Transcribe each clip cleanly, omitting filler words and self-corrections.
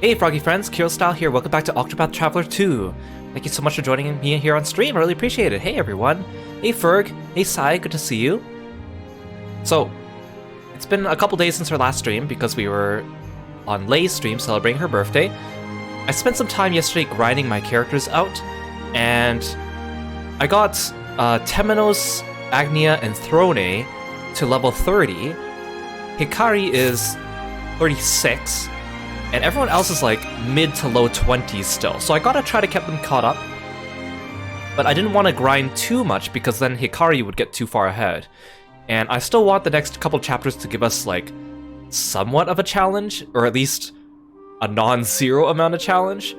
Hey Froggy friends, Kirostyle here, welcome back to Octopath Traveler 2. Thank you so much for joining me here on stream, I really appreciate it. Hey everyone. Hey Ferg. Hey Sai, good to see you. So, it's been a couple days since our last stream because we were on Lay's stream celebrating her birthday. I spent some time yesterday grinding my characters out, and I got Temenos, Agnia, and Throne to level 30. Hikari is 36. And everyone else is like mid to low 20s still, so I gotta try to keep them caught up. But I didn't want to grind too much because then Hikari would get too far ahead. And I still want the next couple chapters to give us like somewhat of a challenge, or at least a non-zero amount of challenge.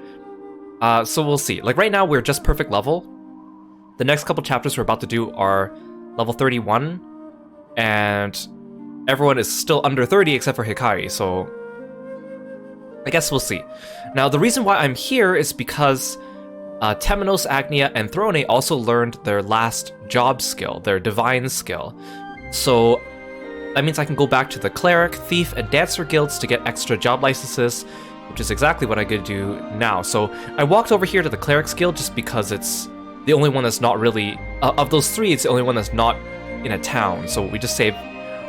So we'll see. Like right now we're just perfect level. The next couple chapters we're about to do are level 31, and everyone is still under 30 except for Hikari, so I guess we'll see. Now, the reason why I'm here is because Temenos, Agnia, and Throne also learned their last job skill, their divine skill. So that means I can go back to the Cleric, Thief, and Dancer guilds to get extra job licenses, which is exactly what I could do now. So I walked over here to the Cleric's guild just because it's the only one that's not really... of those three, it's the only one that's not in a town, so we just saved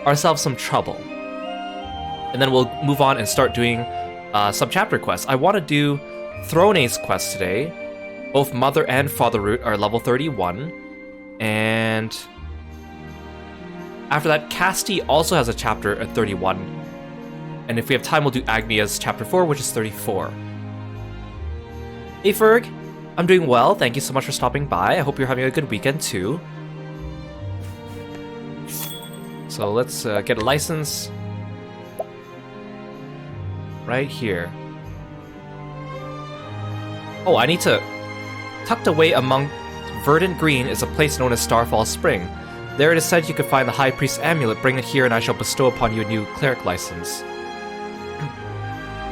ourselves some trouble. And then we'll move on and start doing some chapter quests. I want to do Throne's quest today. Both Mother and Father Root are level 31. And after that, Casti also has a chapter at 31. And if we have time, we'll do Agnia's chapter 4, which is 34. Hey Ferg, I'm doing well. Thank you so much for stopping by. I hope you're having a good weekend too. So let's get a license right here. Oh, I need to... Tucked away among verdant green is a place known as Starfall Spring. There it is said you can find the High Priest's amulet. Bring it here and I shall bestow upon you a new cleric license.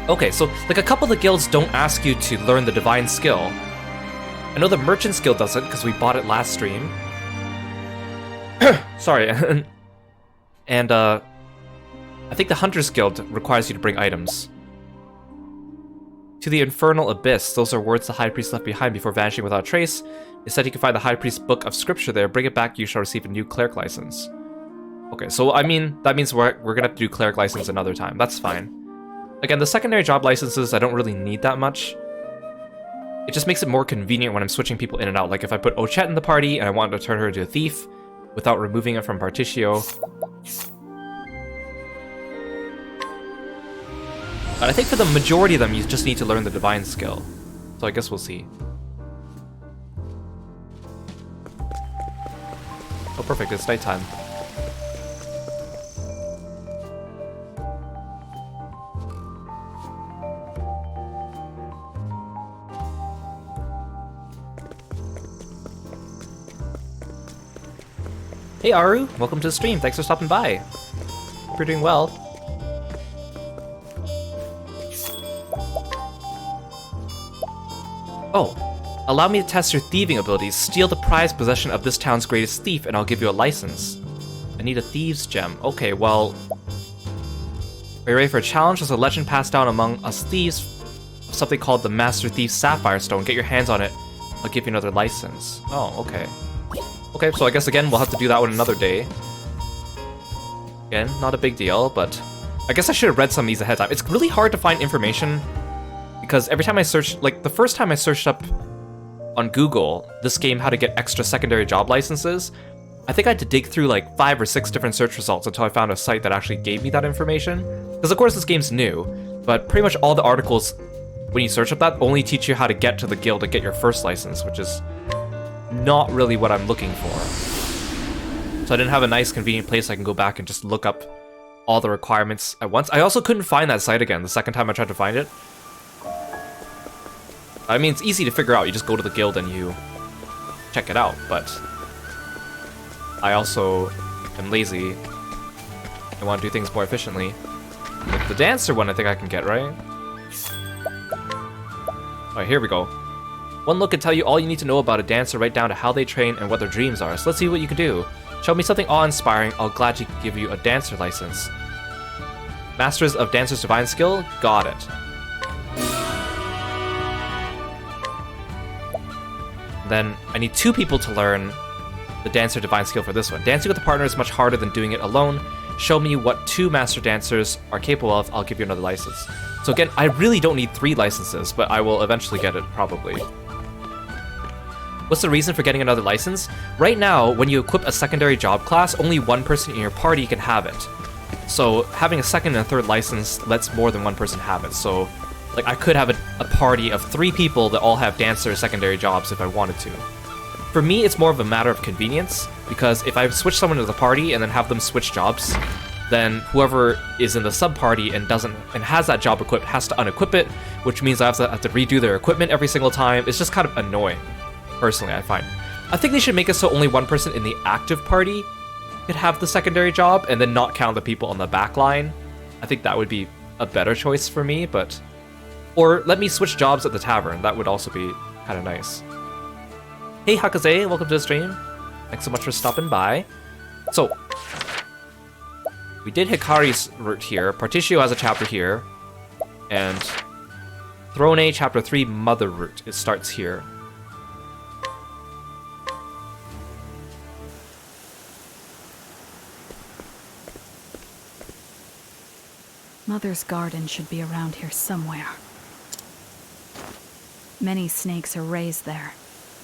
Okay, so like a couple of the guilds don't ask you to learn the divine skill. I know the Merchant's Guild doesn't because we bought it last stream. Sorry. And I think the Hunter's Guild requires you to bring items. To the Infernal Abyss, those are words the High Priest left behind before vanishing without trace. It said you can find the High Priest's book of scripture there. Bring it back, you shall receive a new cleric license. Okay, so I mean, that means we're gonna have to do cleric license another time. That's fine. Again, the secondary job licenses, I don't really need that much. It just makes it more convenient when I'm switching people in and out. Like if I put Ochette in the party and I wanted to turn her into a thief without removing it from Partitio. But I think for the majority of them, you just need to learn the divine skill. So I guess we'll see. Oh, perfect, it's nighttime. Hey Aru, welcome to the stream, thanks for stopping by. Hope you're doing well. Oh, allow me to test your thieving abilities. Steal the prized possession of this town's greatest thief, and I'll give you a license. I need a thieves gem. Okay, well... Are you ready for a challenge? There's a legend passed down among us thieves of something called the Master Thief's Sapphire Stone. Get your hands on it. I'll give you another license. Oh, okay. Okay, so I guess again, we'll have to do that one another day. Again, not a big deal, but... I guess I should have read some of these ahead of time. It's really hard to find information because every time I search, like the first time I searched up on Google this game how to get extra secondary job licenses, I think I had to dig through like 5 or 6 different search results until I found a site that actually gave me that information. Because of course this game's new, but pretty much all the articles when you search up that only teach you how to get to the guild to get your first license, which is not really what I'm looking for. So I didn't have a nice convenient place I can go back and just look up all the requirements at once. I also couldn't find that site again the second time I tried to find it. I mean, it's easy to figure out. You just go to the guild and you check it out, but I also am lazy. I want to do things more efficiently. Like the dancer one I think I can get, right? Alright, here we go. One look can tell you all you need to know about a dancer, right down to how they train and what their dreams are. So let's see what you can do. Show me something awe-inspiring, I'll gladly give you a dancer license. Masters of Dancer's Divine Skill? Got it. Then I need 2 people to learn the Dancer Divine skill for this one. Dancing with a partner is much harder than doing it alone. Show me what 2 master dancers are capable of, I'll give you another license. So again, I really don't need 3 licenses, but I will eventually get it, probably. What's the reason for getting another license? Right now, when you equip a secondary job class, only 1 person in your party can have it. So having a second and a third license lets more than 1 person have it. So like I could have a party of 3 people that all have dancer secondary jobs if I wanted to. For me, it's more of a matter of convenience, because if I switch someone to the party and then have them switch jobs, then whoever is in the sub-party and has that job equipped has to unequip it, which means I have to redo their equipment every single time. It's just kind of annoying, personally, I find. I think they should make it so only 1 person in the active party could have the secondary job, and then not count the people on the back line. I think that would be a better choice for me, but... Or let me switch jobs at the tavern. That would also be kind of nice. Hey Hakaze, welcome to the stream. Thanks so much for stopping by. So, we did Hikari's route here. Particio has a chapter here. And Throne chapter 3 Mother route. It starts here. Mother's garden should be around here somewhere. Many snakes are raised there,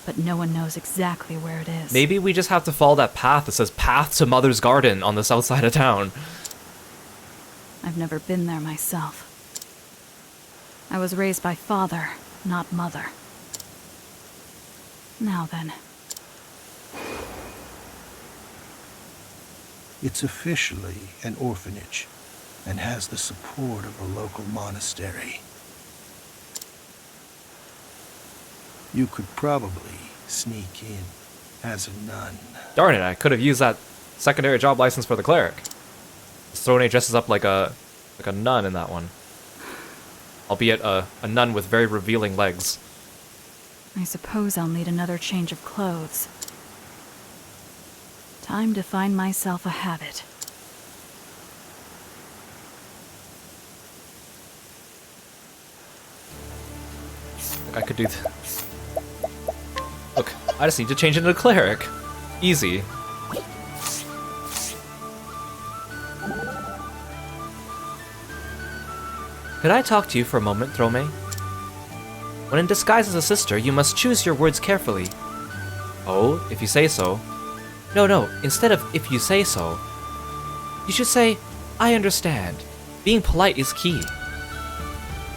but no one knows exactly where it is. Maybe we just have to follow that path that says Path to Mother's Garden on the south side of town. I've never been there myself. I was raised by father, not mother. Now then. It's officially an orphanage, and has the support of a local monastery. You could probably sneak in as a nun. Darn it, I could have used that secondary job license for the cleric. Throne dresses up like a nun in that one. Albeit a nun with very revealing legs. I suppose I'll need another change of clothes. Time to find myself a habit. I could do Look, I just need to change into a cleric. Easy. Could I talk to you for a moment, Throme? When in disguise as a sister, you must choose your words carefully. Oh, if you say so. No, instead of if you say so, you should say, I understand. Being polite is key.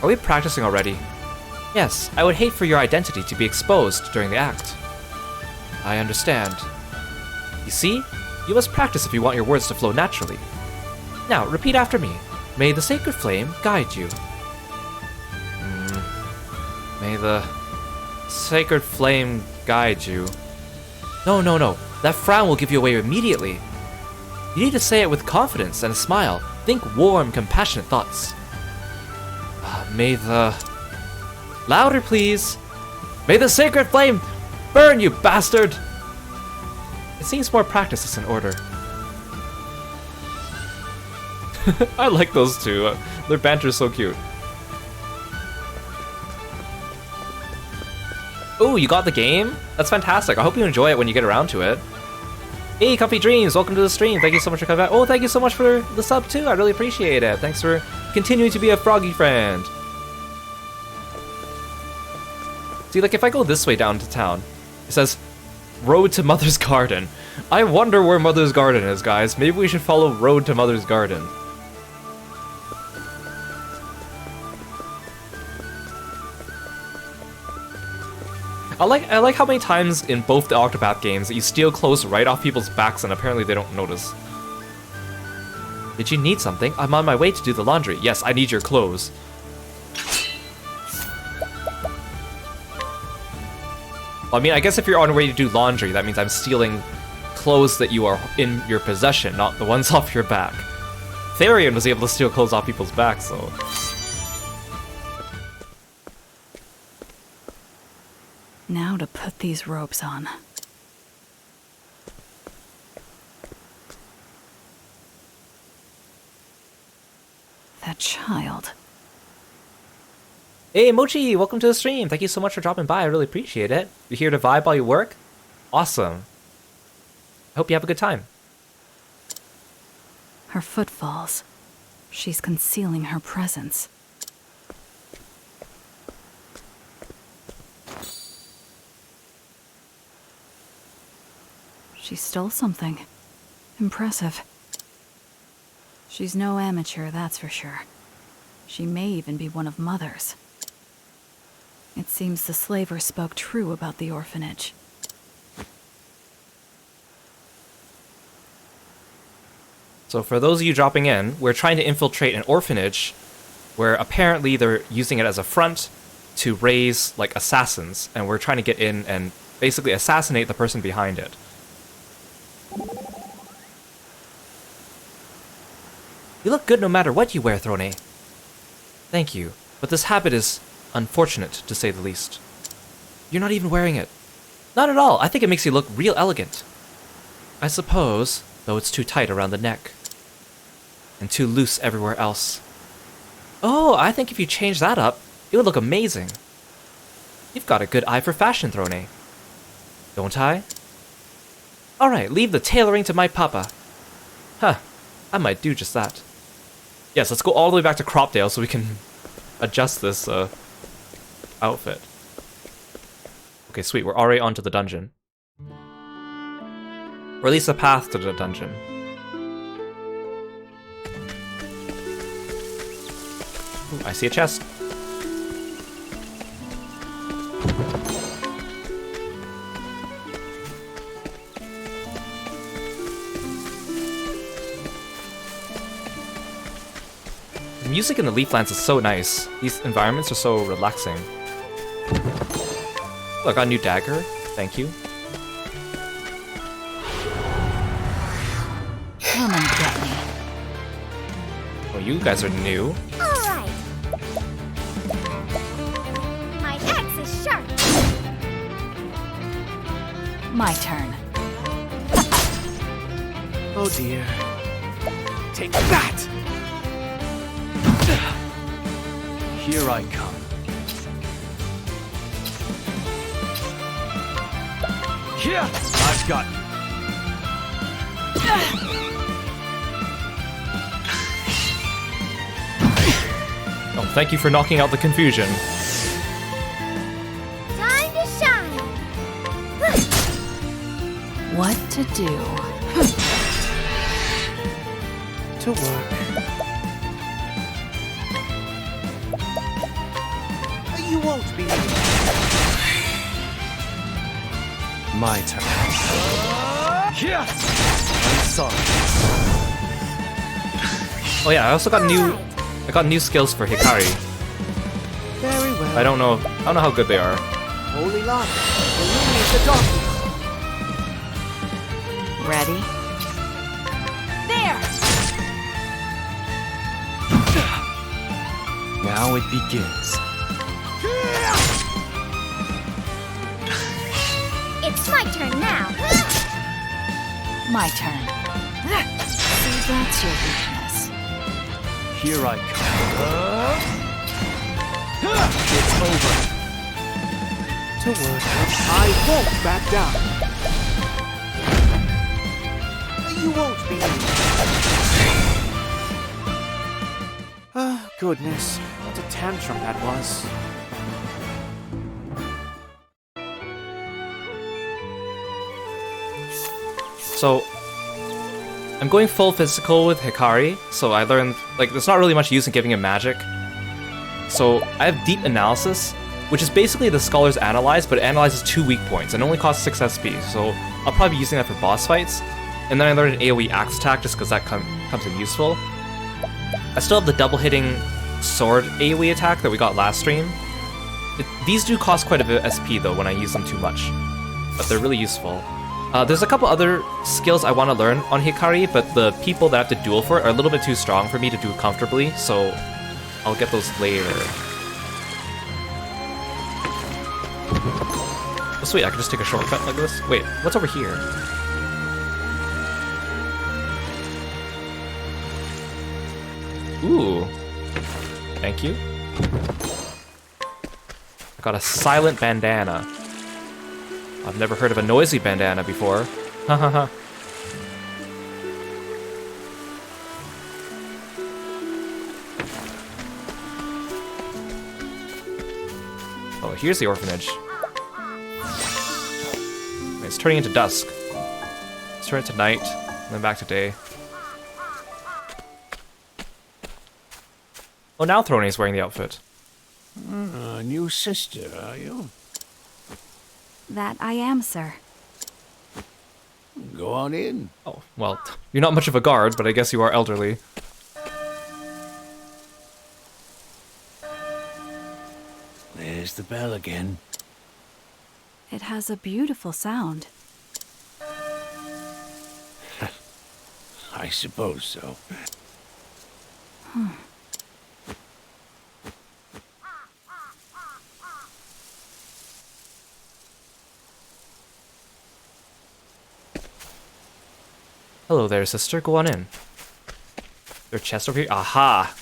Are we practicing already? Yes, I would hate for your identity to be exposed during the act. I understand. You see? You must practice if you want your words to flow naturally. Now, repeat after me. May the sacred flame guide you. May the sacred flame guide you. No. That frown will give you away immediately. You need to say it with confidence and a smile. Think warm, compassionate thoughts. May the... Louder, please! May the sacred flame burn, you bastard! It seems more practice is in order. I like those two. Their banter's so cute. Oh, you got the game? That's fantastic. I hope you enjoy it when you get around to it. Hey, Comfy Dreams, welcome to the stream. Thank you so much for coming back. Oh, thank you so much for the sub too. I really appreciate it. Thanks for continuing to be a froggy friend. See, like if I go this way down to town, it says, Road to Mother's Garden. I wonder where Mother's Garden is, guys. Maybe we should follow Road to Mother's Garden. I like how many times in both the Octopath games that you steal clothes right off people's backs and apparently they don't notice. Did you need something? I'm on my way to do the laundry. Yes, I need your clothes. I mean, I guess if you're on your way to do laundry, that means I'm stealing clothes that you are in your possession, not the ones off your back. Therion was able to steal clothes off people's backs, though. Now to put these robes on. That child. Hey, Mochi, welcome to the stream. Thank you so much for dropping by. I really appreciate it. You're here to vibe while you work? Awesome. I hope you have a good time. Her footfalls. She's concealing her presence. She stole something. Impressive. She's no amateur, that's for sure. She may even be one of Mother's. It seems the slaver spoke true about the orphanage. So for those of you dropping in, we're trying to infiltrate an orphanage where apparently they're using it as a front to raise, like, assassins, and we're trying to get in and basically assassinate the person behind it. You look good no matter what you wear, Throne. Thank you, but this habit is unfortunate, to say the least. You're not even wearing it. Not at all. I think it makes you look real elegant. I suppose, though it's too tight around the neck. And too loose everywhere else. Oh, I think if you change that up, it would look amazing. You've got a good eye for fashion, Throne. Don't I? Alright, leave the tailoring to my papa. Huh, I might do just that. Yes, let's go all the way back to Cropdale so we can adjust this outfit. Okay, sweet, we're already onto the dungeon. Or at least the path to the dungeon. Ooh, I see a chest. The music in the Leaflands is so nice. These environments are so relaxing. Oh, I got a new dagger. Thank you. Come and get me. Oh, you guys are new. Alright. My axe is sharp. My turn. Oh dear. Take that! Here I come. Here! I've got you. Oh, thank you for knocking out the confusion. Time to shine. What to do? To work. You won't be. My turn. Here! I'm sorry. Oh yeah, I also got new skills for Hikari. Very well. I don't know how good they are. Holy light, illuminate the darkness. Ready? There. Now it begins. It's my turn now. My turn. See, that's your weakness. Here I come. It's over. To work. I won't back down. You won't be. Ah, goodness. What a tantrum that was. So, I'm going full physical with Hikari, so I learned, like, there's not really much use in giving him magic. So, I have Deep Analysis, which is basically the Scholar's Analyze, but it analyzes 2 weak points, and only costs 6 SP, so I'll probably be using that for boss fights. And then I learned an AoE Axe Attack, just because that comes in useful. I still have the double-hitting Sword AoE attack that we got last stream. These do cost quite a bit of SP, though, when I use them too much. But they're really useful. There's a couple other skills I want to learn on Hikari, but the people that I have to duel for are a little bit too strong for me to do comfortably, so I'll get those later. Oh sweet, I can just take a shortcut like this? Wait, what's over here? Ooh. Thank you. I got a silent bandana. I've never heard of a noisy bandana before. Hahaha. Oh, here's the orphanage. It's turning into dusk. Let's turn it to night, and then back to day. Oh, now Throne's wearing the outfit. New sister, are you? That I am, sir. Go on in. Oh, well, you're not much of a guard, but I guess you are elderly. There's the bell again. It has a beautiful sound. I suppose so. Hello there, sister. Go on in. Their chest over here? Aha!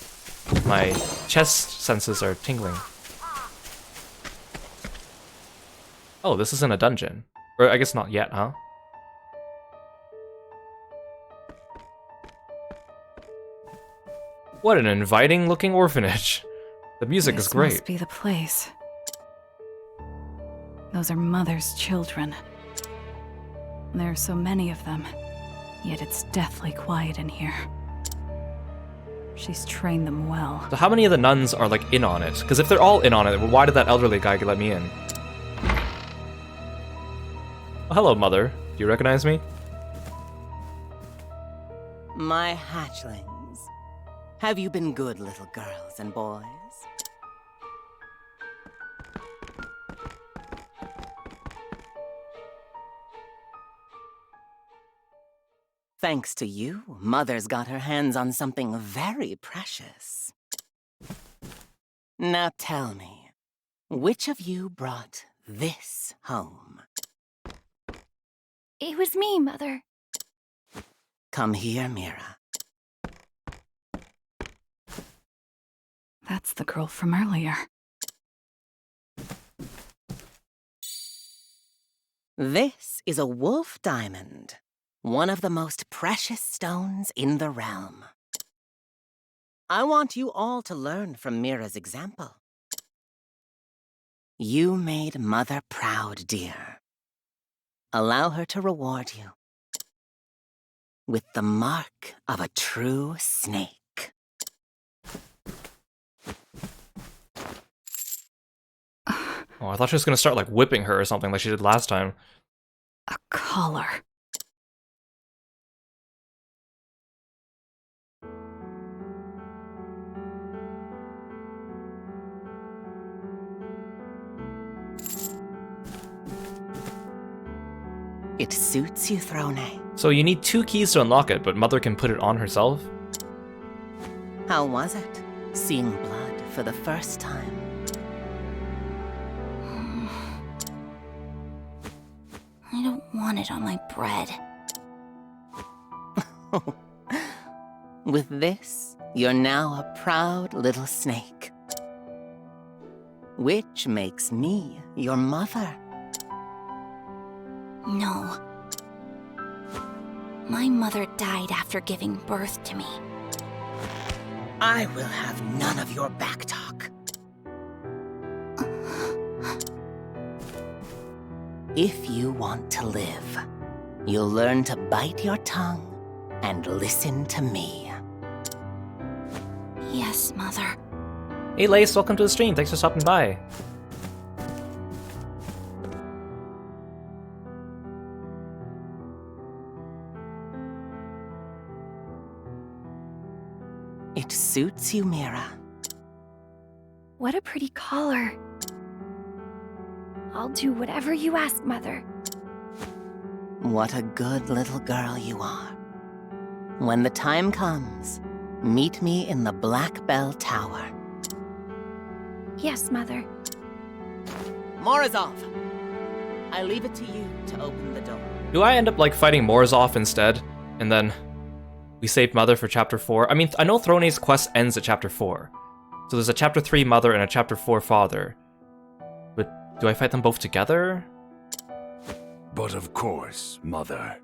My chest senses are tingling. Oh, this isn't a dungeon. Or I guess not yet, huh? What an inviting looking orphanage. The music is great. This must be the place. Those are Mother's children. There are so many of them, yet it's deathly quiet in here. She's trained them well. So how many of the nuns are like in on it? Because if they're all in on it, why did that elderly guy let me in? Oh, hello, Mother. Do you recognize me? My hatchlings. Have you been good little girls and boys? Thanks to you, Mother's got her hands on something very precious. Now tell me, which of you brought this home? It was me, Mother. Come here, Mira. That's the girl from earlier. This is a wolf diamond, one of the most precious stones in the realm. I want you all to learn from Mira's example. You made Mother proud, dear. Allow her to reward you with the mark of a true snake. Oh, I thought she was gonna start like whipping her or something like she did last time. A collar. It suits you, Throne. So you need 2 keys to unlock it, but Mother can put it on herself? How was it, seeing blood for the first time? I don't want it on my bread. With this, you're now a proud little snake. Which makes me your mother. No. My mother died after giving birth to me. I will have none of your backtalk. If you want to live, you'll learn to bite your tongue and listen to me. Yes, Mother. Hey Lace, welcome to the stream. Thanks for stopping by. It suits you, Mira. What a pretty collar. I'll do whatever you ask, Mother. What a good little girl you are. When the time comes, meet me in the Black Bell Tower. Yes, Mother. Morozov! I leave it to you to open the door. Do I end up like fighting Morozov instead? And then we save Mother for chapter 4? I mean, I know Throne's quest ends at chapter 4. So there's a chapter 3 Mother and a chapter 4 Father. Do I fight them both together? But of course, Mother.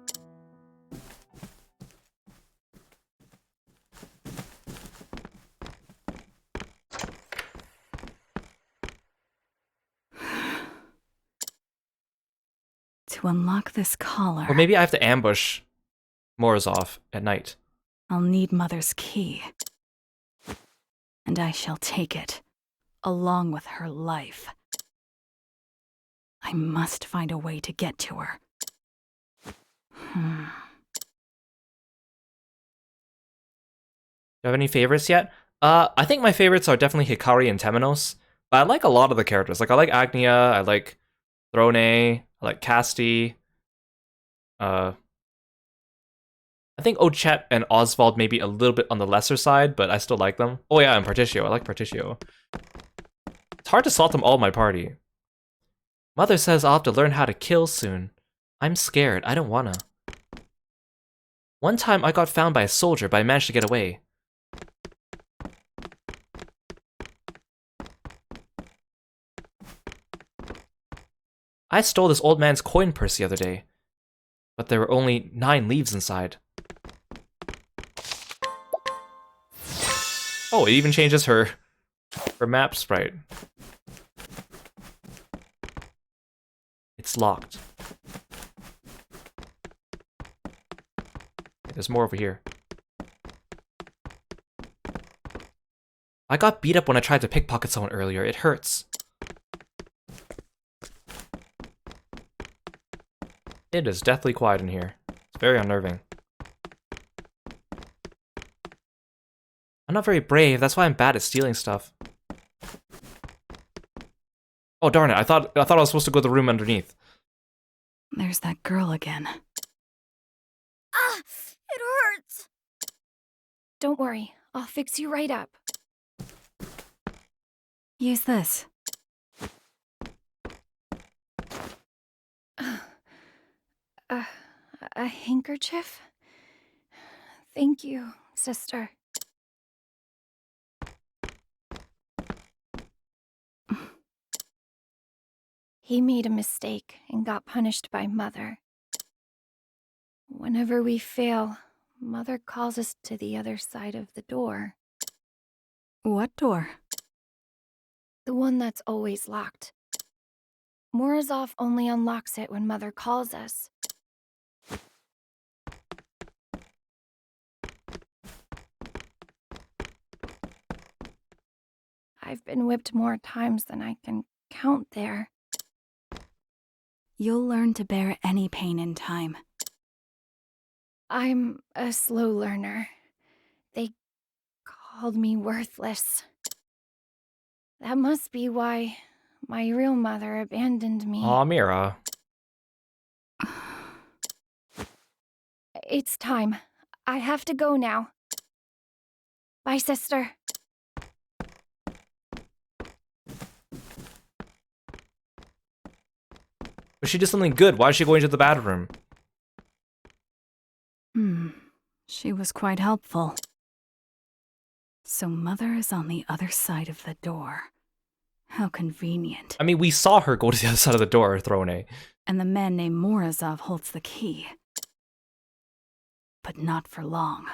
To unlock this collar, Or maybe I have to ambush Morozov at night. I'll need Mother's key. And I shall take it, along with her life. I must find a way to get to her. Do you have any favorites yet? I think my favorites are definitely Hikari and Temenos. But I like a lot of the characters. Like, I like Agnia, I like Throne, I like Casti. I think Ochet and Oswald may be a little bit on the lesser side, but I still like them. Oh yeah, and Partitio. I like Partitio. It's hard to slot them all in my party. Mother says I'll have to learn how to kill soon. I'm scared. I don't wanna. One time I got found by a soldier, but I managed to get away. I stole this old man's coin purse the other day, but there were only 9 leaves inside. Oh, it even changes her map sprite. It's locked. There's more over here. I got beat up when I tried to pickpocket someone earlier. It hurts. It is deathly quiet in here. It's very unnerving. I'm not very brave, that's why I'm bad at stealing stuff. Oh darn it, I thought I was supposed to go to the room underneath. There's that girl again. Ah! It hurts! Don't worry, I'll fix you right up. Use this. A handkerchief? Thank you, sister. He made a mistake and got punished by Mother. Whenever we fail, Mother calls us to the other side of the door. What door? The one that's always locked. Morozov only unlocks it when Mother calls us. I've been whipped more times than I can count there. You'll learn to bear any pain in time. I'm a slow learner. They called me worthless. That must be why my real mother abandoned me. Aw, Mira. It's time. I have to go now. Bye, sister. But she did something good, why is she going to the bathroom? She was quite helpful. So Mother is on the other side of the door. How convenient. I mean, we saw her go to the other side of the door, Throne. And the man named Morozov holds the key. But not for long.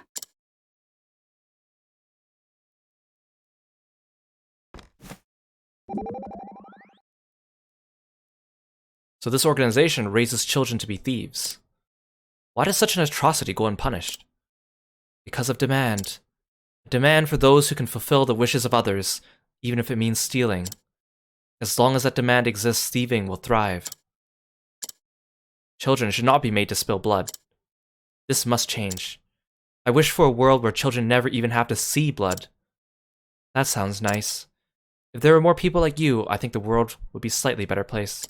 So this organization raises children to be thieves. Why does such an atrocity go unpunished? Because of demand. Demand for those who can fulfill the wishes of others, even if it means stealing. As long as that demand exists, thieving will thrive. Children should not be made to spill blood. This must change. I wish for a world where children never even have to see blood. That sounds nice. If there were more people like you, I think the world would be a slightly better place.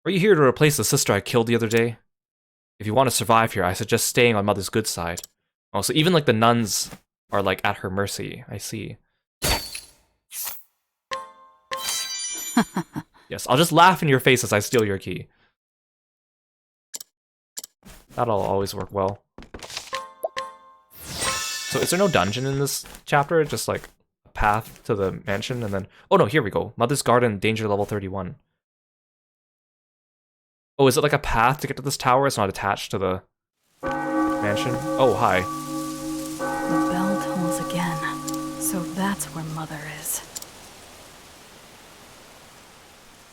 Are you here to replace the sister I killed the other day? If you want to survive here, I suggest staying on Mother's good side. Oh, so even like the nuns are like at her mercy. I see. Yes, I'll just laugh in your face as I steal your key. That'll always work well. So is there no dungeon in this chapter? Just like a path to the mansion and then... Oh no, here we go. Mother's Garden, danger level 31. Oh, is it like a path to get to this tower? It's not attached to the mansion? Oh, hi. The bell tolls again. So that's where Mother is.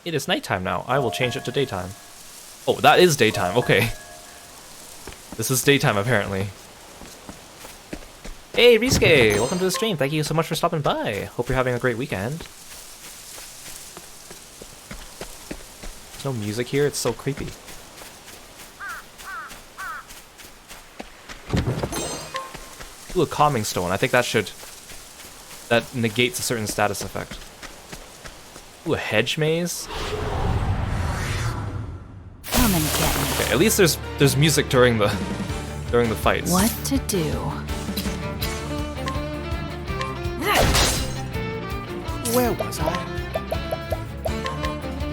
It is nighttime now. I will change it to daytime. Oh, that is daytime. Okay. This is daytime, apparently. Hey, Risuke! Welcome to the stream. Thank you so much for stopping by. Hope you're having a great weekend. There's no music here. It's so creepy. Ooh, a calming stone. I think that should... That negates a certain status effect. Ooh, a hedge maze? Come and get me. Okay, at least there's music during the fights. What to do? Where was I?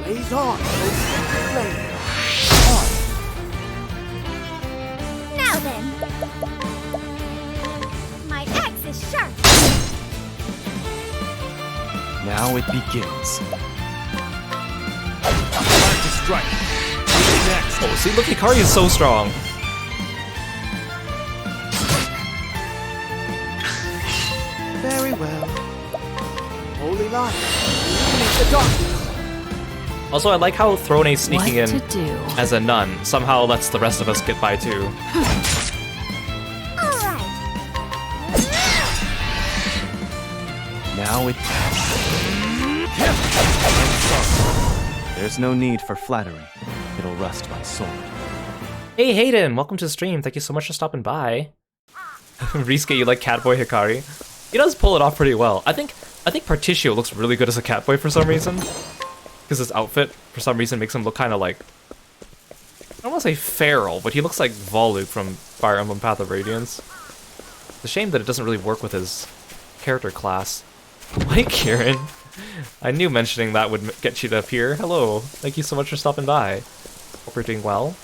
Blaze on, flame. On. Now then. My axe is sharp. Now it begins. Time to strike. Who's next? Oh, see, look, Hikari is so strong. Very well. Holy light, illuminate the darkness. Also, I like how Throne sneaking What in to do? as a nun somehow lets the rest of us get by too. All right. Now it. There's no need for flattery. It'll rust my sword. Hey Hayden, welcome to the stream. Thank you so much for stopping by. Risuke, you like Catboy Hikari? He does pull it off pretty well. I think Particio looks really good as a Catboy for some reason. Because his outfit, for some reason, makes him look kind of like... I don't want to say feral, but he looks like Voluk from Fire Emblem Path of Radiance. It's a shame that it doesn't really work with his character class. Hi Kieran! I knew mentioning that would get you to appear. Hello, thank you so much for stopping by. Hope you're doing well.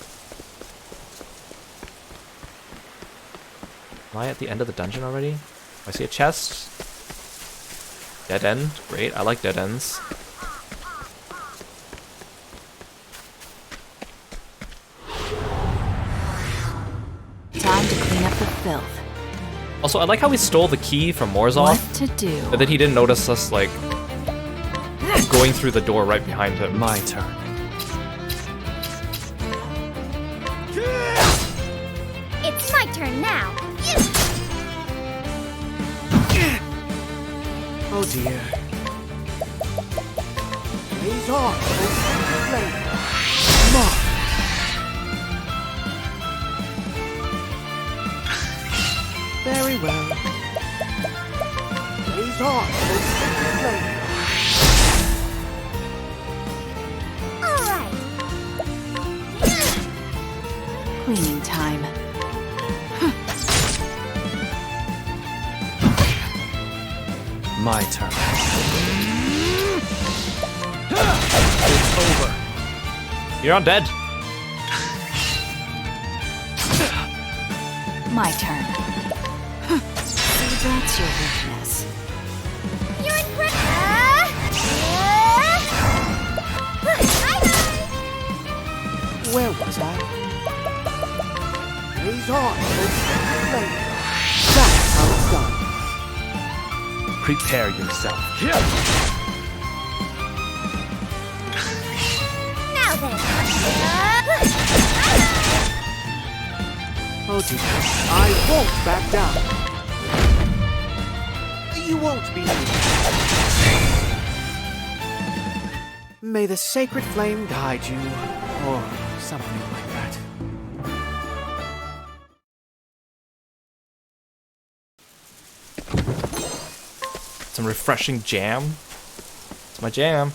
Am I at the end of the dungeon already? I see a chest. Dead end. Great, I like dead ends. Time to clean up the filth. Also, I like how he stole the key from Morzov, What to do? but then he didn't notice us, like, going through the door right behind him. My turn. It's my turn now. Oh dear. Blaze on, flame. Mark. Very well. Blaze on, flame. All right. Cleaning time. My turn. It's over. You're undead. My turn. See, that's your weakness. You're in grip. Where was I? Blaze on, flame. That's how it's done. Prepare yourself. Now then. Oh dear. I won't back down. You won't be me. May the sacred flame guide you, or something like that. Some refreshing jam. It's my jam.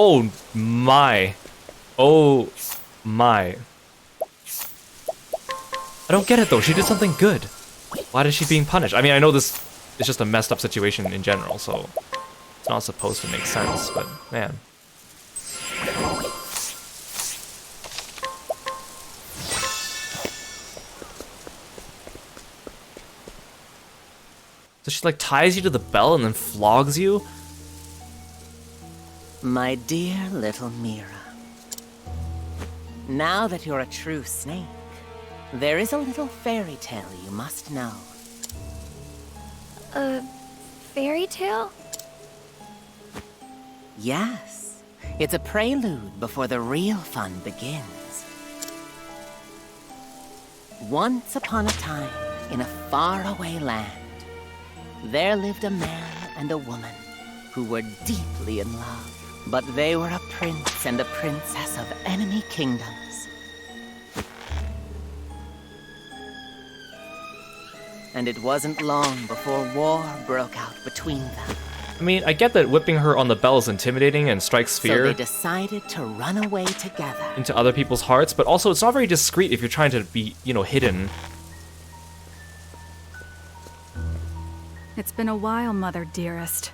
Oh my. Oh my. I don't get it though, she did something good. Why is she being punished? I mean, I know this is just a messed up situation in general, so it's not supposed to make sense, but man. So she like ties you to the bell and then flogs you? My dear little Mira. Now that you're a true snake, there is a little fairy tale you must know. A fairy tale? Yes, it's a prelude before the real fun begins. Once upon a time, in a faraway land, there lived a man and a woman who were deeply in love. But they were a prince and a princess of enemy kingdoms. And it wasn't long before war broke out between them. I mean, I get that whipping her on the bell is intimidating and strikes So fear they decided to run away together. into other people's hearts, but also it's not very discreet if you're trying to be, you know, hidden. It's been a while, Mother dearest.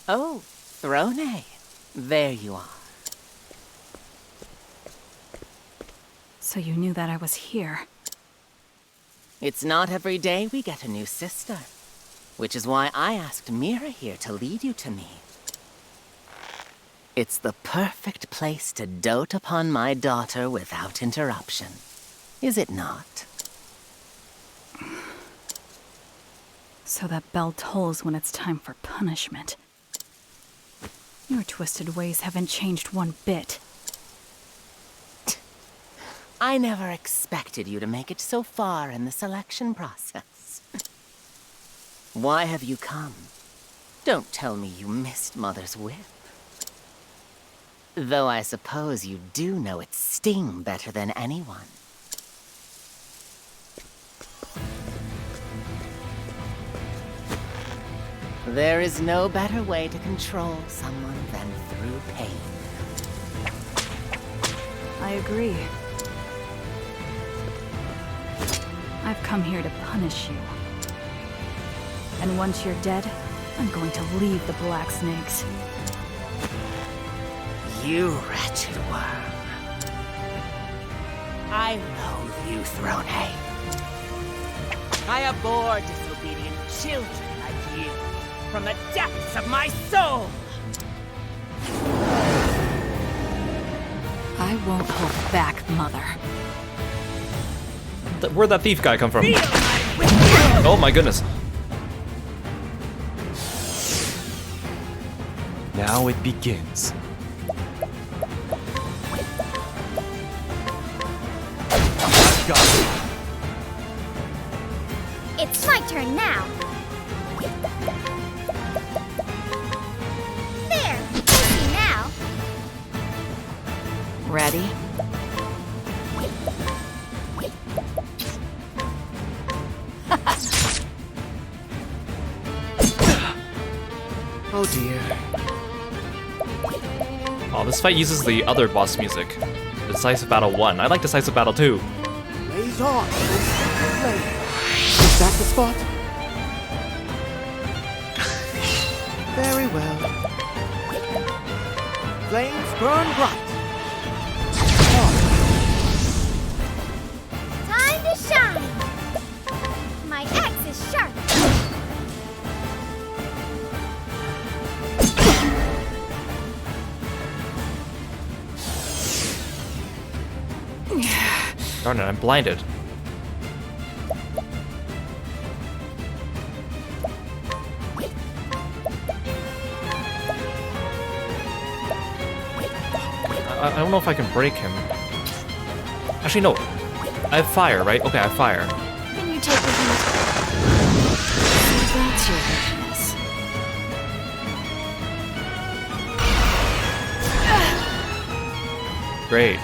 Oh, Throne. There you are. So you knew that I was here. It's not every day we get a new sister. Which is why I asked Mira here to lead you to me. It's the perfect place to dote upon my daughter without interruption. Is it not? So that bell tolls when it's time for punishment. Your twisted ways haven't changed one bit. I never expected you to make it so far in the selection process. Why have you come? Don't tell me you missed Mother's whip. Though I suppose you do know its sting better than anyone. There is no better way to control someone than through pain. I agree. I've come here to punish you. And once you're dead, I'm going to leave the Black Snakes. You wretched worm. I loathe you, Throne. I abhor disobedient children like you from the depths of my soul. I won't hold back, Mother. Where'd that thief guy come from? Oh my goodness. Now it begins. I've got it. It's my turn now. There, easy now. Ready? Oh dear. Oh, this fight uses the other boss music. Decisive Battle 1. I like Decisive Battle 2. Blaze on! Is that the spot? Very well. Flames burn bright. Time to shine. My axe is sharp. Darn it, I'm blinded. I don't know if I can break him. Actually, no. I have fire, right? Okay, I have fire. Can you take the heat? So that's your weakness. Great.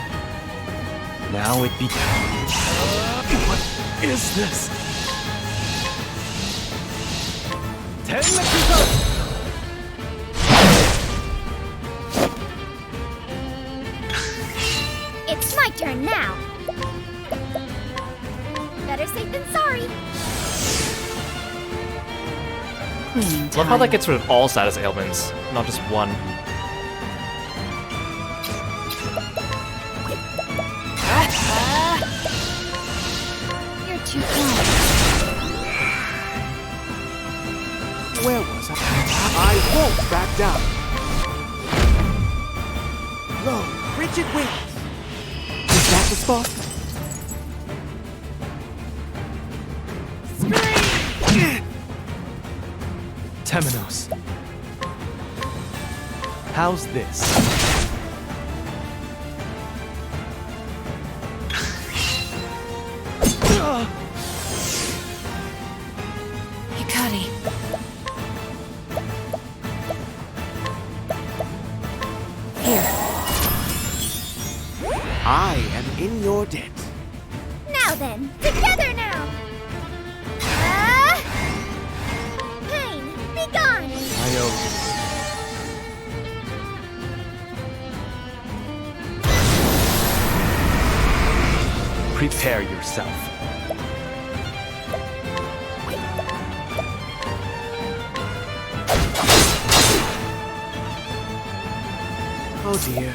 Now it begins. What is this? It's my turn now. safe than sorry. Cleaning Love how that time. gets rid of all status ailments, not just one. You're too kind. Where was I? I won't back down. Low, rigid wings. Is that the spot? Temenos. How's this? Hikari. Here. I am in your debt. Now then, together now! Pain, be gone! I owe you. Prepare yourself. Oh dear.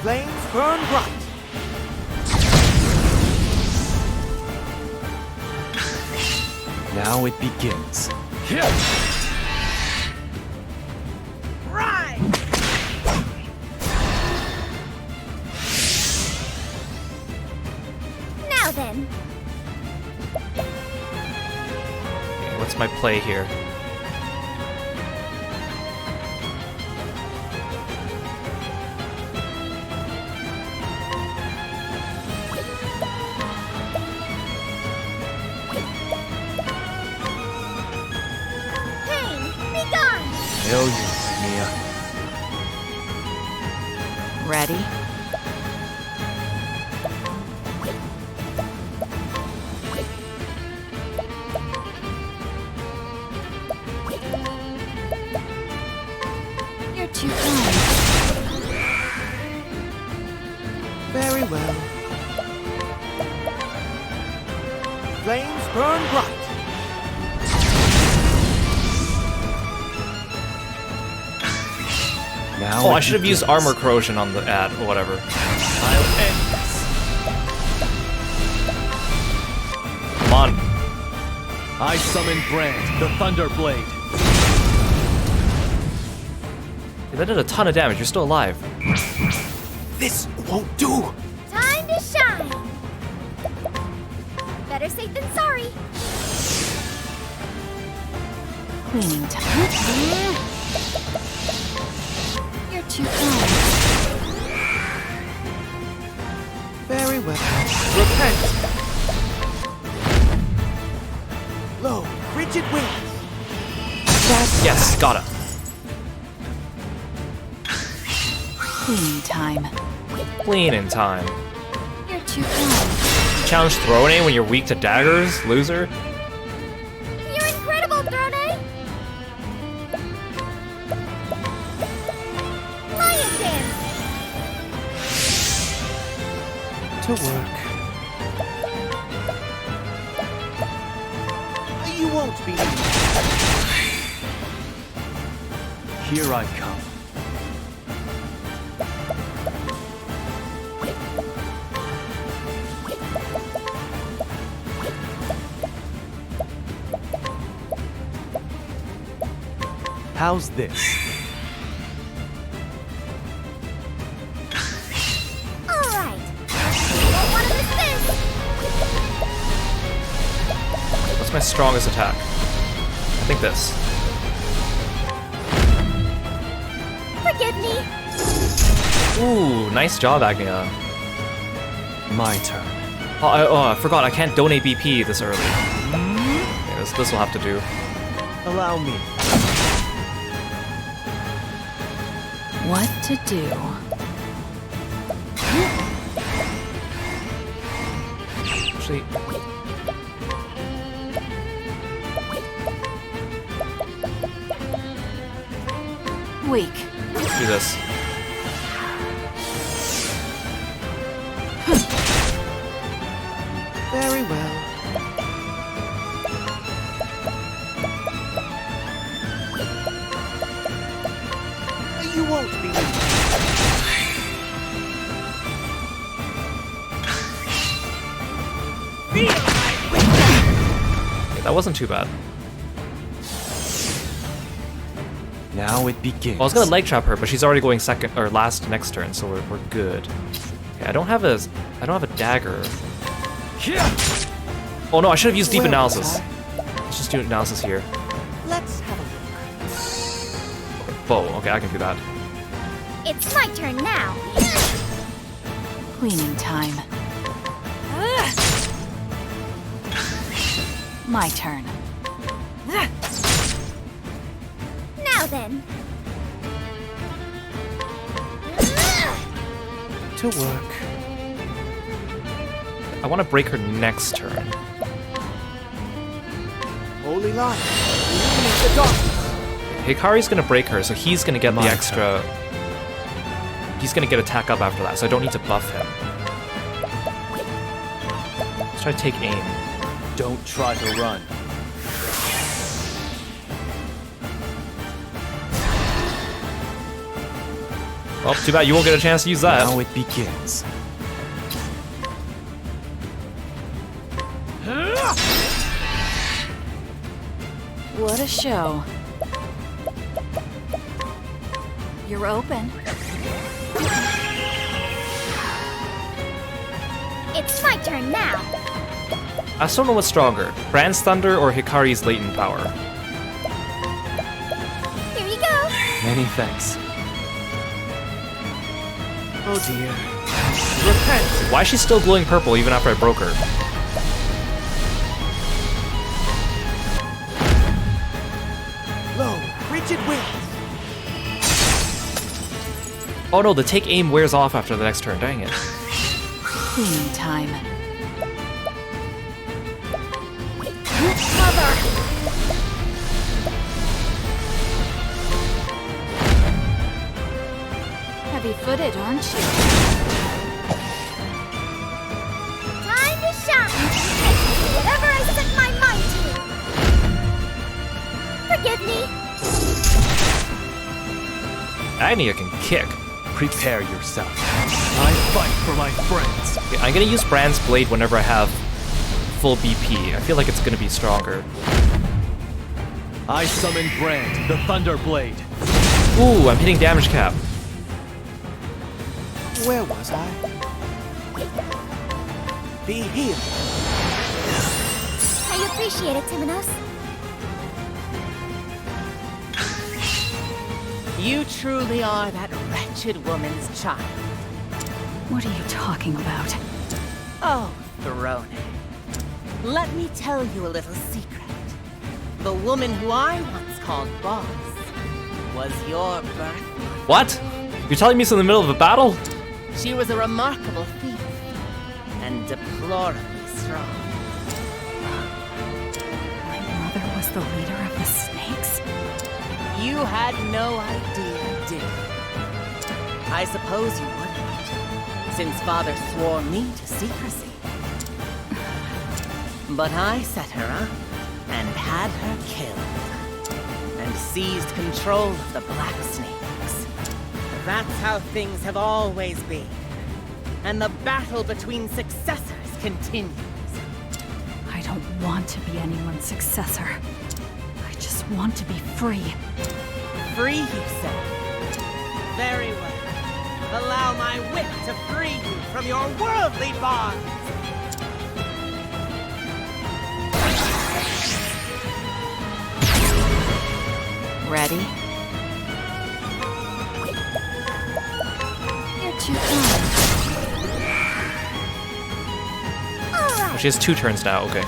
Flames burn bright. Now it begins. Now then, What's my play here? pain, be gone! I owe you, Mia. Ready? You're too kind. Very well. Flames burn bright. Now Oh, it I should have used begins. armor corrosion on the ad, or whatever. I'll end this. Come on. I summon Brand, the Thunder Blade. That did a ton of damage, you're still alive. This won't do. Time to shine! Better safe than sorry. Cleaning time. You're too kind. Very well. Repent. Low, rigid wings. Yes, got it. Cleaning time. Clean in time. You're too kind. Challenge Throne when you're weak to daggers, loser. You're incredible, Throne! Lion dance! To work. You won't be. Here I come. How's this? Alright! Won't want to miss this! What's my strongest attack? I think this. Forgive me! Ooh, nice job, Agnia. My turn. I forgot, I can't donate BP this early. Okay, this will have to do. Allow me. What to do? Actually, Weak. let's do this. Okay, that wasn't too bad. Now it begins. Well, I was gonna leg trap her, but she's already going second or last next turn, so we're good. Okay, I don't have a dagger. Oh no, I should have used deep analysis. Let's just do analysis here. Let's have a look. Bow. Okay, I can do that. It's my turn now. Cleaning time. My turn. Now then. To work. I want to break her next turn. Holy light. Illuminate the darkness. Hikari's gonna break her, so he's gonna get the My extra. He's gonna get attack up after that, so I don't need to buff him. Let's try to take aim. Don't try to run. Well, too bad you won't get a chance to use that. Now it begins. What a show. You're open. It's my turn now. I still don't know what's stronger, Brand's Thunder or Hikari's latent power. Here you go. Many thanks. Oh dear. Repent. Why is she still glowing purple even after I broke her? Lo, rigid winds. Oh no, the take aim wears off after the next turn, dang it. Cleaning time. Cover. Heavy-footed, aren't you? Time to shine. And do whatever I set my mind to. Forgive me. Agnia can kick. Prepare yourself. I fight for my friends. Okay, I'm gonna use Brand's Blade whenever I have full BP. I feel like it's gonna be stronger. I summon Brand, the Thunder Blade. Ooh, I'm hitting damage cap. Where was I? Be healed. I appreciate it, Timonos. You truly are that wretched woman's child. What are you talking about? Oh, Throne. Let me tell you a little secret. The woman who I once called boss was your birth. What? You're telling me this in the middle of a battle? She was a remarkable thief and deplorably strong. My mother was the leader of the snakes? You had no idea, did you? I suppose you wouldn't, since Father swore me to secrecy. But I set her up and had her killed, and seized control of the Black Snakes. That's how things have always been, and the battle between successors continues. I don't want to be anyone's successor. I just want to be free. Free, you say? Very well. Allow my wit to free you from your worldly bonds! Ready? You're too kind. She has 2 turns now, okay.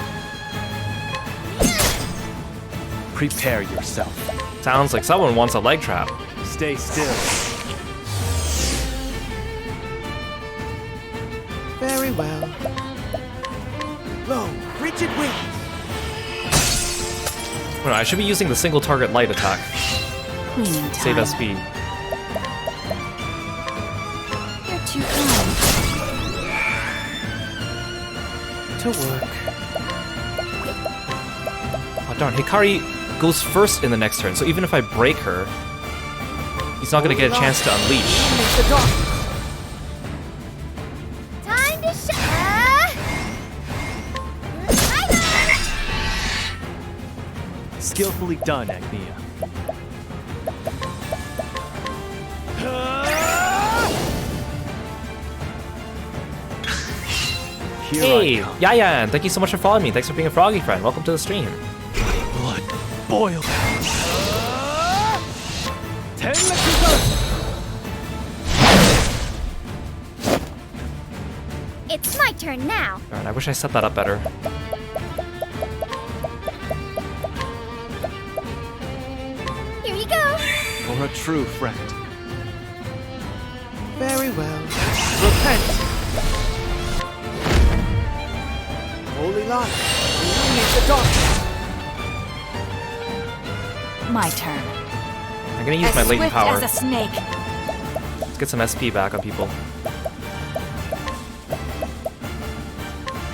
Prepare yourself. Sounds like someone wants a leg trap. Stay still. Very well. Lo, rigid winds. No, I should be using the single target light attack. Cleaning time. Save SP. You're too kind. To work. Oh darn, Hikari goes first in the next turn, so even if I break her, he's not gonna get a chance to unleash. Illuminate the darkness. Skillfully done, Agnia. Here Hey, I come. Yayan, thank you so much for following me. Thanks for being a froggy friend. Welcome to the stream. Blood boiled. It's my turn now. Darn, I wish I set that up better. Here you go. For a true friend. Very well. Repent! Holy light, illuminate the darkness. My turn. I'm gonna use my latent Swift power. as a snake. Let's get some SP back on people.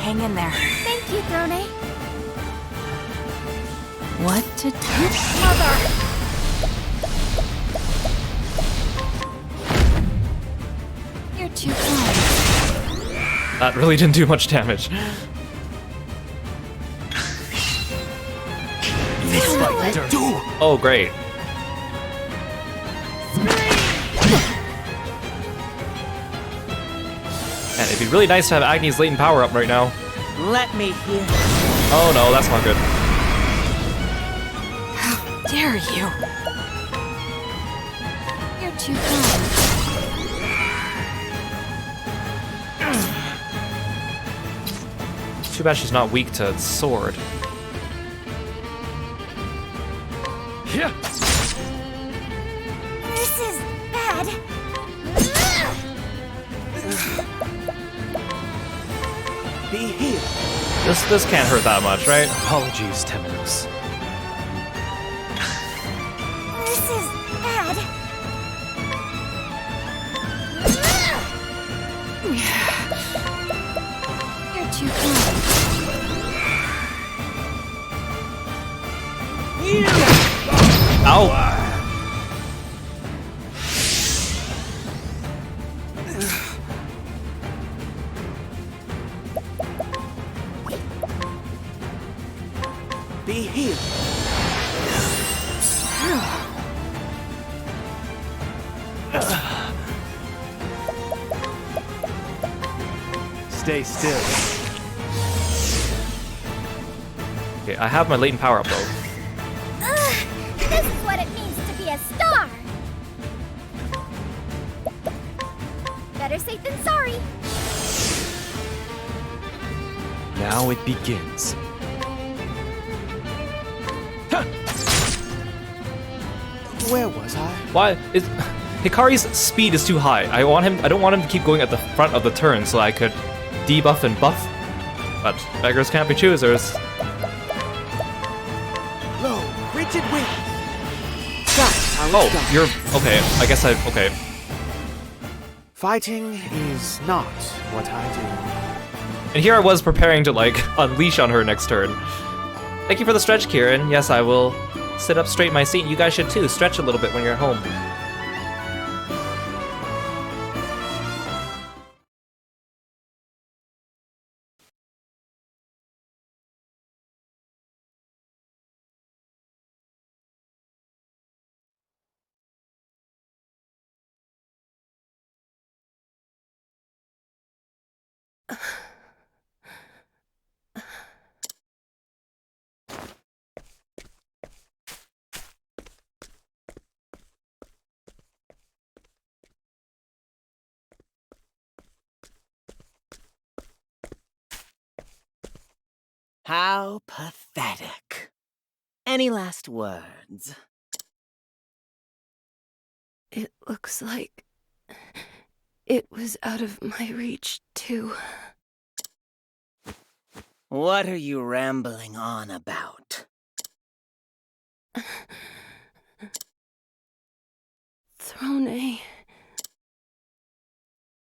Hang in there. Thank you, Throne. What to do? Mother! You're too kind. That really didn't do much damage. Oh, great. Man, it'd be really nice to have Agni's latent power up right now. Let me hear. Oh no, that's not good. How dare you? You're too kind. Too bad she's not weak to sword. Yeah. This is bad. Be healed. This can't hurt that much, right? Apologies, Temenos. This is bad. You're too kind. Ow! Be healed. Stay still. Okay, I have my latent power up though. This is what it means to be a star. Better safe than sorry. Now it begins. Where was I? Why is Hikari's speed is too high? I don't want him to keep going at the front of the turn so I could debuff and buff. But beggars can't be choosers. Low, rigid wings. That's how it's Oh, done. you're okay. I guess okay. Fighting is not what I do. And here I was preparing to like unleash on her next turn. Thank you for the stretch, Kieran. Yes, I will sit up straight in my seat. You guys should too. Stretch a little bit when you're at home. How pathetic. Any last words? It looks like it was out of my reach, too. What are you rambling on about? Throne,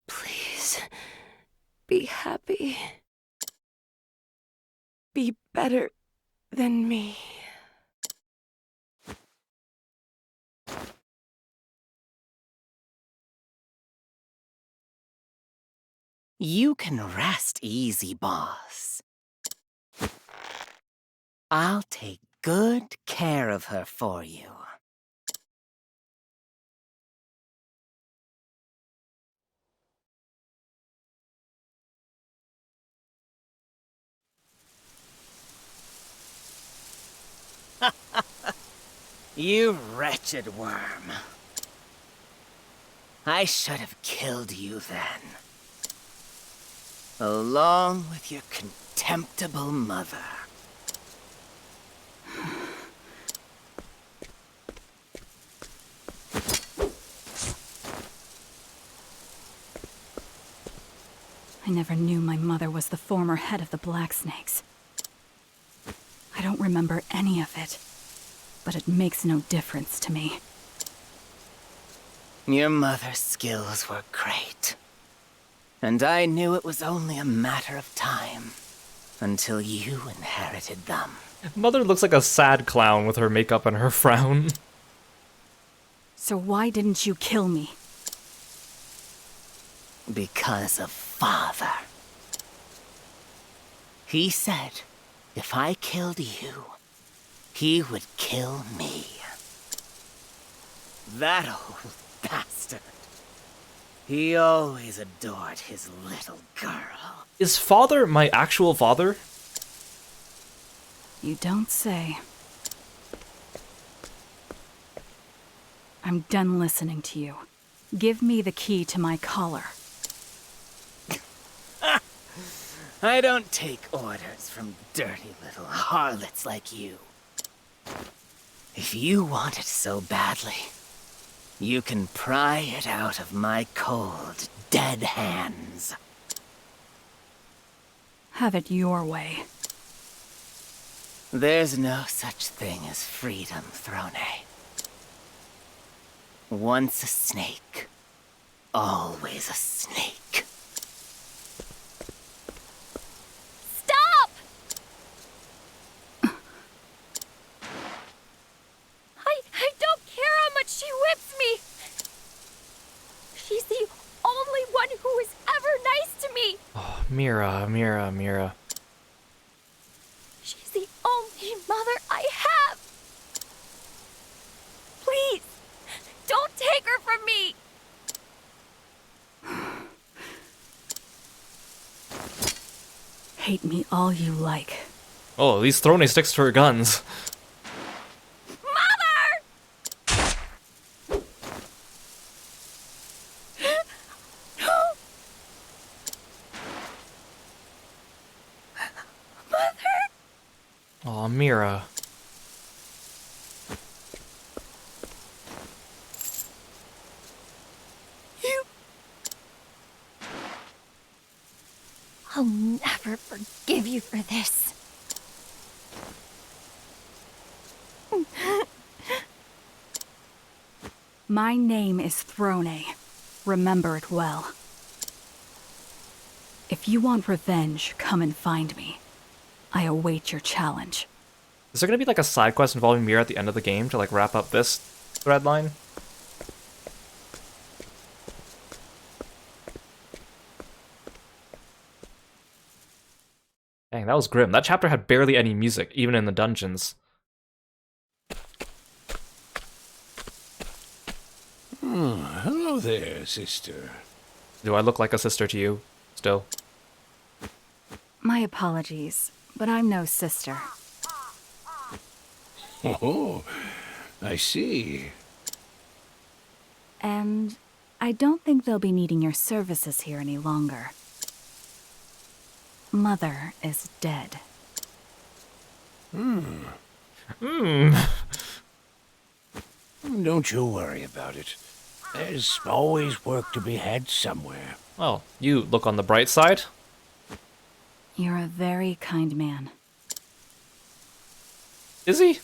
please be happy. Be better than me. You can rest easy, boss. I'll take good care of her for you. You wretched worm. I should have killed you then. Along with your contemptible mother. I never knew my mother was the former head of the Black Snakes. I don't remember any of it, but it makes no difference to me. Your mother's skills were great. And I knew it was only a matter of time until you inherited them. Mother looks like a sad clown with her makeup and her frown. So why didn't you kill me? Because of Father. He said if I killed you, he would kill me. That old bastard. He always adored his little girl. Is Father my actual father? You don't say. I'm done listening to you. Give me the key to my collar. I don't take orders from dirty little harlots like you. If you want it so badly, you can pry it out of my cold, dead hands. Have it your way. There's no such thing as freedom, Throne. Once a snake, always a snake. Stop! I don't care how much she whips me. She's the only one who was ever nice to me. Oh, Mira. She's the only mother I have. Please, don't take her from me. Hate me all you like. Oh, at least Throne sticks to her guns. Aw, Mira. I'll never forgive you for this. My name is Throne. Remember it well. If you want revenge, come and find me. I await your challenge. Is there gonna be like a side quest involving Mira at the end of the game to like wrap up this thread line? Dang, that was grim. That chapter had barely any music, even in the dungeons. Hello there, sister. Do I look like a sister to you, still? My apologies, but I'm no sister. Oh, I see. And I don't think they'll be needing your services here any longer. Mother is dead. Don't you worry about it. There's always work to be had somewhere. Well, you look on the bright side. You're a very kind man. Is he?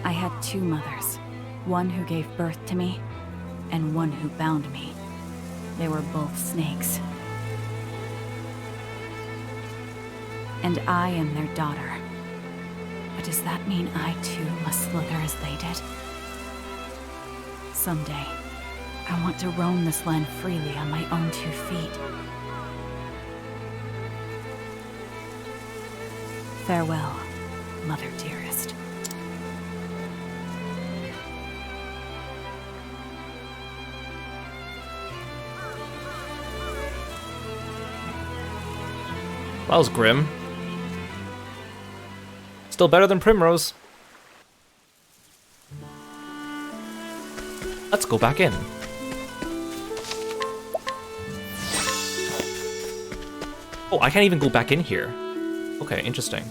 I had two mothers. One who gave birth to me, and one who bound me. They were both snakes. And I am their daughter. But does that mean I too must slither as they did? Someday, I want to roam this land freely on my own 2 feet. Farewell, mother dearest. That was grim. Still better than Primrose. Let's go back in. Oh, I can't even go back in here. Okay, interesting.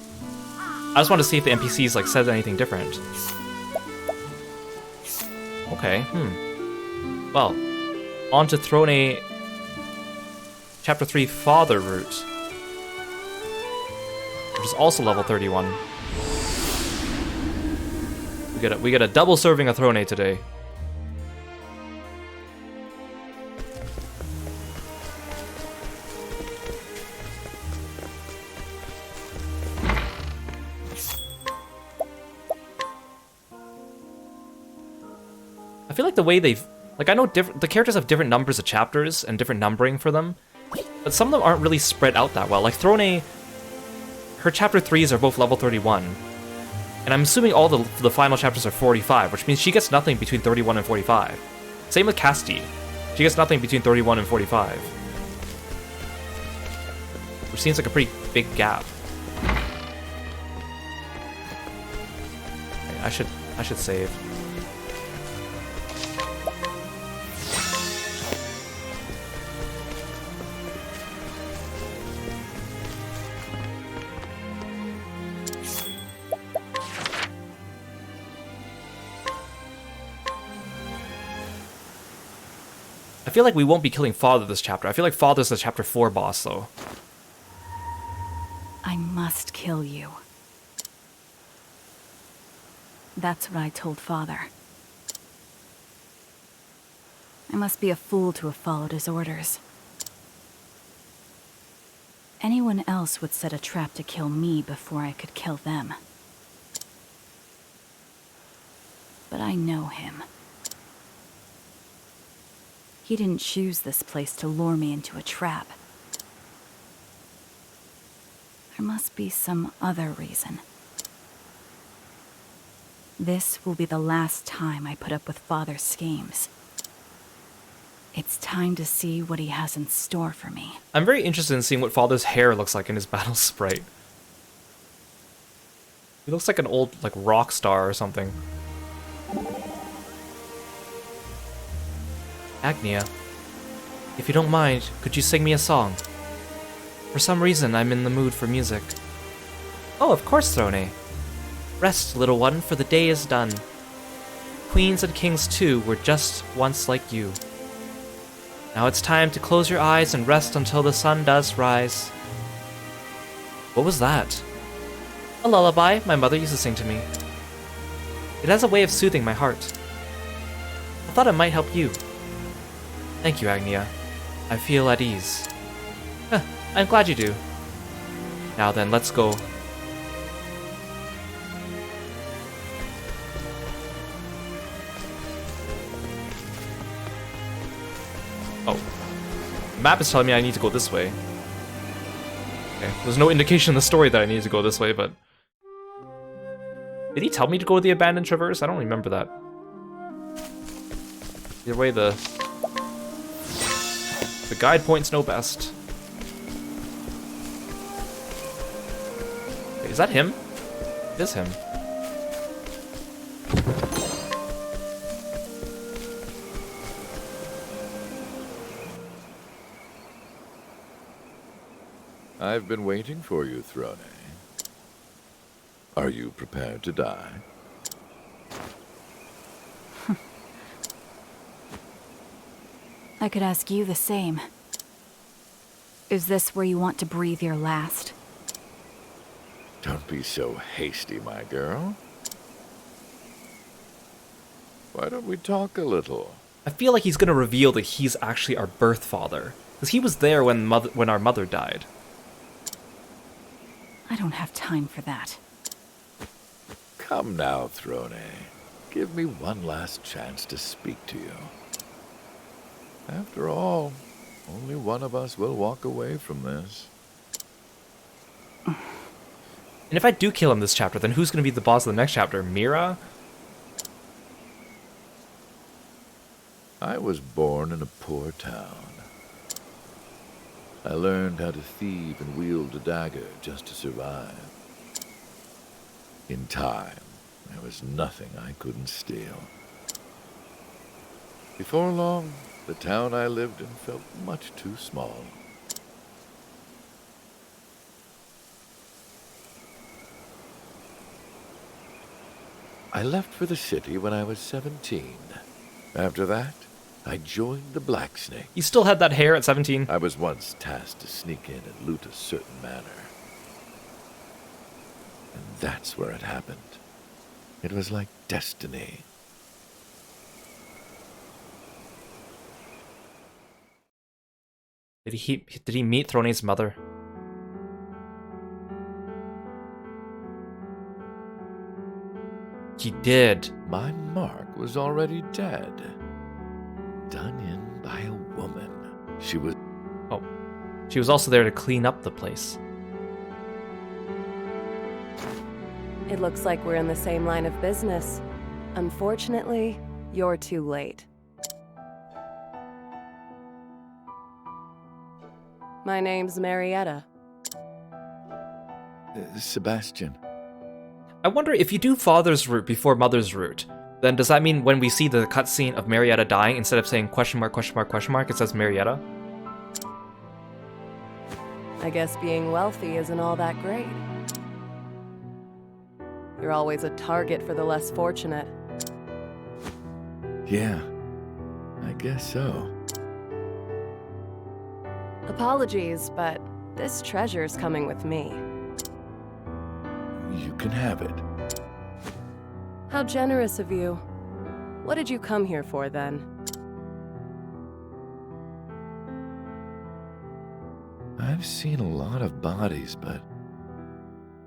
I just want to see if the NPCs like said anything different. Okay, Well, on to Throne Chapter 3 Father route, which is also level 31. We get a double serving of Throne today. I feel like the way they've... Like, I know the characters have different numbers of chapters and different numbering for them, but some of them aren't really spread out that well. Like, Throne, her chapter 3s are both level 31, and I'm assuming all the final chapters are 45, which means she gets nothing between 31 and 45. Same with Castile. She gets nothing between 31 and 45. Which seems like a pretty big gap. Okay, I should save. I feel like we won't be killing Father this chapter. I feel like Father's the chapter 4 boss, though. I must kill you. That's what I told Father. I must be a fool to have followed his orders. Anyone else would set a trap to kill me before I could kill them. But I know him. He didn't choose this place to lure me into a trap. There must be some other reason. This will be the last time I put up with Father's schemes. It's time to see what he has in store for me. I'm very interested in seeing what Father's hair looks like in his battle sprite. He looks like an old, like, rock star or something. Agnia, if you don't mind, could you sing me a song? For some reason, I'm in the mood for music. Oh, of course, Throne. Rest, little one, for the day is done. Queens and kings, too, were just once like you. Now it's time to close your eyes and rest until the sun does rise. What was that? A lullaby my mother used to sing to me. It has a way of soothing my heart. I thought it might help you. Thank you, Agnia. I feel at ease. I'm glad you do. Now then, let's go. Oh. The map is telling me I need to go this way. Okay, there's no indication in the story that I need to go this way, but... Did he tell me to go to the abandoned traverse? I don't remember that. Either way, the guide points know best. Wait, is that him? It is him. I've been waiting for you, Throne. Are you prepared to die? I could ask you the same. Is this where you want to breathe your last? Don't be so hasty, my girl. Why don't we talk a little? I feel like he's gonna reveal that he's actually our birth father, because he was there when our mother died. I don't have time for that. Come now, Throne. Give me one last chance to speak to you. After all, only one of us will walk away from this. And if I do kill him this chapter, then who's going to be the boss of the next chapter? Mira? I was born in a poor town. I learned how to thieve and wield a dagger just to survive. In time, there was nothing I couldn't steal. Before long, the town I lived in felt much too small. I left for the city when I was 17. After that, I joined the blacksnake. You still had that hair at 17? I was once tasked to sneak in and loot a certain manor. And that's where it happened. It was like destiny. Did he meet Throne's mother? He did. My mark was already dead. Done in by a woman. She was... Oh. She was also there to clean up the place. It looks like we're in the same line of business. Unfortunately, you're too late. My name's Marietta. Sebastian. I wonder if you do father's route before mother's route, then does that mean when we see the cutscene of Marietta dying, instead of saying question mark, it says Marietta? I guess being wealthy isn't all that great. You're always a target for the less fortunate. Yeah, I guess so. Apologies, but this treasure's coming with me. You can have it. How generous of you. What did you come here for, then? I've seen a lot of bodies, but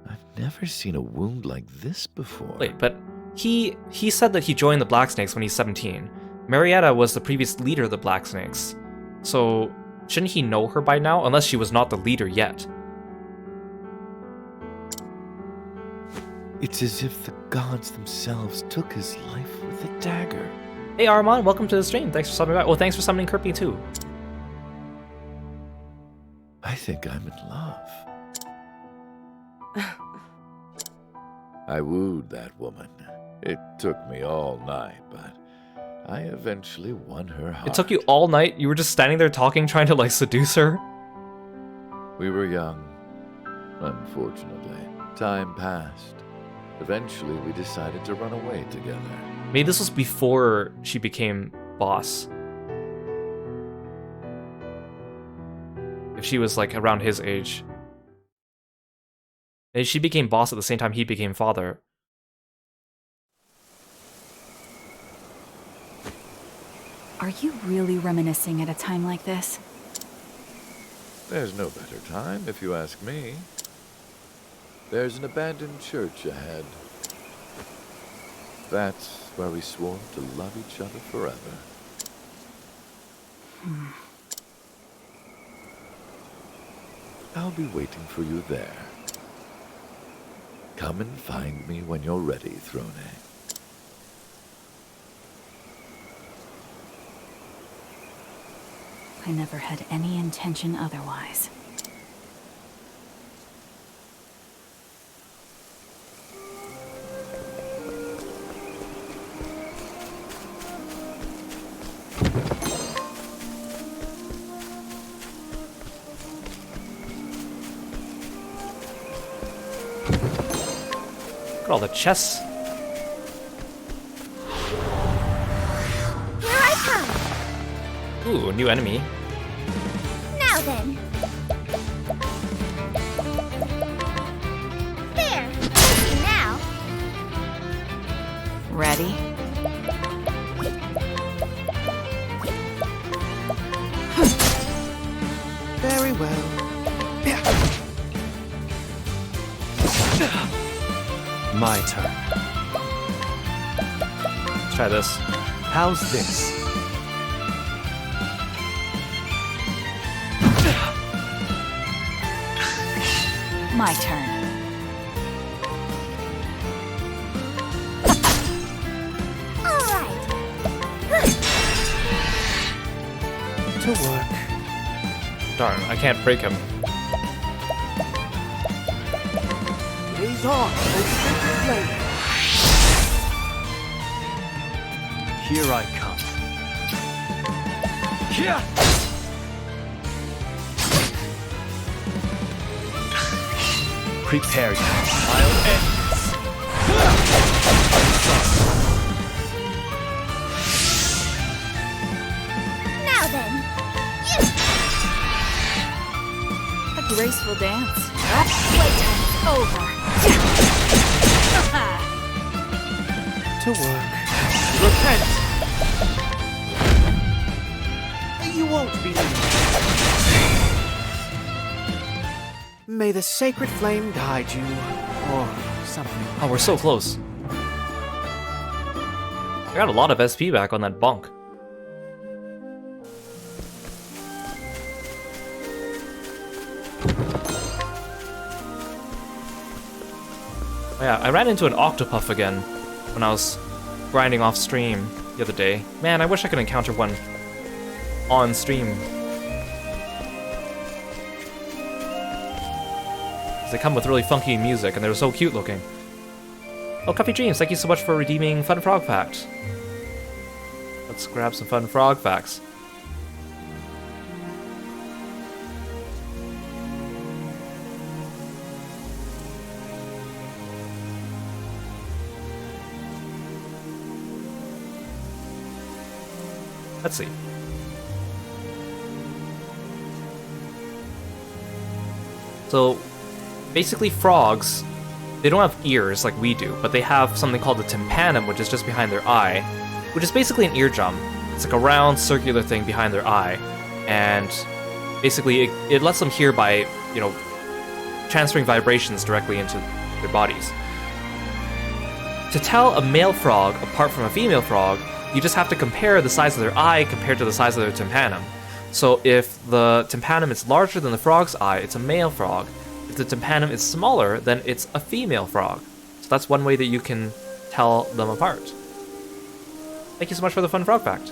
I've never seen a wound like this before. Wait, but he said that he joined the Blacksnakes when he's 17. Marietta was the previous leader of the Blacksnakes. So, shouldn't he know her by now, unless she was not the leader yet? It's as if the gods themselves took his life with a dagger. Hey Armand, welcome to the stream. Thanks for summoning back. Well, thanks for summoning Kirby too. I think I'm in love. I wooed that woman. It took me all night, but I eventually won her heart. It took you all night? You were just standing there talking, trying to like seduce her? We were young. Unfortunately, time passed. Eventually, we decided to run away together. Maybe this was before she became boss. If she was like around his age. Maybe she became boss at the same time he became father. Are you really reminiscing at a time like this? There's no better time, if you ask me. There's an abandoned church ahead. That's where we swore to love each other forever. I'll be waiting for you there. Come and find me when you're ready, Throne. I never had any intention otherwise. Look at all the chests. Here I come! Ooh, a new enemy. Now then. There! Easy now. Ready? Very well. My turn. Let's try this. How's this? My turn. To work. Darn, I can't break him. Gaze on, O sacred flame. Here I come. Here! Prepare you. I'll end this. Now then, A graceful dance. Playtime's over. To work. Repent! You won't believe me. May the sacred flame guide you, or something. Oh, we're so close. I got a lot of SP back on that bonk. Oh yeah, I ran into an octopuff again when I was grinding off stream the other day. Man, I wish I could encounter one on stream. They come with really funky music, and they're so cute looking. Oh, Cuffy Dreams, thank you so much for redeeming Fun Frog Fact. Let's grab some Fun Frog Facts. Let's see. So, basically frogs, they don't have ears like we do, but they have something called the tympanum, which is just behind their eye, which is basically an eardrum. It's like a round circular thing behind their eye, and basically it lets them hear by, you know, transferring vibrations directly into their bodies. To tell a male frog apart from a female frog, you just have to compare the size of their eye compared to the size of their tympanum. So if the tympanum is larger than the frog's eye, it's a male frog. If the tympanum is smaller, then it's a female frog. So that's one way that you can tell them apart. Thank you so much for the fun frog fact.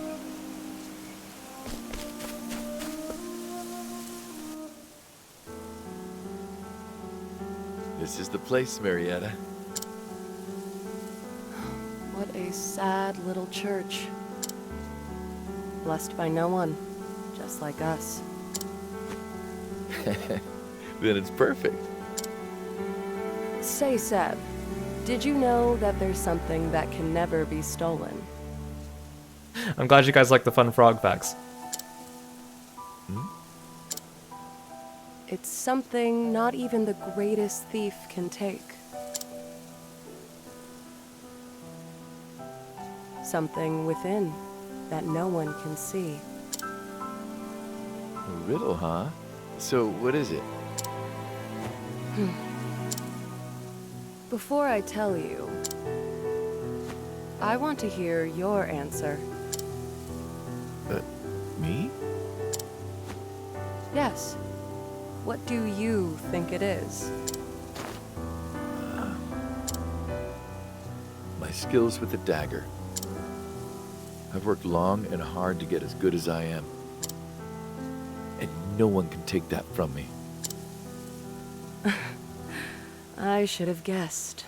This is the place, Marietta. What a sad little church. Blessed by no one, just like us. Then it's perfect. Say, Seb, did you know that there's something that can never be stolen? I'm glad you guys like the fun frog facts. It's something not even the greatest thief can take. Something within that no one can see. A riddle, huh? So, what is it? Before I tell you, I want to hear your answer. Me? Yes. What do you think it is? My skills with the dagger. I've worked long and hard to get as good as I am. And no one can take that from me. I should have guessed.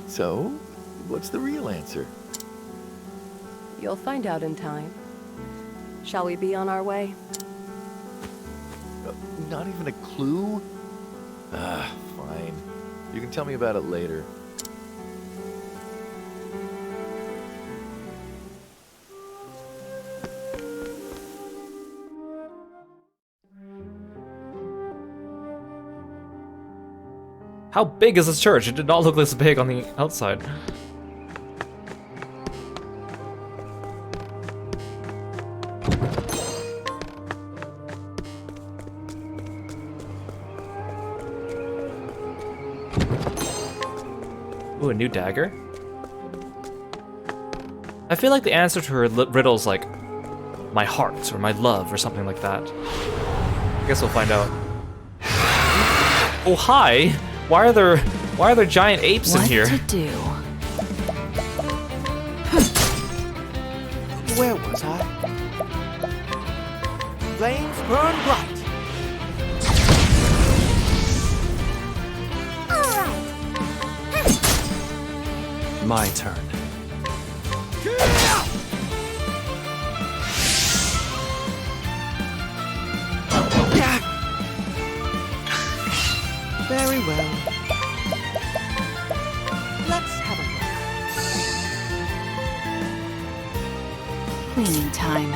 So, what's the real answer? You'll find out in time. Shall we be on our way? Not even a clue? Fine. You can tell me about it later. How big is this church? It did not look this big on the outside. Ooh, a new dagger? I feel like the answer to her riddle's like my heart or my love or something like that. I guess we'll find out. Oh, hi! Why are there giant apes in here? What to do? Where was I? flames burn bright. My turn. Very well. Let's have a look. Cleaning time.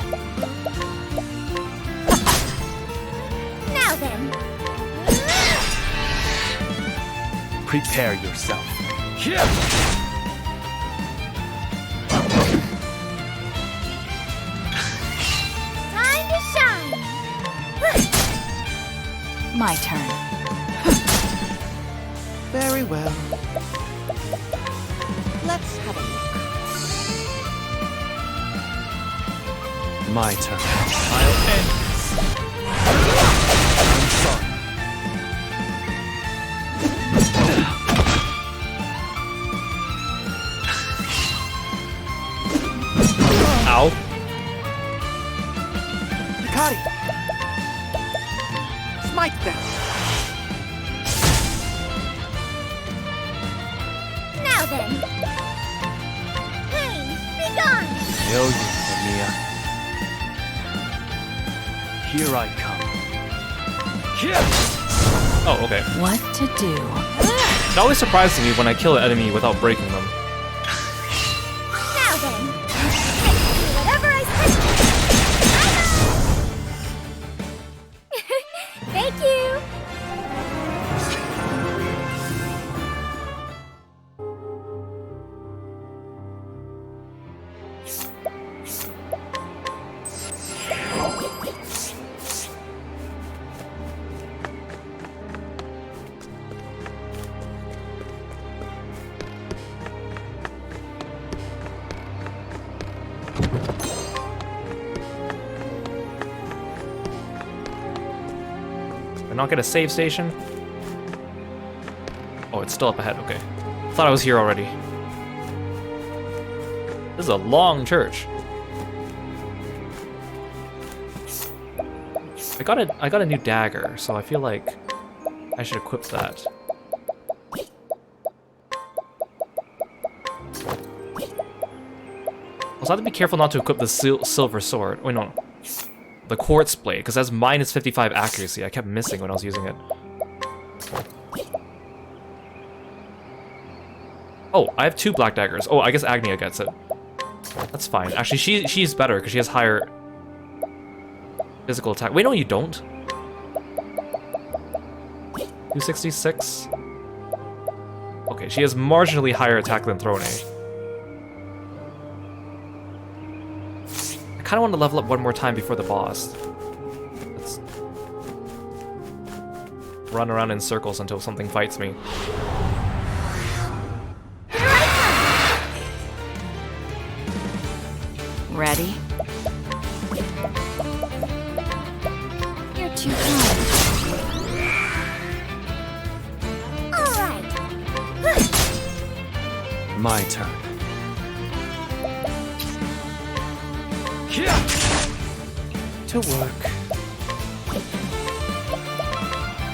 Now then. Prepare yourself. Time to shine. My turn. Very well. Let's have a look. My turn. I'll end this. I'm sorry. Ow. Hikari! Smite them! Now then. Pain, be gone. Hail you, Emiya. Here I come. Oh, okay. What to do? It always surprises me when I kill an enemy without breaking them. Now then. Do whatever I say. Thank you. Did I not get a save station? Oh, it's still up ahead, okay. Thought I was here already. This is a long church. I got a new dagger, so I feel like I should equip that. Also, I have to be careful not to equip the silver sword. Wait, no. The quartz blade, because that's minus 55 accuracy. I kept missing when I was using it. Oh, I have 2 black daggers. Oh, I guess Agnia gets it. That's fine. Actually, she's better, because she has higher physical attack. Wait, no, you don't. 266? Okay, she has marginally higher attack than Throne. I kind of want to level up one more time before the boss. Let's run around in circles until something fights me. Ready? You're too kind. All right. My turn. To work.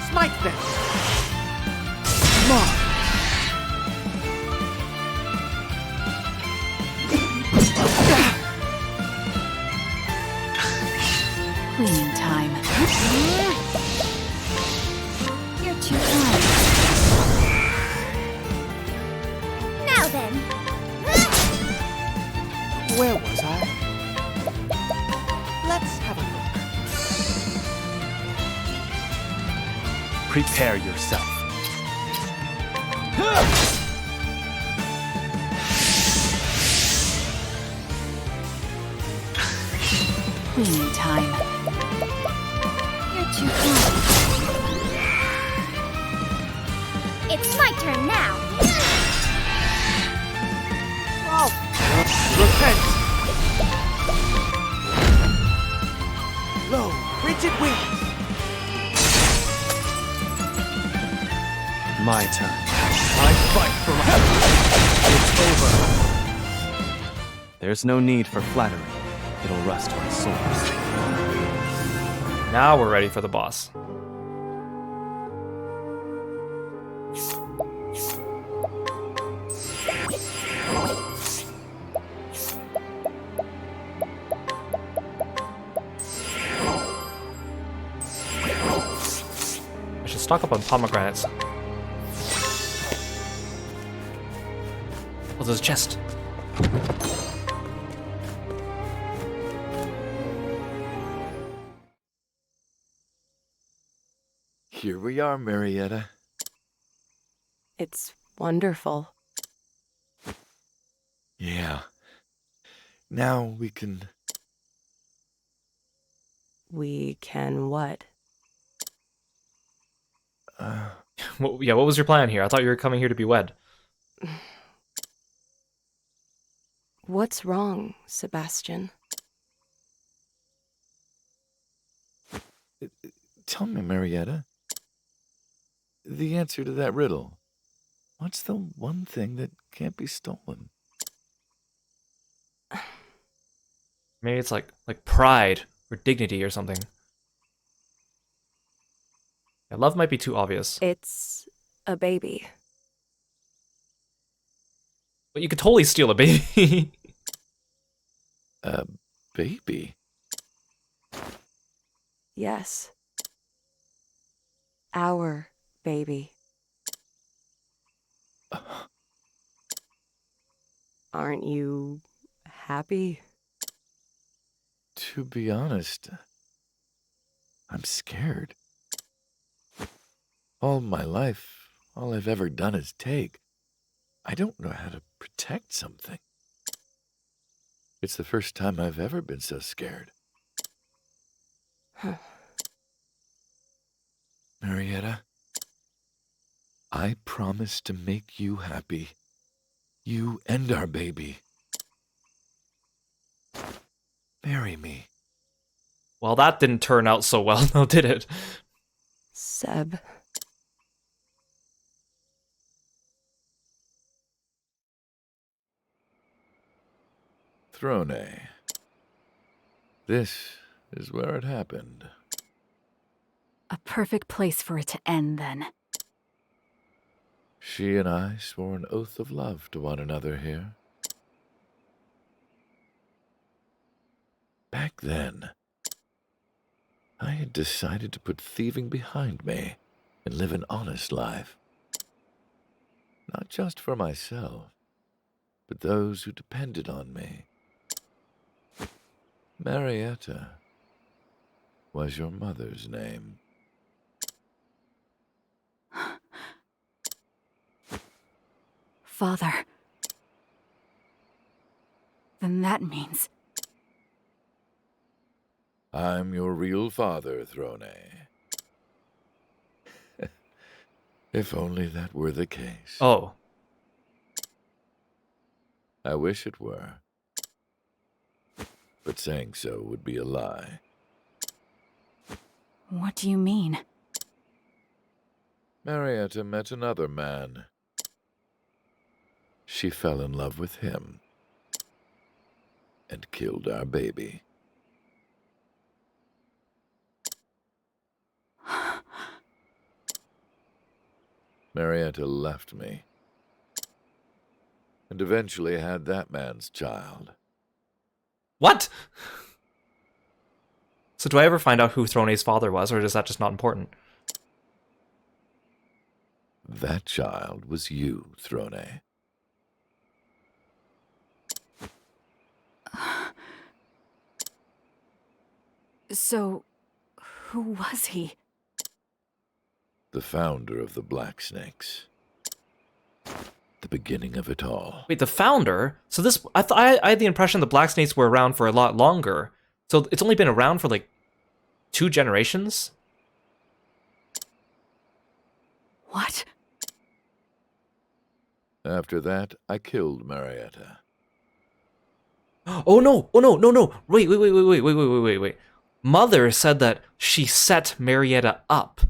Smite them! More! Cleaning time. You're too kind. Now then. Where was I? Let's have a look. Prepare yourself. Cleaning time. You're too kind. It's my turn now. Oh! Repent! Low, rigid wings! My turn. I fight for my... It's over. There's no need for flattery. It'll rust my sores. Now we're ready for the boss. I should stock up on pomegranates. Oh, there's a chest. Here we are, Marietta. It's wonderful. Yeah. Now we can... We can what? Well, yeah, what was your plan here? I thought you were coming here to be wed. What's wrong, Sebastian? Tell me, Marietta. The answer to that riddle. What's the one thing that can't be stolen? Maybe it's like pride or dignity or something. Yeah, love might be too obvious. It's a baby. But you could totally steal a baby. A baby? Yes. Our baby. Aren't you happy? To be honest, I'm scared. All my life, all I've ever done is take. I don't know how to protect something. It's the first time I've ever been so scared. Marietta, I promise to make you happy. You and our baby. Marry me. Well, that didn't turn out so well, now did it? Seb. Throne. This is where it happened. A perfect place for it to end, then. She and I swore an oath of love to one another here. Back then, I had decided to put thieving behind me and live an honest life. Not just for myself, but those who depended on me. Marietta was your mother's name. Father. Then that means... I'm your real father, Throne. If only that were the case. Oh. I wish it were. But saying so would be a lie. What do you mean? Marietta met another man. She fell in love with him and killed our baby. Marietta left me and eventually had that man's child. What? So do I ever find out who Throne's father was, or is that just not important? That child was you, Throne. So, who was he? The founder of the Black Snakes. The beginning of it all. Wait, the founder? So this, I had the impression the Black Snakes were around for a lot longer. So it's only been around for like 2 generations? What? After that, I killed Marietta. Oh no! Oh no! No! No! Wait! Mother said that she set Marietta up.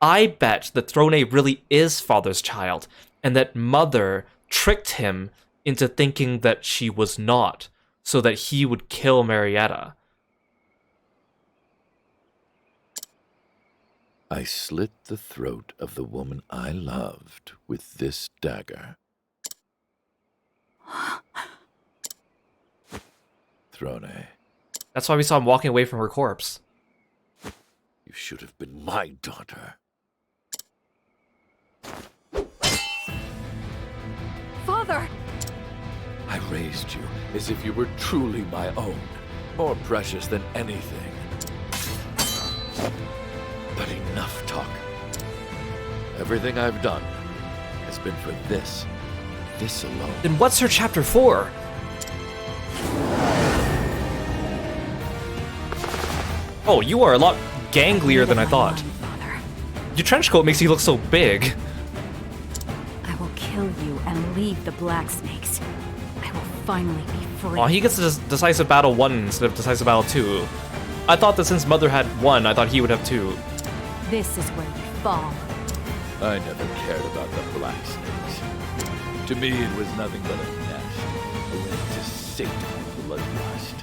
I bet that Throne really is Father's child, and that Mother tricked him into thinking that she was not, so that he would kill Marietta. I slit the throat of the woman I loved with this dagger. Throne, That's why we saw him walking away from her corpse. you should have been my daughter. Father! I raised you as if you were truly my own, more precious than anything. But enough talk. Everything I've done has been for this alone. Then what's her chapter 4? Oh, you are a lot ganglier than I thought. Your trench coat makes you look so big. I will kill you and leave the Black Snakes. I will finally be free. Oh, he gets Decisive Battle 1 instead of Decisive Battle 2. I thought that since Mother had 1, I thought he would have 2. This is where you fall. I never cared about the Black Snakes. To me, it was nothing but a nest, a way to sate my bloodlust.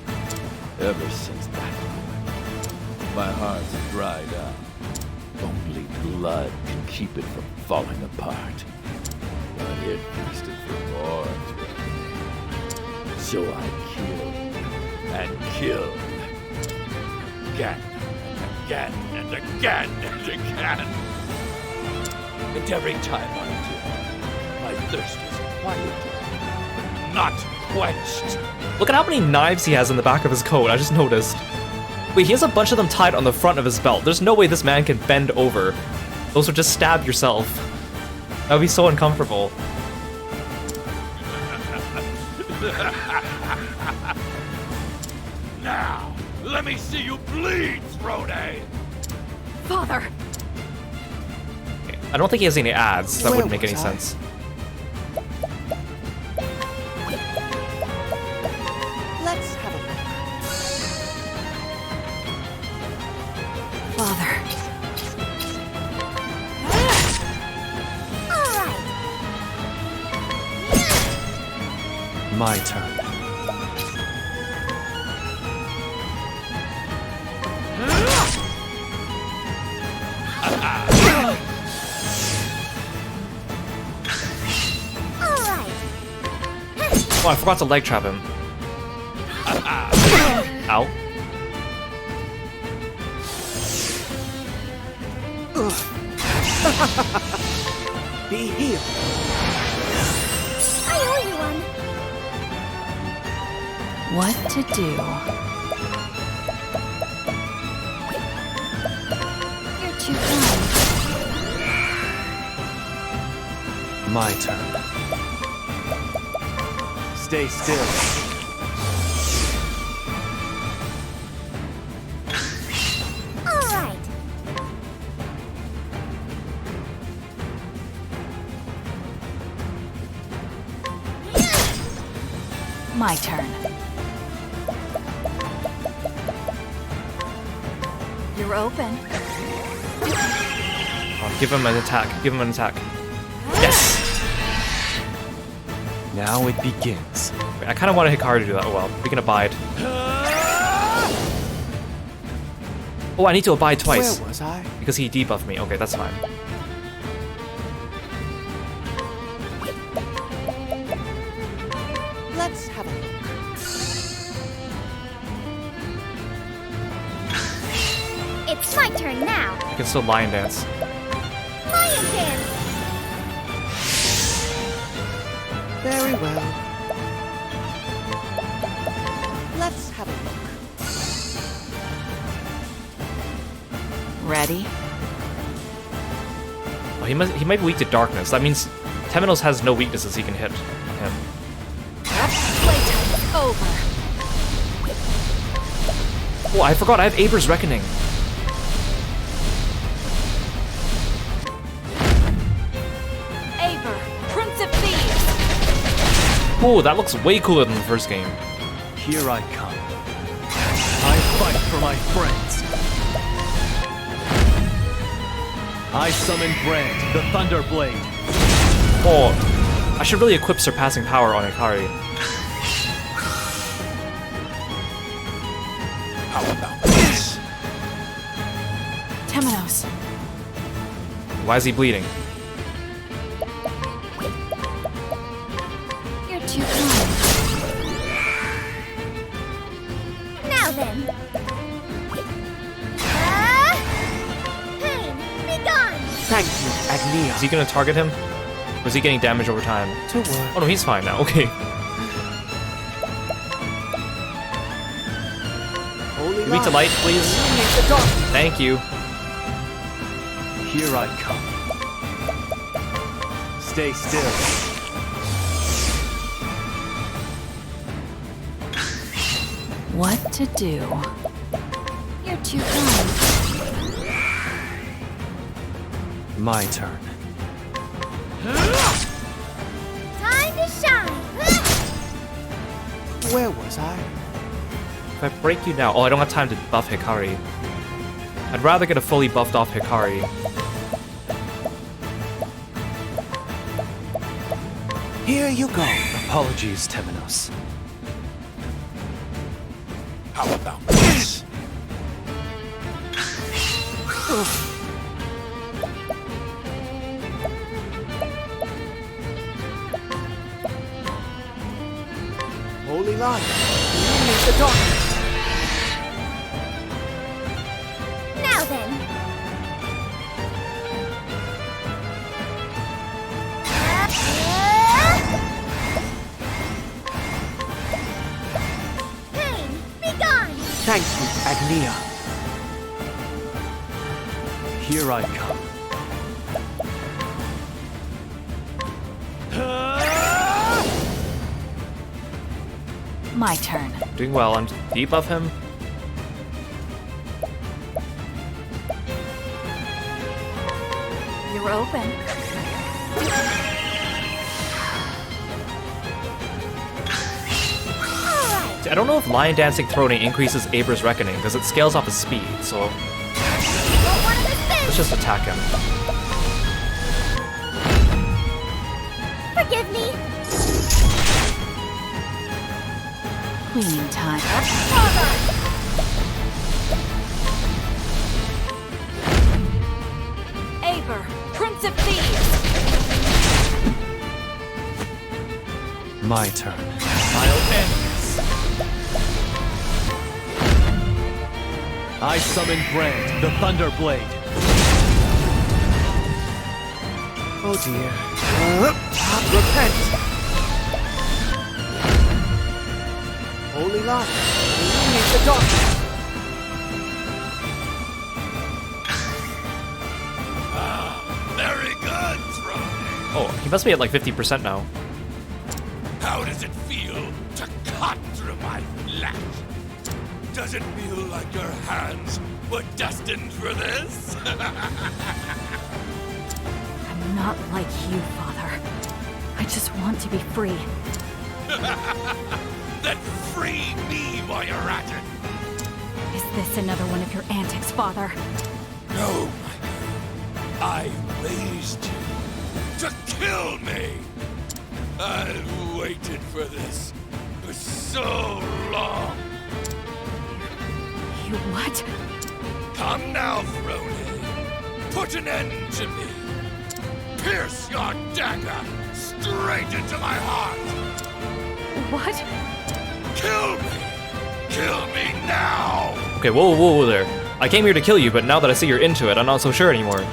Ever since that moment, my heart's dried up. Only blood can keep it from falling apart. But it thirsted for more. So I killed and killed. Again and again and again and again. And every time I did, my thirst was quieted, not quenched. Look at how many knives he has in the back of his coat, I just noticed. Wait, he has a bunch of them tied on the front of his belt. There's no way this man can bend over. Those would just stab yourself. That would be so uncomfortable. Now, let me see you bleed, Throne. Father! I don't think he has any ads. That Where wouldn't make any was I? sense. Let's have a look. Father. My turn. Oh, I forgot to leg trap him. Ow. Be healed. I owe you one. What to do? You're too kind. My turn. Stay still. All right. My turn. You're open. Oh, give him an attack. Give him an attack. Yes! Now it begins. Wait, I kind of want to Hikaru to do that. Oh well, we can abide. Oh, I need to abide twice. Where was I? Because he debuffed me. Okay, that's fine. Let's have a look. It's my turn now. I can still lion dance. Lion dance. Very well. Let's have a look. Ready? Oh, he might be weak to darkness. That means Temenos has no weaknesses he can hit on him. Playtime's over. Oh, I forgot. I have Aber's Reckoning. Aber, Prince of Thieves. Oh, that looks way cooler than the first game. Here I come. I fight for my friends. I summon Brand, the Thunder Blade. Oh, I should really equip Surpassing Power on Hikari. How about this? Temenos. Why is he bleeding? You're too kind. Now then. Pain, be gone. Thank you, Agnia. Is he gonna target him? Or is he getting damage over time? To work. Oh no, he's fine now. Okay. Holy Give me to light, please. The dark. Thank you. Here I come. Stay still. What to do? You're too kind. My turn. Time to shine. Where was I? If I break you now... Oh, I don't have time to buff Hikari. I'd rather get a fully buffed off Hikari. Here you go. Apologies, Temenos. How about this? Holy light. Illuminate the darkness. Now then. Pain, be gone. Thank you, Agnia. Here I come. My turn. Doing well. I'm debuff him. You're open. I don't know if Lion Dancing Throwing increases Aber's Reckoning, because it scales off his speed, so... Let's just attack him. Forgive me. Cleaning time. Aber, Prince of Thieves. My turn. I'll end this. I summon Brand, the Thunder Blade. Oh dear. Repent. Holy light. Illuminate the darkness. Very good, Throne. Oh, he must be at like 50% now. How does it feel to cut through my flesh? Does it feel like your hands were destined for this? I'm not like you, Father. I just want to be free. Then free me while you're at it. Is this another one of your antics, Father? No, my girl. I raised you to kill me. I've waited for this for so long. You what? Come now, Frony. Put an end to me. Pierce your dagger straight into my heart. What? Kill me. Kill me now. Okay, whoa there. I came here to kill you, but now that I see you're into it, I'm not so sure anymore.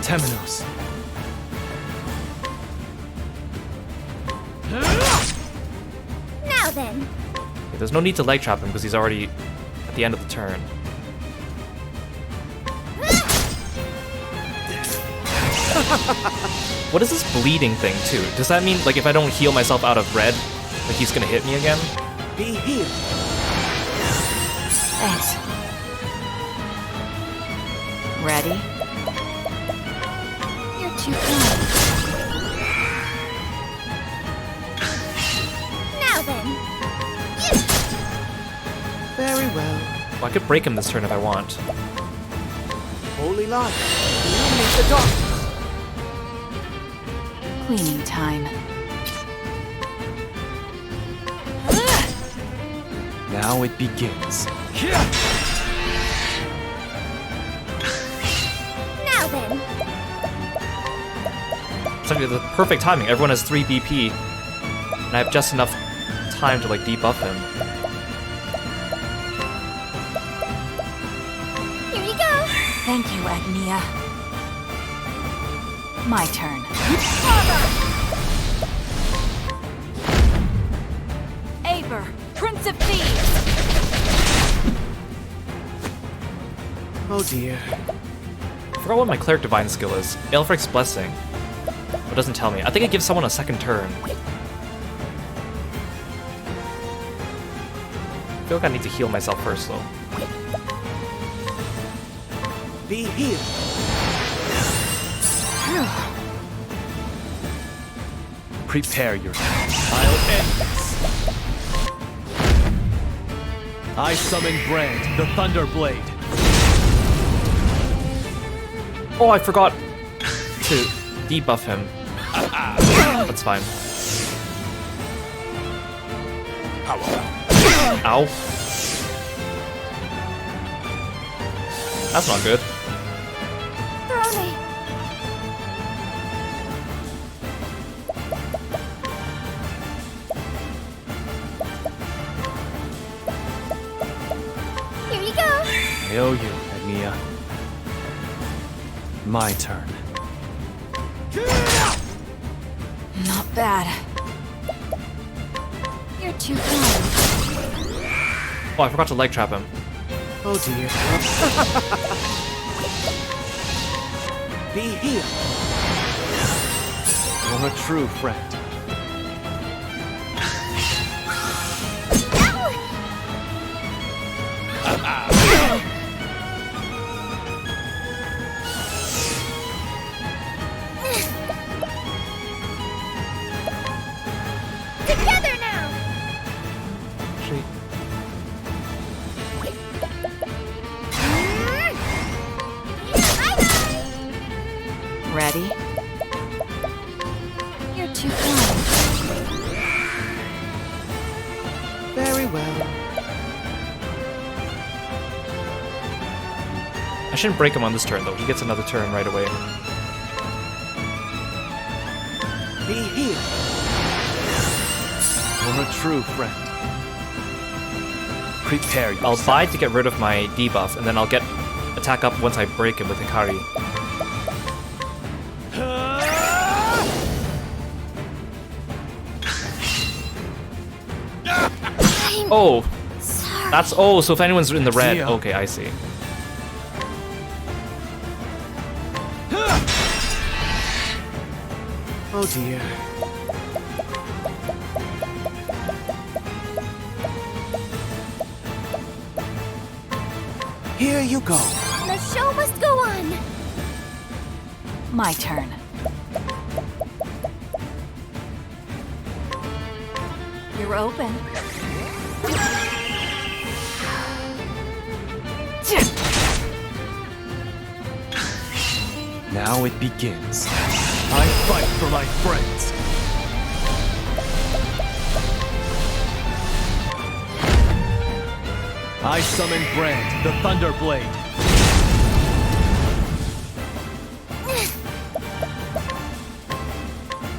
Temenos. Now then. Okay, there's no need to leg trap him because he's already at the end of the turn. What is this bleeding thing too? Does that mean like if I don't heal myself out of red, like he's gonna hit me again? Be healed. Thanks. Ready? You're too kind. Now then. Very well. Well, I could break him this turn if I want. Holy light. Illuminate the darkness. Cleaning time. Now it begins. Now then. It's like the perfect timing. Everyone has 3 BP, and I have just enough time to like debuff him. Here you go. Thank you, Agnia. My turn. Aber, Prince of Thieves! Oh dear. I forgot what my Cleric Divine skill is. Aelfric's Blessing. It doesn't tell me. I think it gives someone a second turn. I feel like I need to heal myself first, though. Be healed. Prepare yourself. I'll end this. I summon Brand, the Thunderblade. Oh, I forgot to debuff him. That's fine. Ow. That's not good. Throw me. Here you go. I owe you, Agnia. My turn. Not bad. You're too kind. Oh, I forgot to leg trap him. Oh dear. Be healed. You're a true friend. Together now. Actually, Ready? You're too kind. Very well. I shouldn't break him on this turn, though. He gets another turn right away. Be healed. You're a true friend. Prepare yourself. I'll bide to get rid of my debuff, and then I'll get attack up once I break him with Hikari. Oh! Sorry. That's... Oh, so if anyone's in the red... Yeah. Okay, I see. Oh dear. Here you go. The show must go on. My turn. You're open. Now it begins. I fight for my friends. I summon Brand, the Thunderblade.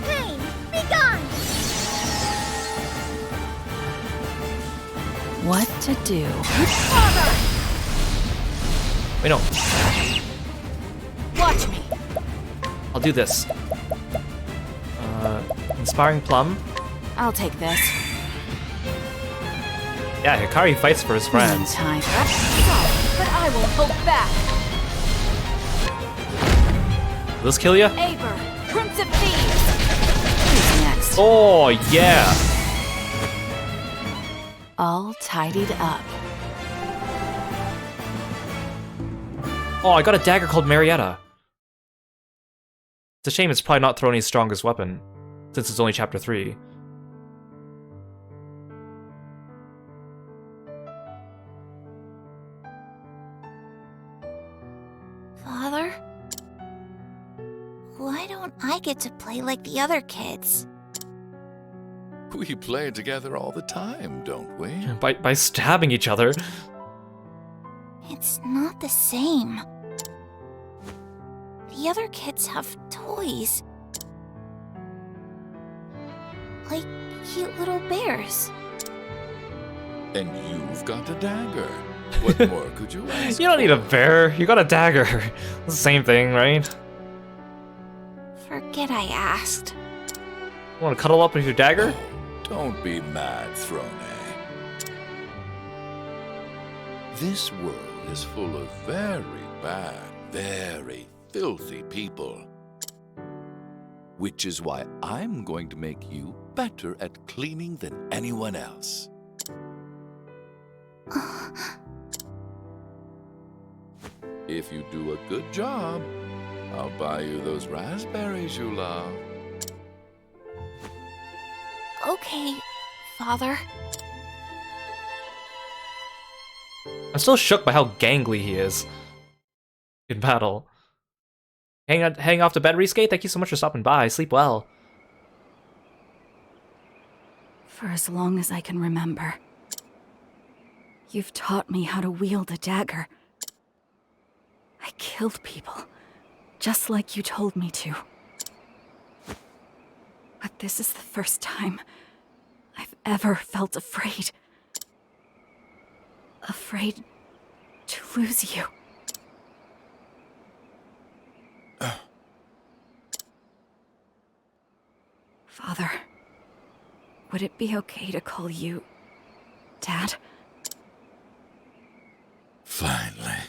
Pain, be gone. What to do? Wait, no. Watch me. I'll do this. Inspiring Plum. I'll take this. Yeah, Hikari fights for his friends. Time. But I won't hold back. Will this kill you? Aber, Prince of Thieves. Who's next? Oh, yeah! All tidied up. Oh, I got a dagger called Marietta. It's a shame it's probably not Throny's strongest weapon, since it's only chapter 3. Father? Why don't I get to play like the other kids? We play together all the time, don't we? By stabbing each other. It's not the same. The other kids have toys. Like cute little bears. And you've got a dagger. What more could you ask? You don't need a bear, you got a dagger. It's the same thing, right? Forget I asked. You want to cuddle up with your dagger? Oh, don't be mad, Throne. This world is full of very bad, very filthy people. Which is why I'm going to make you better at cleaning than anyone else. If you do a good job, I'll buy you those raspberries you love. Okay, Father. I'm still shook by how gangly he is in battle. Hang off to bed, Risuke? Thank you so much for stopping by. Sleep well. For as long as I can remember, you've taught me how to wield a dagger. I killed people, just like you told me to. But this is the first time I've ever felt afraid. Afraid to lose you. Father, would it be okay to call you Dad? Finally,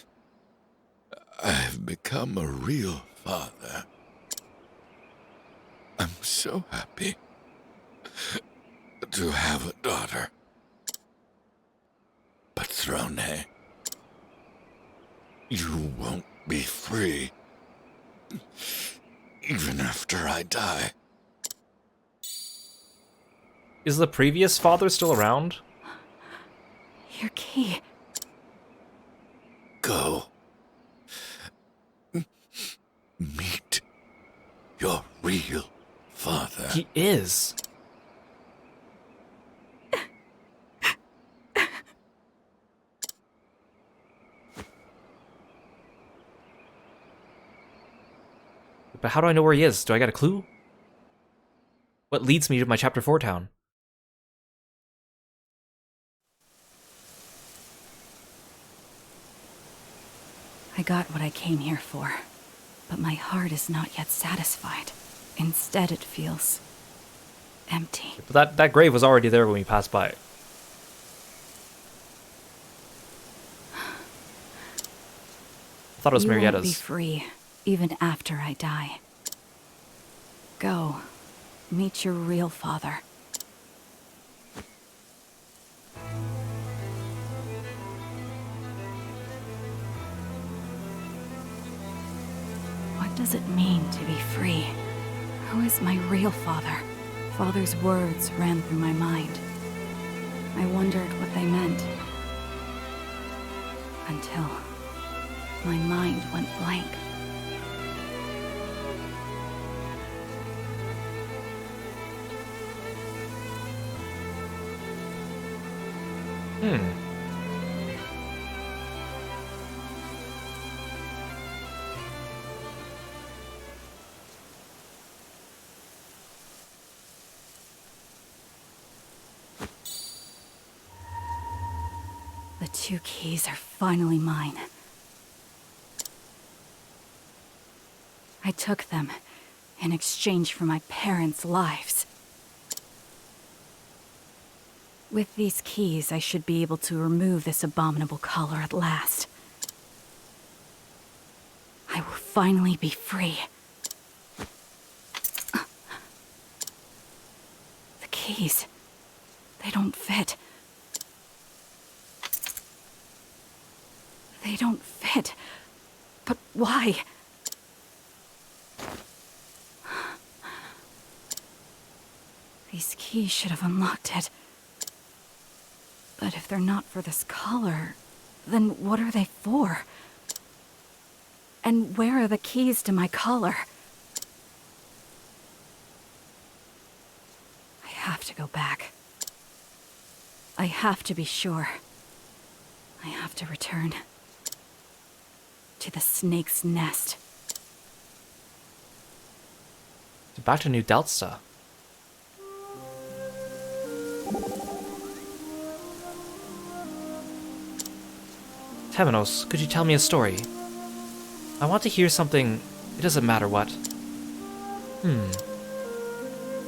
I've become a real father. I'm so happy to have a daughter. But Throne, you won't be free, even after I die. Is the previous father still around? Your key. Go. Meet your real father. He is. But how do I know where he is? Do I got a clue? What leads me to my Chapter 4 town? I got what I came here for, but my heart is not yet satisfied. Instead, it feels empty. But that grave was already there when we passed by. I thought it was You won't be Marietta's. free, even after I die. Go, meet your real father. What does it mean to be free? Who is my real father? Father's words ran through my mind. I wondered what they meant. Until my mind went blank. The 2 keys are finally mine. I took them in exchange for my parents' lives. With these keys, I should be able to remove this abominable color at last. I will finally be free. The keys, they don't fit. They don't fit. But why? These keys should have unlocked it. But if they're not for this color, then what are they for? And where are the keys to my collar? I have to go back. I have to be sure. I have to return to the snake's nest. Back to New Delta. Temenos, could you tell me a story? I want to hear something. It doesn't matter what.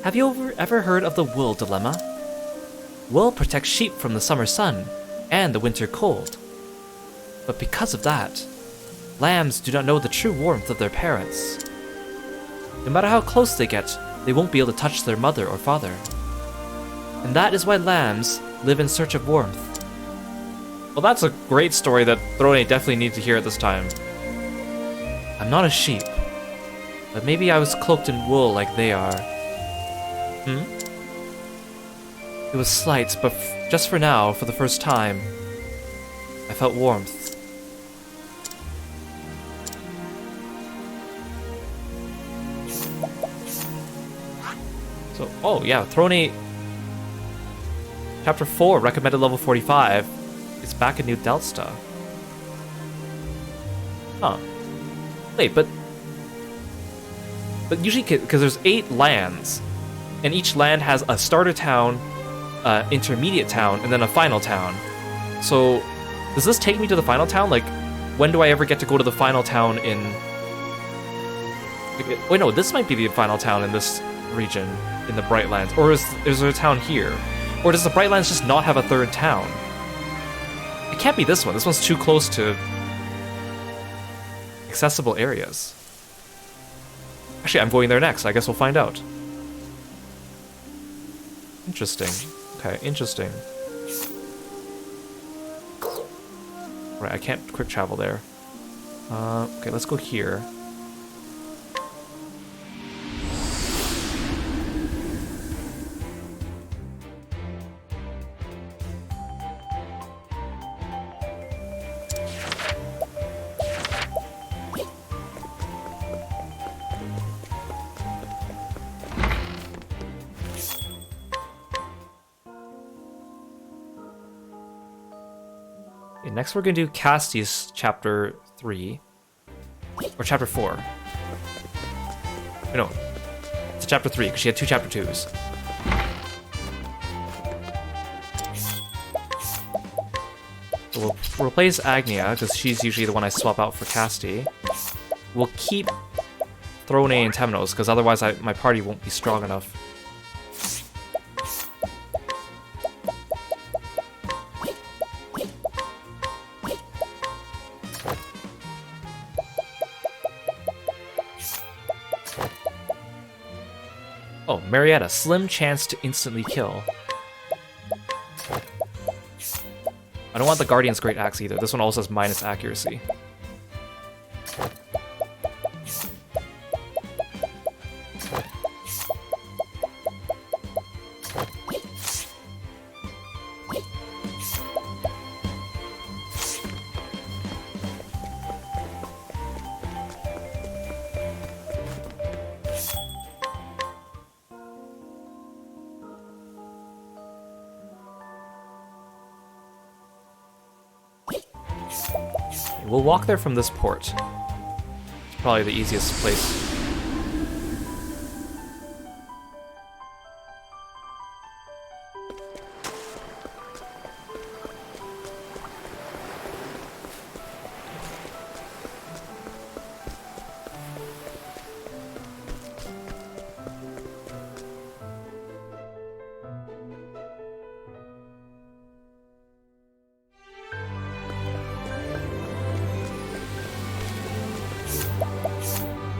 Have you ever heard of the wool dilemma? Wool protects sheep from the summer sun and the winter cold. But because of that, lambs do not know the true warmth of their parents. No matter how close they get, they won't be able to touch their mother or father. And that is why lambs live in search of warmth. Well, that's a great story that Throne definitely needs to hear at this time. I'm not a sheep, but maybe I was cloaked in wool like they are. It was slight, but just for now, for the first time, I felt warmth. So, oh yeah, Throne Chapter 4, recommended level 45, is back in New Delta. Huh. Wait, but usually, because there's 8 lands, and each land has a starter town, intermediate town, and then a final town. So, does this take me to the final town? Like, when do I ever get to go to the final town in... Wait, no, this might be the final town in this region, in the Brightlands. Or is there a town here? Or does the Brightlands just not have a third town? It can't be this one. This one's too close to accessible areas. Actually, I'm going there next. I guess we'll find out. Interesting. Okay, interesting. Right, I can't quick travel there. Okay, let's go here. Next we're going to do Cassie's chapter 3. Or chapter 4. No, it's chapter 3 because she had 2 chapter 2s. So we'll replace Agnia because she's usually the one I swap out for Casty. We'll keep Throne and Temenos because otherwise my party won't be strong enough. Oh, Marietta, slim chance to instantly kill. I don't want the Guardian's Great Axe either. This one also has minus accuracy. We'll walk there from this port. It's probably the easiest place.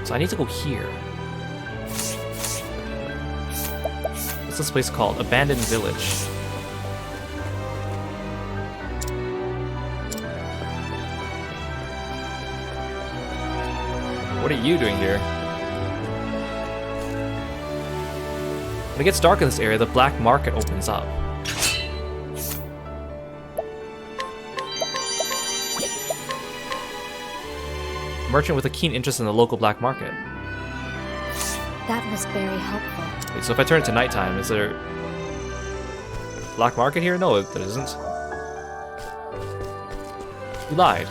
So I need to go here. What's this place called? Abandoned Village. What are you doing here? When it gets dark in this area, the black market opens up. Merchant with a keen interest in the local black market. That was very helpful. Wait, so if I turn it to nighttime, is there... black market here? No, there isn't. You lied.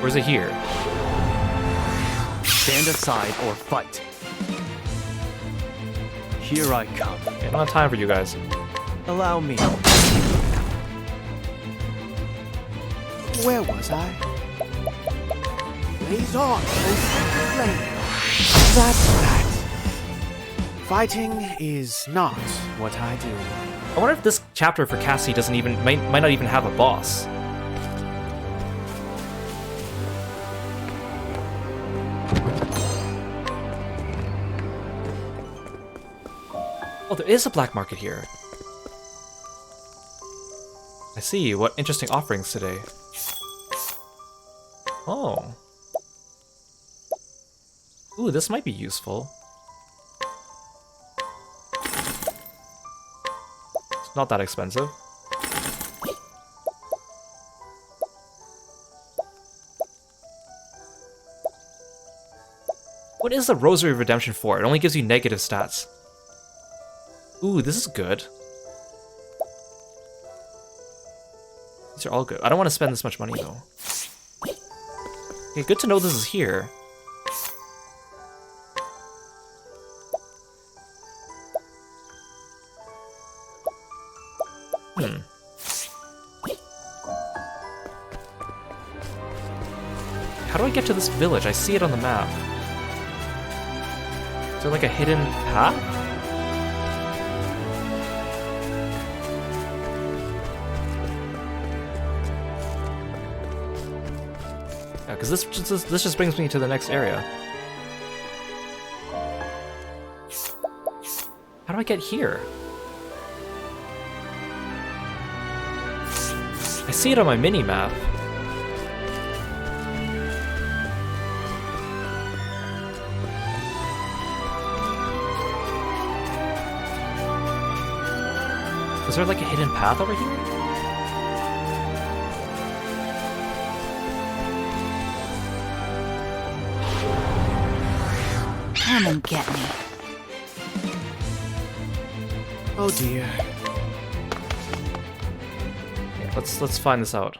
Or is it here? Stand aside or fight. Here I come. Okay, I don't have time for you guys. Allow me. Where was I? Blaze on, O sacred flame. That's that. Fighting is not what I do. I wonder if this chapter for Cassie doesn't even might not even have a boss. Oh, there is a black market here. I see. What interesting offerings today. Oh. Ooh, this might be useful. It's not that expensive. What is the Rosary of Redemption for? It only gives you negative stats. Ooh, this is good. These are all good. I don't want to spend this much money, though. Okay, good to know this is here. How do I get to this village? I see it on the map. Is there like a hidden path? Yeah, because this just brings me to the next area. How do I get here? I see it on my mini-map. Is there like a hidden path over here? Come and get me. Oh dear. Yeah, let's find this out.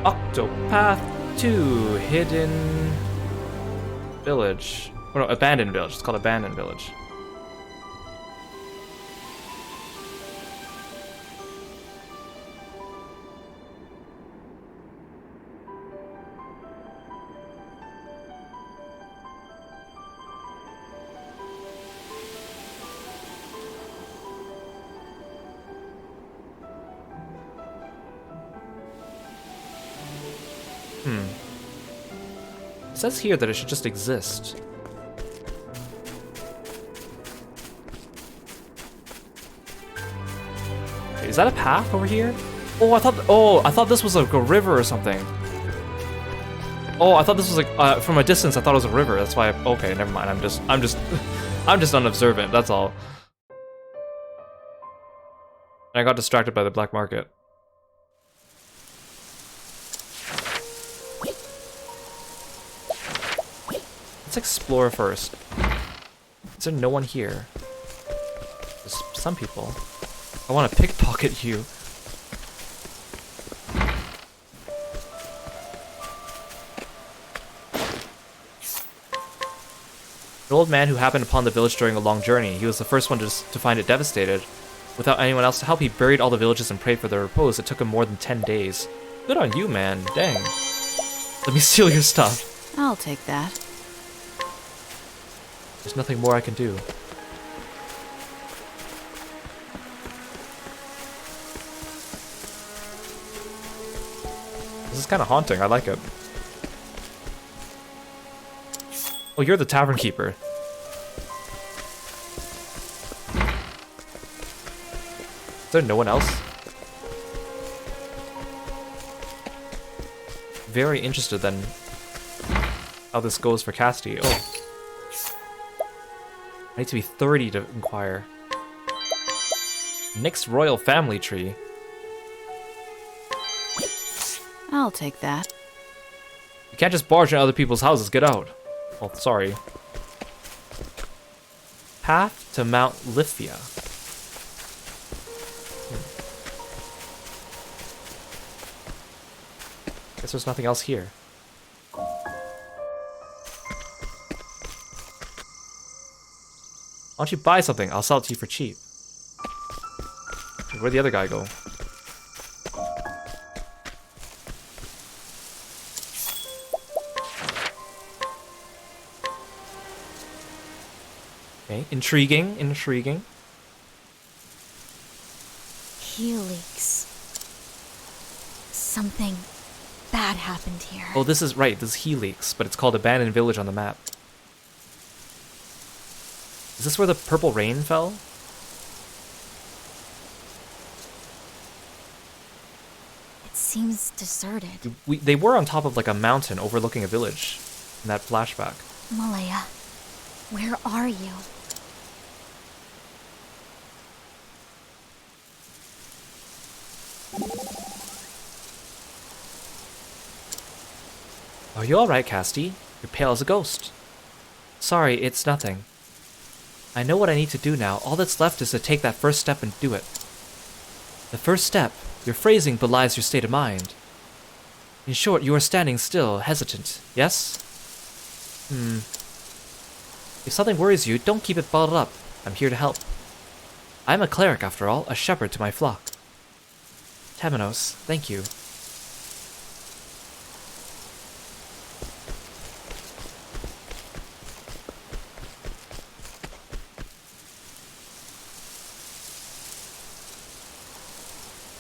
Octopath 2 Hidden Village. Oh no, Abandoned Village. It's called Abandoned Village. It says here that it should just exist. Wait, is that a path over here? Oh, I thought this was like a river or something. Oh, I thought this was like from a distance. I thought it was a river. That's why. Okay, never mind. I'm just unobservant. That's all. And I got distracted by the black market. Let's explore first. Is there no one here? There's some people. I want to pickpocket you. An old man who happened upon the village during a long journey. He was the first one to find it devastated. Without anyone else to help, he buried all the villages and prayed for their repose. It took him more than 10 days. Good on you, man. Dang. Let me steal your stuff. I'll take that. There's nothing more I can do. This is kind of haunting. I like it. Oh, you're the tavern keeper. Is there no one else? Very interested then how this goes for Casti. Oh. I need to be 30 to inquire. Next royal family tree. I'll take that. You can't just barge into other people's houses. Get out. Oh, sorry. Path to Mount Lithia. Guess there's nothing else here. Why don't you buy something? I'll sell it to you for cheap. Where'd the other guy go? Okay, intriguing, intriguing. Helix. Something bad happened here. Oh, this is right. This is Helix, but it's called Abandoned Village on the map. Is this where the purple rain fell? It seems deserted. They were on top of like a mountain overlooking a village in that flashback. Malaya, where are you? Are you alright, Casti? You're pale as a ghost. Sorry, it's nothing. I know what I need to do now. All that's left is to take that first step and do it. The first step? Your phrasing belies your state of mind. In short, you are standing still, hesitant, yes? If something worries you, don't keep it bottled up. I'm here to help. I'm a cleric, after all, a shepherd to my flock. Temenos, thank you.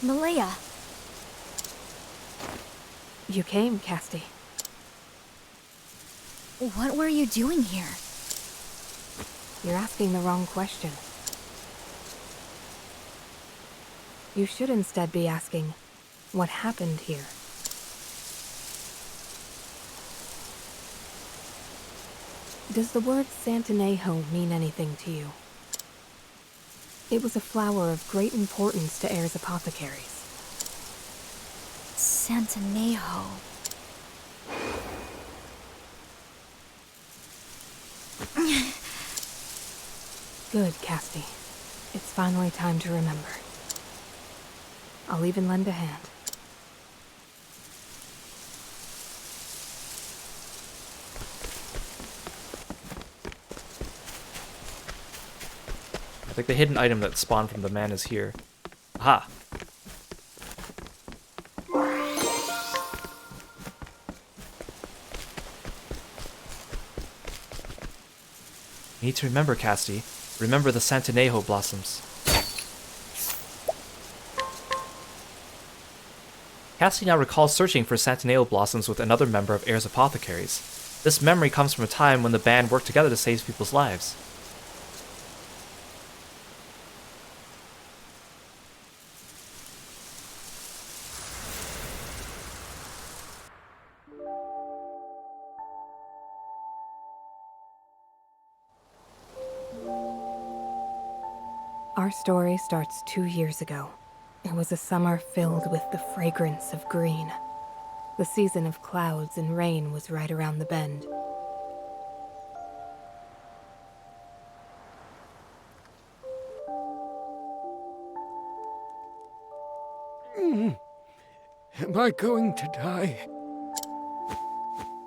Malaya. You came, Casti. What were you doing here? You're asking the wrong question. You should instead be asking, what happened here? Does the word Santanejo mean anything to you? It was a flower of great importance to heirs apothecaries. Santanejo. Good, Casti. It's finally time to remember. I'll even lend a hand. I think the hidden item that spawned from the man is here. Aha! You need to remember, Casti. Remember the Santanejo blossoms. Casti now recalls searching for Santanejo blossoms with another member of Heirs Apothecaries. This memory comes from a time when the band worked together to save people's lives. Our story starts 2 years ago. It was a summer filled with the fragrance of green. The season of clouds and rain was right around the bend. Am I going to die?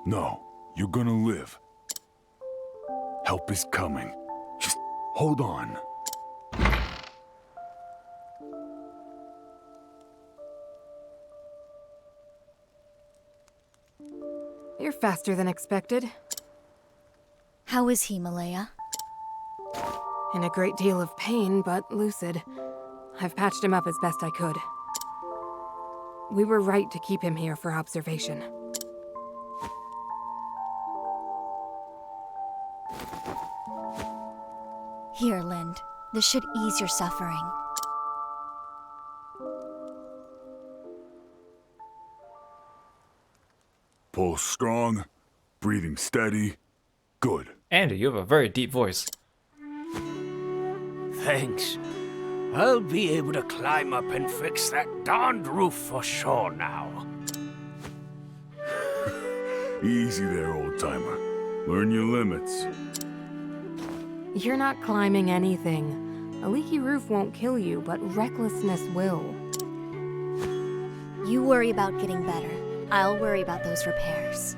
No, you're gonna live. Help is coming. Just hold on. You're faster than expected. How is he, Malaya? In a great deal of pain, but lucid. I've patched him up as best I could. We were right to keep him here for observation. Here, Lind. This should ease your suffering. Pulse strong, breathing steady. Good. Andy, you have a very deep voice. Thanks. I'll be able to climb up and fix that darned roof for sure now. Easy there, old-timer. Learn your limits. You're not climbing anything. A leaky roof won't kill you, but recklessness will. You worry about getting better. I'll worry about those repairs.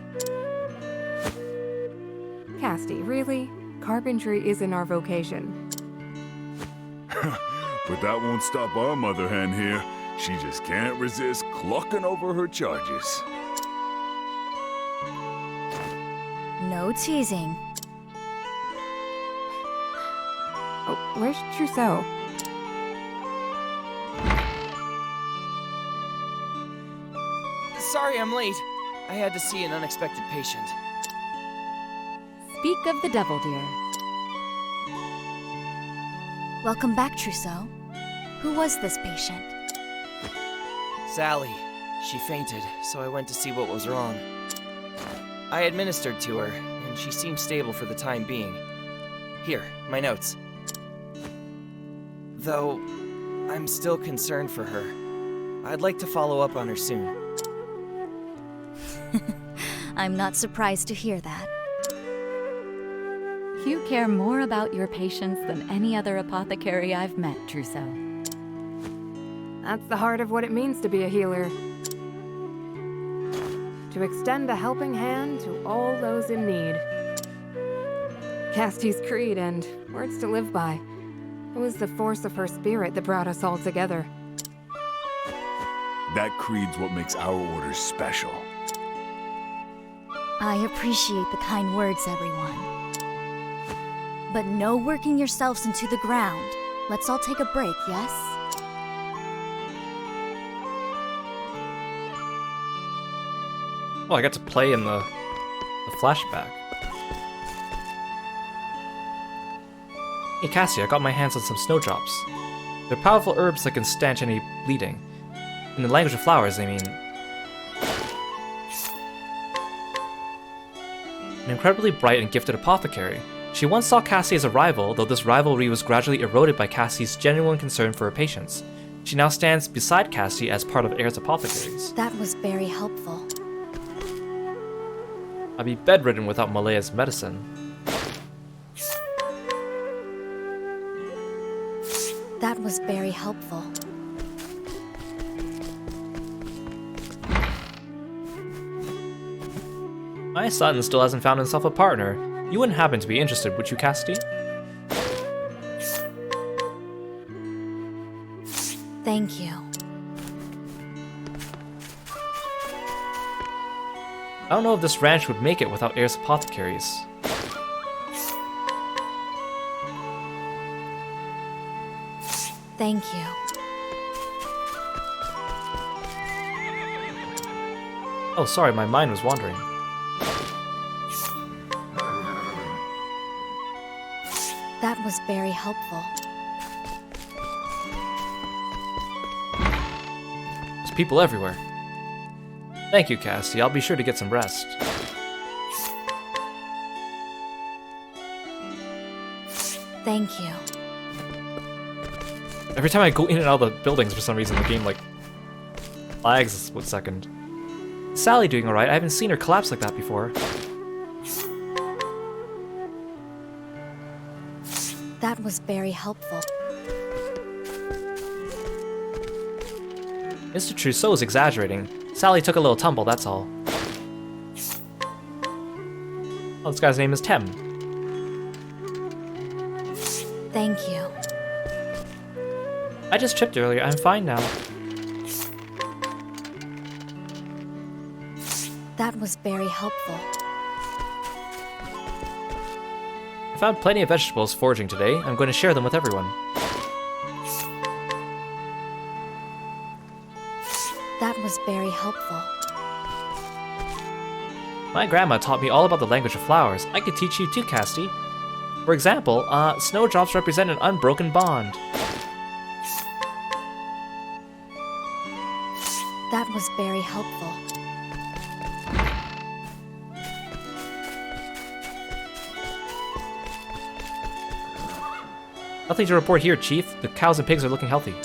Casti, really? Carpentry isn't our vocation. But that won't stop our mother hen here. She just can't resist clucking over her charges. No teasing. Oh, where's Trousseau? Sorry I'm late. I had to see an unexpected patient. Speak of the devil, dear. Welcome back, Trousseau. Who was this patient? Sally. She fainted, so I went to see what was wrong. I administered to her, and she seemed stable for the time being. Here, my notes. Though, I'm still concerned for her. I'd like to follow up on her soon. I'm not surprised to hear that. You care more about your patients than any other apothecary I've met, Trousseau. That's the heart of what it means to be a healer. To extend a helping hand to all those in need. Casti's creed and words to live by. It was the force of her spirit that brought us all together. That creed's what makes our orders special. I appreciate the kind words, everyone. But no working yourselves into the ground. Let's all take a break, yes? Oh, I got to play in the flashback. Hey Cassie, I got my hands on some snowdrops. They're powerful herbs that can stanch any bleeding. In the language of flowers, I mean. An incredibly bright and gifted apothecary. She once saw Cassie as a rival, though this rivalry was gradually eroded by Cassie's genuine concern for her patients. She now stands beside Cassie as part of Air's apothecaries. That was very helpful. I'd be bedridden without Malaya's medicine. That was very helpful. My son still hasn't found himself a partner. You wouldn't happen to be interested, would you, Casti? Thank you. I don't know if this ranch would make it without Air's apothecaries. Thank you. Oh, sorry, my mind was wandering. That was very helpful. There's people everywhere. Thank you, Cassie. I'll be sure to get some rest. Thank you. Every time I go in and out of the buildings, for some reason, the game, like, lags a split second. Is Sally doing alright? I haven't seen her collapse like that before. That was very helpful. Mr. Trousseau is exaggerating. Sally took a little tumble, that's all. Oh, this guy's name is Tem. Thank you. I just tripped earlier. I'm fine now. That was very helpful. I found plenty of vegetables foraging today. I'm going to share them with everyone. That was very helpful. My grandma taught me all about the language of flowers. I could teach you too, Casti. For example, snowdrops represent an unbroken bond. That was very helpful. Nothing to report here, Chief. The cows and pigs are looking healthy.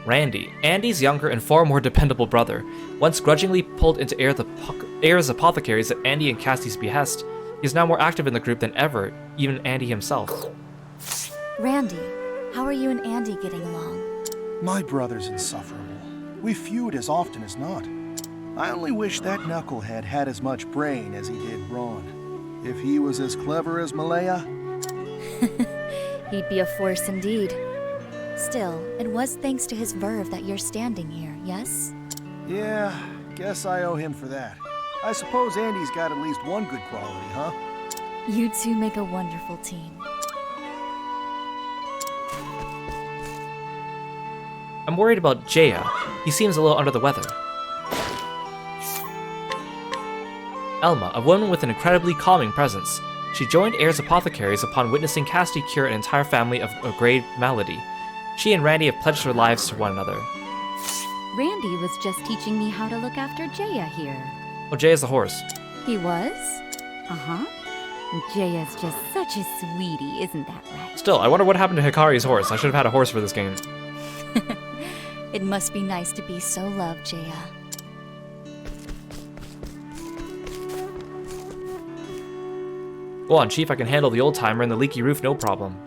Randy, Andy's younger and far more dependable brother. Once grudgingly pulled into Air's apothecaries at Andy and Cassie's behest, he is now more active in the group than ever, even Andy himself. Randy, how are you and Andy getting along? My brother's insufferable. We feud as often as not. I only wish that knucklehead had as much brain as he did Ron. If he was as clever as Malaya... He'd be a force indeed. Still, it was thanks to his verve that you're standing here, yes? Yeah, guess I owe him for that. I suppose Andy's got at least one good quality, huh? You two make a wonderful team. I'm worried about Jaya. He seems a little under the weather. Elma, a woman with an incredibly calming presence. She joined Air's apothecaries upon witnessing Cassidy cure an entire family of a grave malady. She and Randy have pledged their lives to one another. Randy was just teaching me how to look after Jaya here. Oh, Jaya's the horse. He was? Uh-huh. Jaya's just such a sweetie, isn't that right? Still, I wonder what happened to Hikari's horse. I should have had a horse for this game. It must be nice to be so loved, Jaya. Go on, Chief, I can handle the old-timer and the leaky roof, no problem.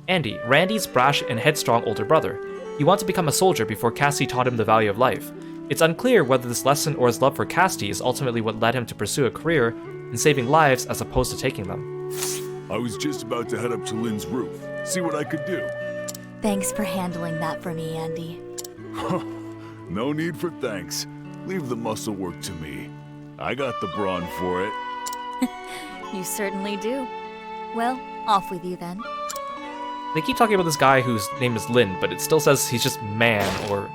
Andy, Randy's brash and headstrong older brother. He wants to become a soldier before Cassidy taught him the value of life. It's unclear whether this lesson or his love for Cassidy is ultimately what led him to pursue a career in saving lives as opposed to taking them. I was just about to head up to Lynn's roof, see what I could do. Thanks for handling that for me, Andy. No need for thanks. Leave the muscle work to me. I got the brawn for it. You certainly do. Well, off with you then. They keep talking about this guy whose name is Lynn, but it still says he's just man or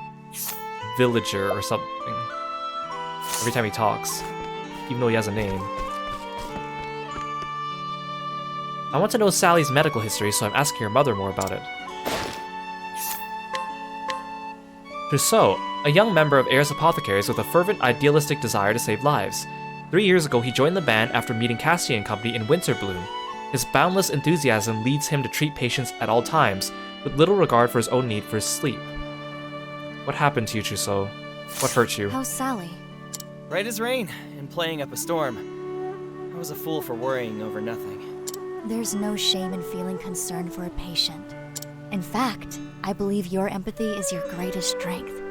villager or something every time he talks, even though he has a name. I want to know Sally's medical history, so I'm asking her mother more about it. Trousseau, a young member of Air's apothecaries with a fervent, idealistic desire to save lives. 3 years ago, he joined the band after meeting Cassidy and company in Winterbloom. His boundless enthusiasm leads him to treat patients at all times, with little regard for his own need for sleep. What happened to you, Trousseau? What hurt you? How's Sally? Right as rain, and playing up a storm. I was a fool for worrying over nothing. There's no shame in feeling concern for a patient. In fact, I believe your empathy is your greatest strength.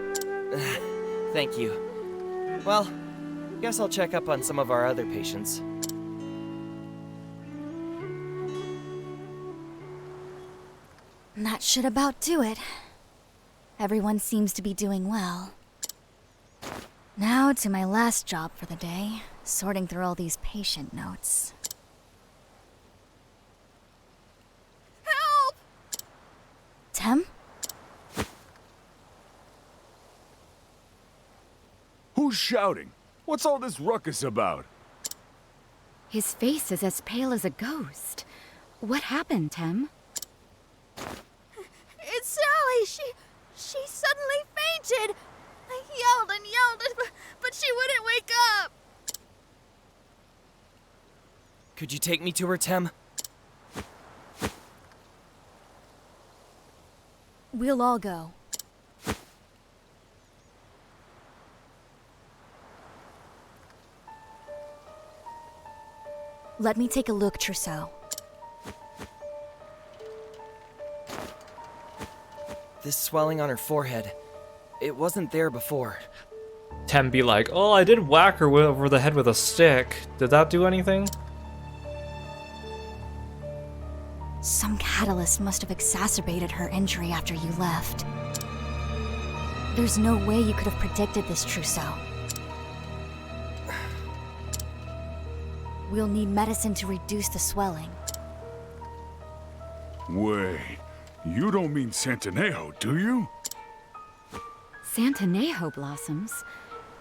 Thank you. Well, guess I'll check up on some of our other patients. That should about do it. Everyone seems to be doing well. Now to my last job for the day, sorting through all these patient notes. Help! Tem? Who's shouting? What's all this ruckus about? His face is as pale as a ghost. What happened, Tem? It's Sally. She suddenly fainted. I yelled and yelled, but she wouldn't wake up. Could you take me to her, Tem? We'll all go. Let me take a look, Trousseau. This swelling on her forehead. It wasn't there before. Tem be like, oh, I did whack her over the head with a stick. Did that do anything? Some catalyst must have exacerbated her injury after you left. There's no way you could have predicted this, Trousseau. We'll need medicine to reduce the swelling. Wait, you don't mean Santanejo, do you? Santanejo blossoms?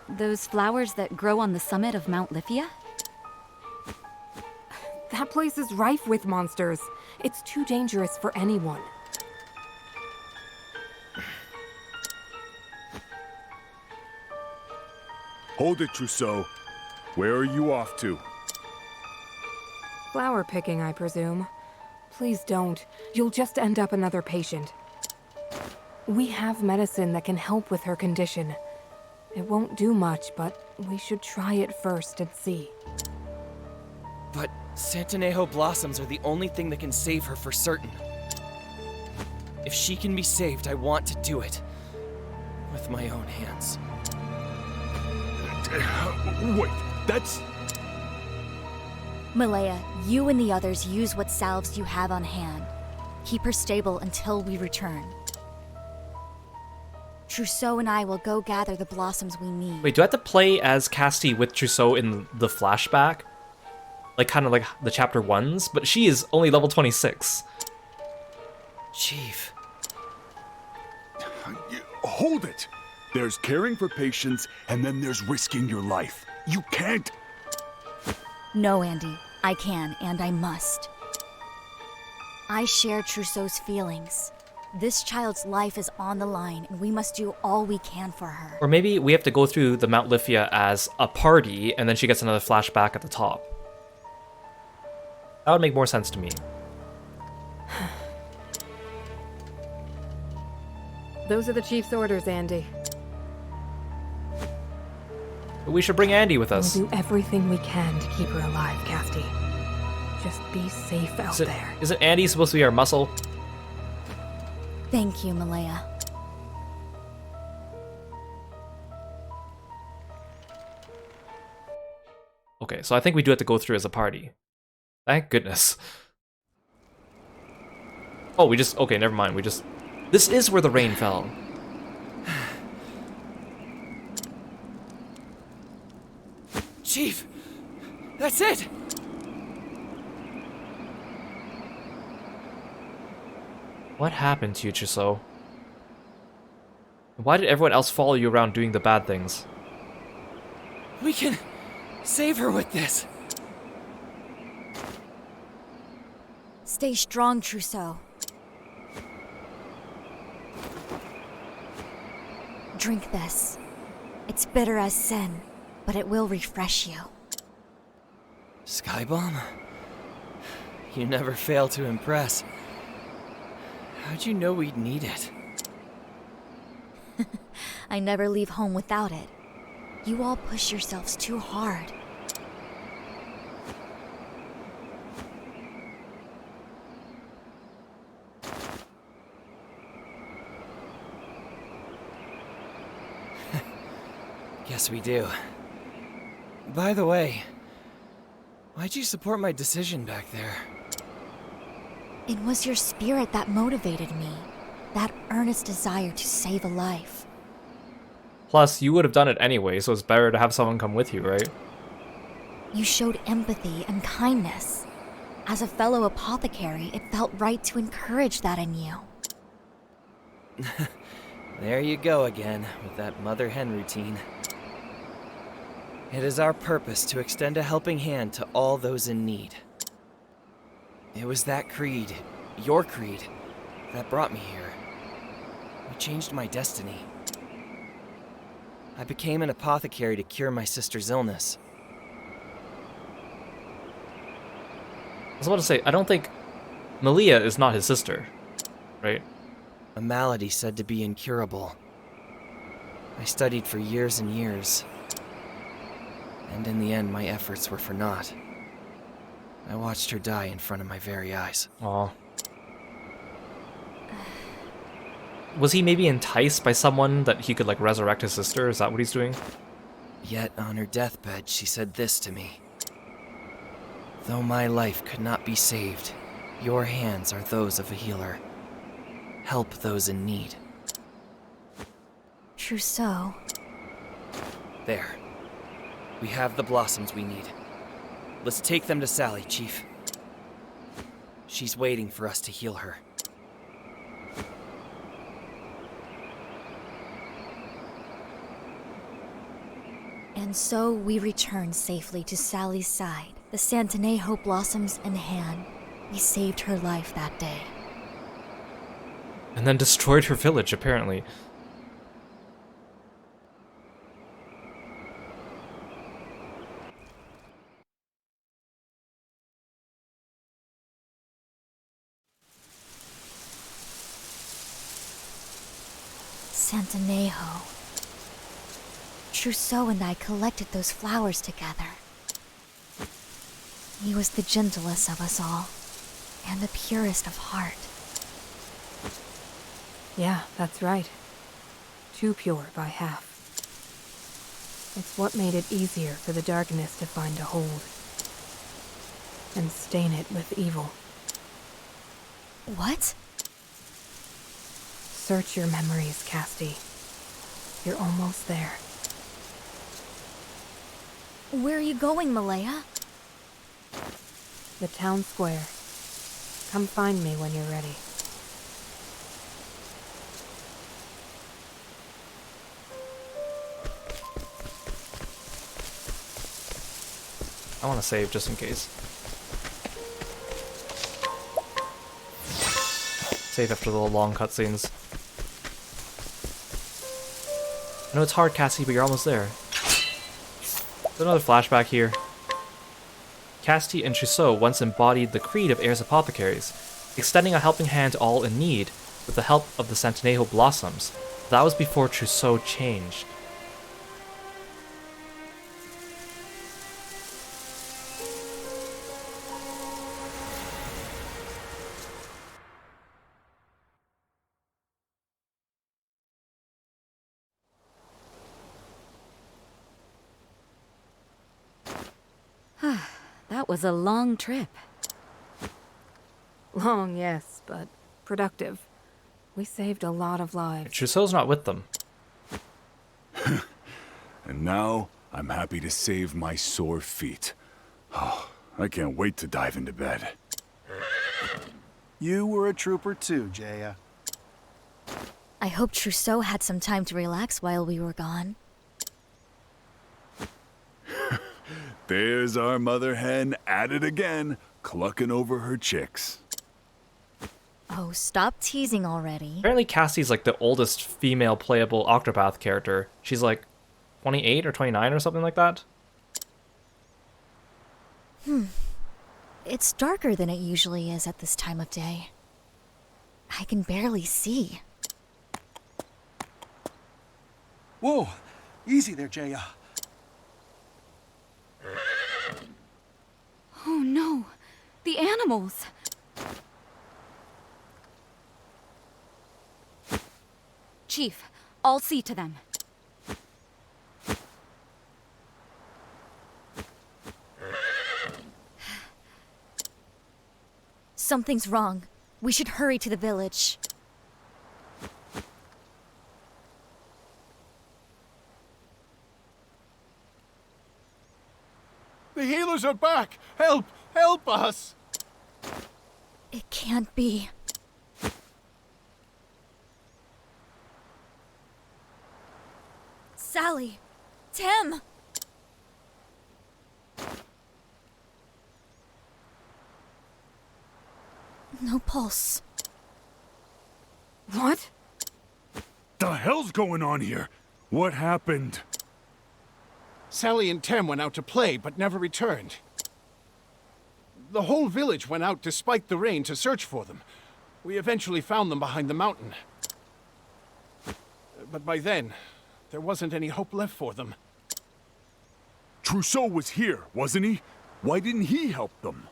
Those flowers that grow on the summit of Mount Lithia? That place is rife with monsters. It's too dangerous for anyone. Hold it, Trousseau. Where are you off to? Flower picking, I presume. Please don't. You'll just end up another patient. We have medicine that can help with her condition. It won't do much, but we should try it first and see. But Santanejo blossoms are the only thing that can save her for certain. If she can be saved, I want to do it. With my own hands. Wait, that's... Malaya, you and the others use what salves you have on hand. Keep her stable until we return. Trousseau and I will go gather the blossoms we need. Wait, do I have to play as Casti with Trousseau in the flashback? Like, kind of like the chapter 1s? But she is only level 26. Chief. Hold it! There's caring for patients, and then there's risking your life. You can't... No, Andy. I can, and I must. I share Trousseau's feelings. This child's life is on the line, and we must do all we can for her. Or maybe we have to go through the Mount Lithia as a party, and then she gets another flashback at the top. That would make more sense to me. Those are the Chief's orders, Andy. We should bring Andy with us. We'll do everything we can to keep her alive, Casti. Just be safe out there. Isn't Andy supposed to be our muscle? Thank you, Malaya. Okay, so I think we do have to go through as a party. Thank goodness. Oh, we just... Okay, never mind. We just... This is where the rain fell. Chief! That's it! What happened to you, Trousseau? Why did everyone else follow you around doing the bad things? We can save her with this. Stay strong, Trousseau. Drink this. It's bitter as sin, but it will refresh you. Skybomb? You never fail to impress. How'd you know we'd need it? I never leave home without it. You all push yourselves too hard. Guess we do. By the way, why'd you support my decision back there? It was your spirit that motivated me. That earnest desire to save a life. Plus, you would have done it anyway, so it's better to have someone come with you, right? You showed empathy and kindness. As a fellow apothecary, it felt right to encourage that in you. There you go again, with that mother hen routine. It is our purpose to extend a helping hand to all those in need. It was that creed, your creed, that brought me here. It changed my destiny. I became an apothecary to cure my sister's illness. I was about to say, I don't think... Malia is not his sister, right? A malady said to be incurable. I studied for years and years. And in the end, my efforts were for naught. I watched her die in front of my very eyes. Aw. Was he maybe enticed by someone that he could, like, resurrect his sister? Is that what he's doing? Yet, on her deathbed, she said this to me. Though my life could not be saved, your hands are those of a healer. Help those in need. Trousseau. There. We have the blossoms we need. Let's take them to Sally, Chief. She's waiting for us to heal her. And so we return safely to Sally's side, the Santanejo blossoms in hand. We saved her life that day. And then destroyed her village, apparently. Santanejo. Trousseau and I collected those flowers together. He was the gentlest of us all, and the purest of heart. Yeah, that's right. Too pure by half. It's what made it easier for the darkness to find a hold. And stain it with evil. What? Search your memories, Casti. You're almost there. Where are you going, Malaya? The town square. Come find me when you're ready. I want to save just in case. Save after the long cutscenes. I know it's hard, Cassie, but you're almost there. There's another flashback here. Casti and Trousseau once embodied the creed of heirs apothecaries, extending a helping hand to all in need with the help of the Santanejo blossoms. That was before Trousseau changed. That was a long trip. Long, yes, but productive. We saved a lot of lives. Trousseau's not with them. And now, I'm happy to save my sore feet. Oh, I can't wait to dive into bed. You were a trooper too, Jaya. I hope Trousseau had some time to relax while we were gone. There's our mother hen at it again, clucking over her chicks. Oh, stop teasing already. Apparently Cassie's like the oldest female playable Octopath character. She's like 28 or 29 or something like that. It's darker than it usually is at this time of day. I can barely see. Whoa! Easy there, Jaya. Oh no! The animals! Chief, I'll see to them. Something's wrong. We should hurry to the village. The healers are back! Help! Help us! It can't be. Sally! Tim! No pulse. What? The hell's going on here? What happened? Sally and Tim went out to play, but never returned. The whole village went out despite the rain to search for them. We eventually found them behind the mountain. But by then, there wasn't any hope left for them. Trousseau was here, wasn't he? Why didn't he help them?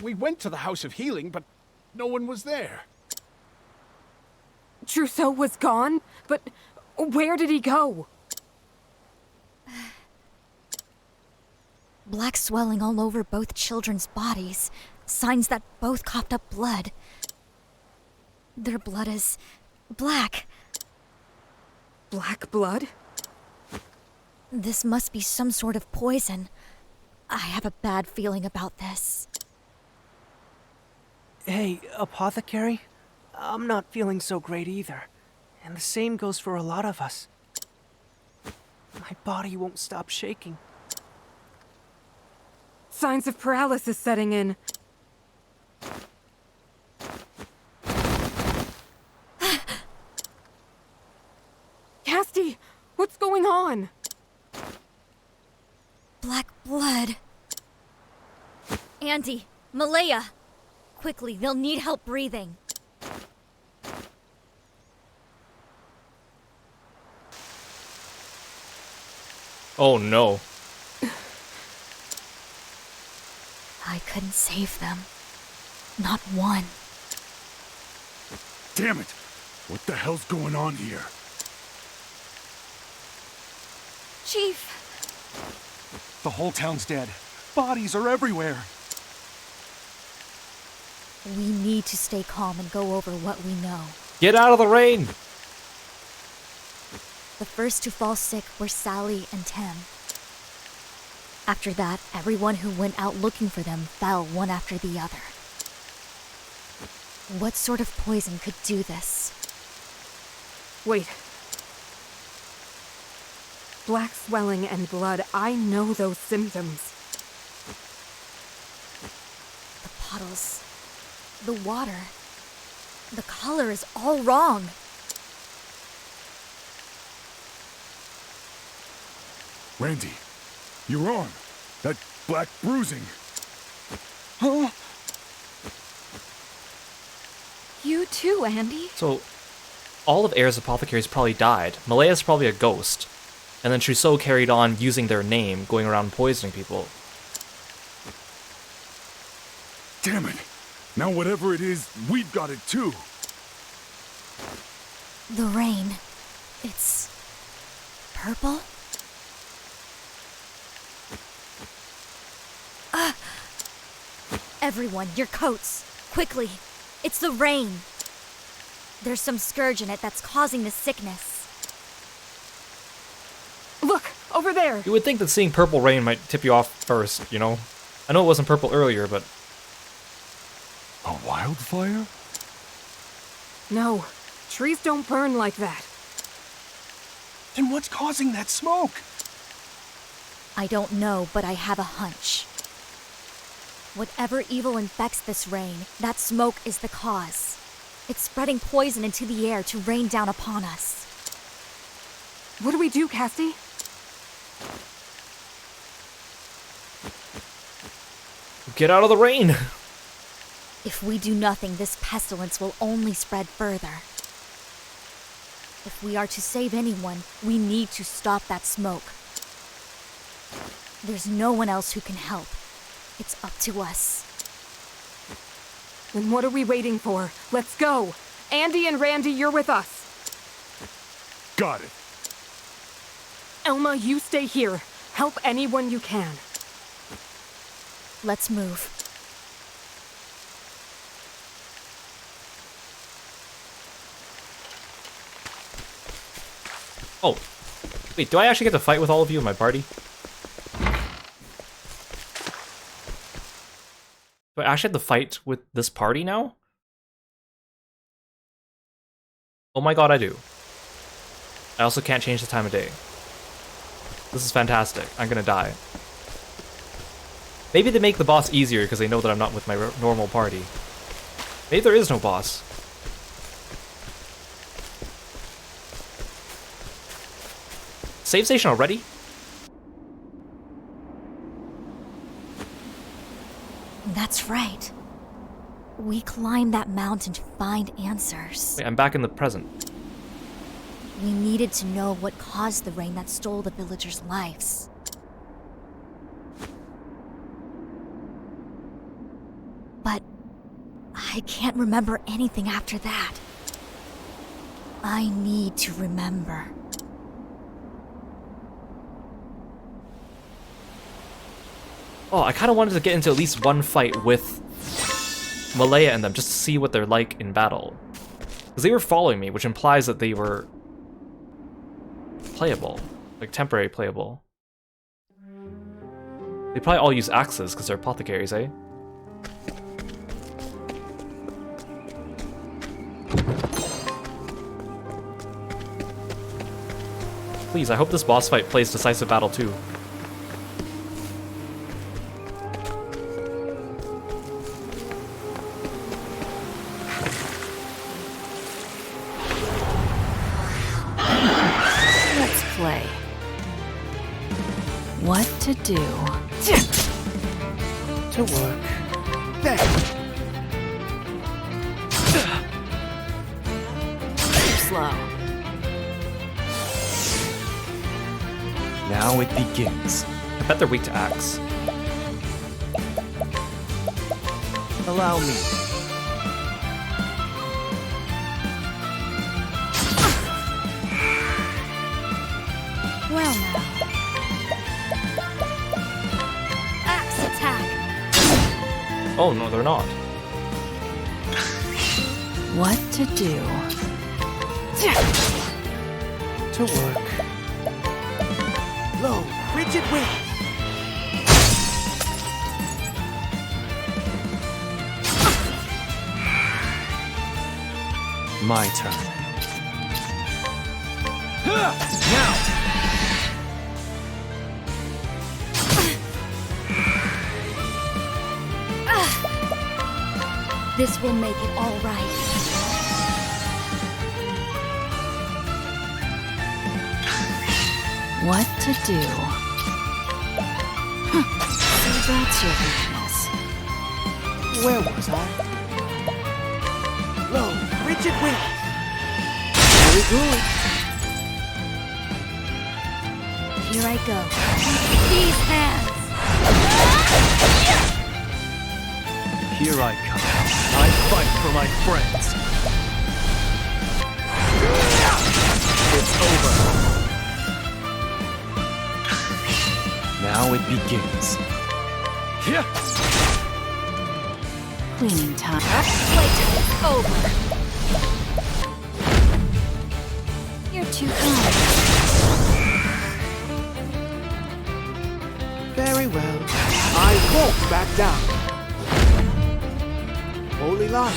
We went to the House of Healing, but no one was there. Trousseau was gone? But where did he go? Black swelling all over both children's bodies. Signs that both coughed up blood. Their blood is black. Black blood? This must be some sort of poison. I have a bad feeling about this. Hey, apothecary? I'm not feeling so great either. And the same goes for a lot of us. My body won't stop shaking. Signs of paralysis setting in. Casti, what's going on? Black blood. Andy, Malaya. Quickly, they'll need help breathing. Oh no. I couldn't save them. Not one. Damn it! What the hell's going on here? Chief! The whole town's dead. Bodies are everywhere. We need to stay calm and go over what we know. Get out of the rain! The first to fall sick were Sally and Tem. After that, everyone who went out looking for them fell one after the other. What sort of poison could do this? Wait. Black swelling and blood, I know those symptoms. The puddles, the water, the color is all wrong. Randy, your arm. That black bruising. Huh? You too, Andy. So, all of Air's apothecaries probably died. Malea's probably a ghost. And then Trousseau carried on using their name, going around poisoning people. Damn it. Now whatever it is, we've got it too. The rain. It's purple? Everyone, your coats. Quickly. It's the rain. There's some scourge in it that's causing the sickness. Look, over there! You would think that seeing purple rain might tip you off first, you know? I know it wasn't purple earlier, but... A wildfire? No, trees don't burn like that. Then what's causing that smoke? I don't know, but I have a hunch. Whatever evil infects this rain, that smoke is the cause. It's spreading poison into the air to rain down upon us. What do we do, Cassie? Get out of the rain! If we do nothing, this pestilence will only spread further. If we are to save anyone, we need to stop that smoke. There's no one else who can help. It's up to us. Then what are we waiting for? Let's go! Andy and Randy, you're with us. Got it. Elma, you stay here. Help anyone you can. Let's move. Oh. Wait, do I actually get to fight with all of you in my party? Do I actually have to fight with this party now? Oh my god, I do. I also can't change the time of day. This is fantastic. I'm gonna die. Maybe they make the boss easier because they know that I'm not with my normal party. Maybe there is no boss. Save station already? That's right. We climbed that mountain to find answers. Wait, I'm back in the present. We needed to know what caused the rain that stole the villagers' lives. But I can't remember anything after that. I need to remember. Oh, I kind of wanted to get into at least one fight with Malaya and them, just to see what they're like in battle. Because they were following me, which implies that they were playable. Like, temporary playable. They probably all use axes, because they're apothecaries, eh? Please, I hope this boss fight plays decisive battle too. Play. What to do? To work. There. Too slow. Now Now it begins. I bet they're weak to axe. Allow me. Well now. Axe attack. Oh, no, they're not. What to do? To work. Low, rigid wing. My turn. Now. This will make it all right. What to do? So that's your weakness. Where was I? Low, rigid wing. Very good. Here I go. These hands. Here I come. I fight for my friends. It's over. Now it begins. Cleaning time. Playtime is over. You're too kind. Very well. I won't back down. Holy light,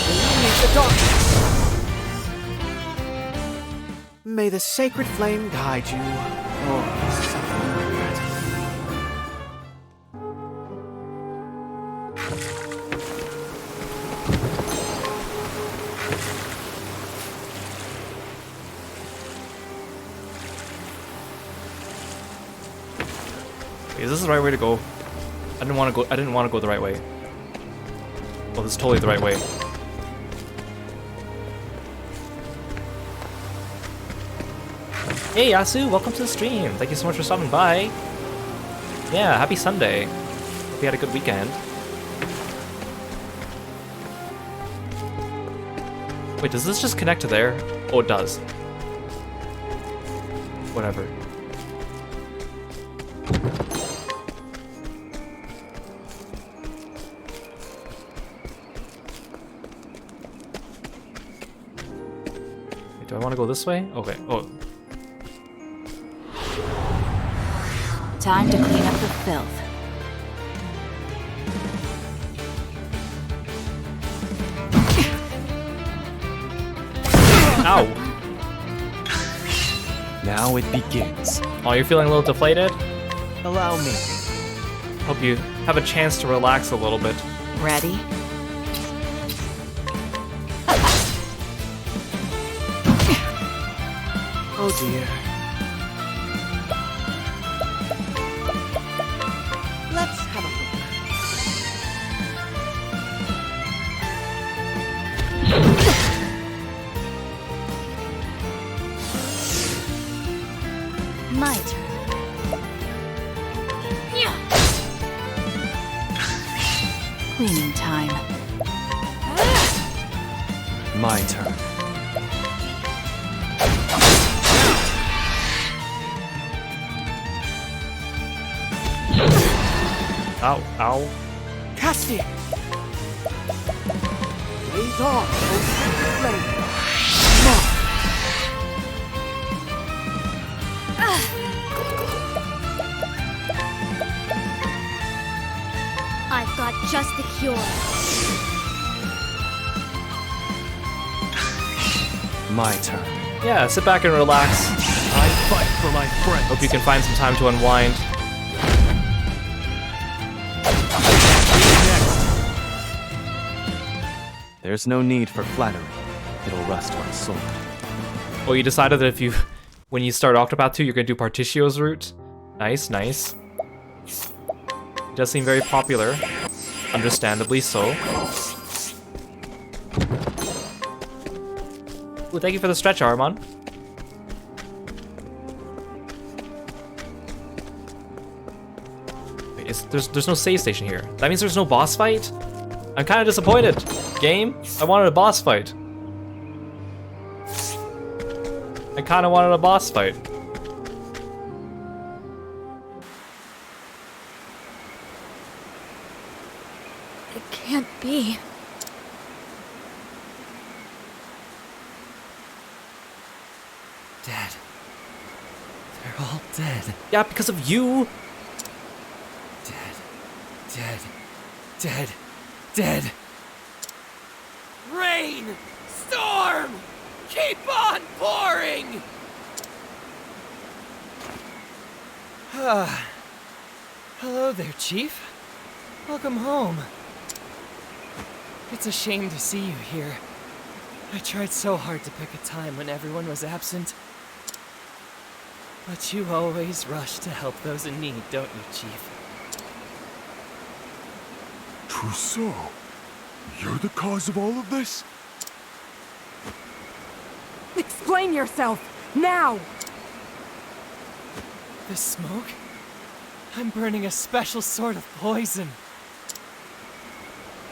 illuminate the darkness. May the sacred flame guide you, or something like that. Is this the right way to go? I didn't want to go the right way. Well, this is totally the right way. Hey Yasu, welcome to the stream. Thank you so much for stopping by. Yeah, happy Sunday. Hope you had a good weekend. Wait, does this just connect to there? Oh, it does. Whatever. Wait, do I want to go this way? Okay. Oh. Time to clean up the filth. Ow! Now it begins. Oh, you're feeling a little deflated? Allow me. Hope you have a chance to relax a little bit. Ready? Oh dear. Let's have a look. My turn. Cleaning time. My turn. Ow, ow. Cast it! Blaze on, O sacred flame! I've got just the cure. My turn. Yeah, sit back and relax. I fight for my friends. Hope you can find some time to unwind. There's no need for flattery. It'll rust my sword. Well, you decided that when you start Octopath 2, you're gonna do Partitio's route. Nice, nice. It does seem very popular. Understandably so. Ooh, thank you for the stretch, Armon. there's no save station here. That means there's no boss fight? I'm kind of disappointed. Game, I wanted a boss fight. I kind of wanted a boss fight. It can't be. Dead. They're all dead. Yeah, because of you. Dead. Dead. Dead. Rain! Storm! Keep on pouring! Hello there, Chief. Welcome home. It's a shame to see you here. I tried so hard to pick a time when everyone was absent. But you always rush to help those in need, don't you, Chief? Trousseau, you're the cause of all of this? Explain yourself, now! The smoke? I'm burning a special sort of poison.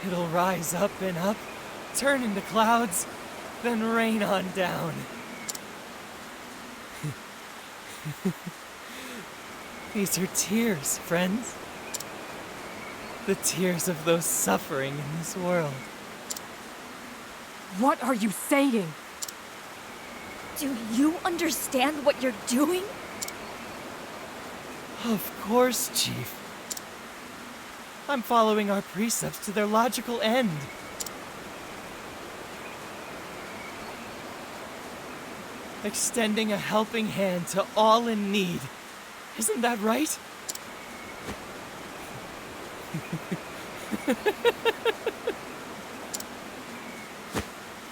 It'll rise up and up, turn into clouds, then rain on down. These are tears, friends. The tears of those suffering in this world. What are you saying? Do you understand what you're doing? Of course, Chief. I'm following our precepts to their logical end. Extending a helping hand to all in need. Isn't that right?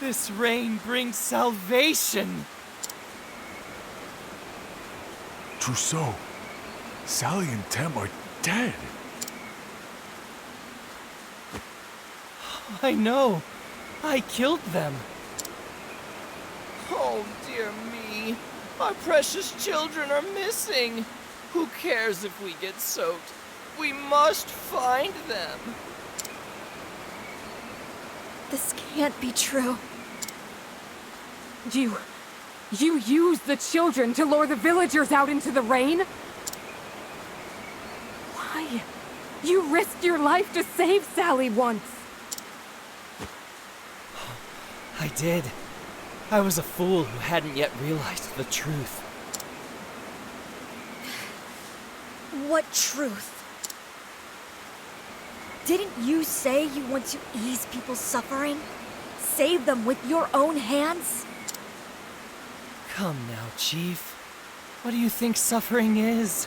This rain brings salvation. Trousseau, Sally and Tem are dead. I know. I killed them. Oh, dear me. Our precious children are missing. Who cares if we get soaked? We must find them. This can't be true. You used the children to lure the villagers out into the rain? Why? You risked your life to save Sally once. I did. I was a fool who hadn't yet realized the truth. What truth? Didn't you say you want to ease people's suffering? Save them with your own hands? Come now, Chief. What do you think suffering is,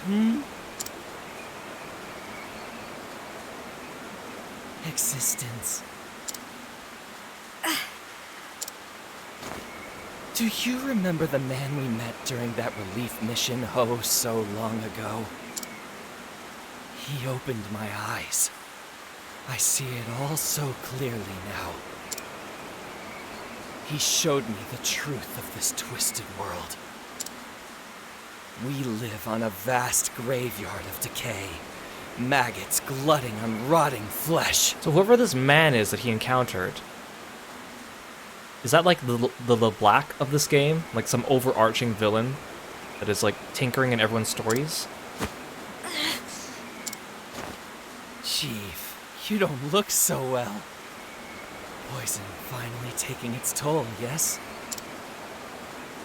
Existence. Do you remember the man we met during that relief mission oh so long ago? He opened my eyes. I see it all so clearly now. He showed me the truth of this twisted world. We live on a vast graveyard of decay. Maggots glutting on rotting flesh. So whoever this man is that he encountered, is that like the Black of this game? Like some overarching villain that is like tinkering in everyone's stories? Chief, you don't look so well. Poison finally taking its toll, yes?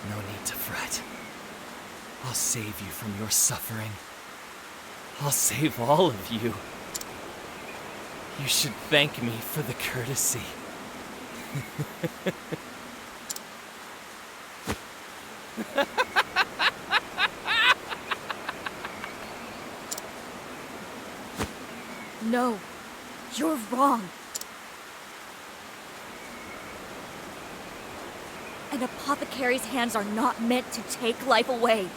No need to fret. I'll save you from your suffering. I'll save all of you. You should thank me for the courtesy. No, you're wrong. An apothecary's hands are not meant to take life away.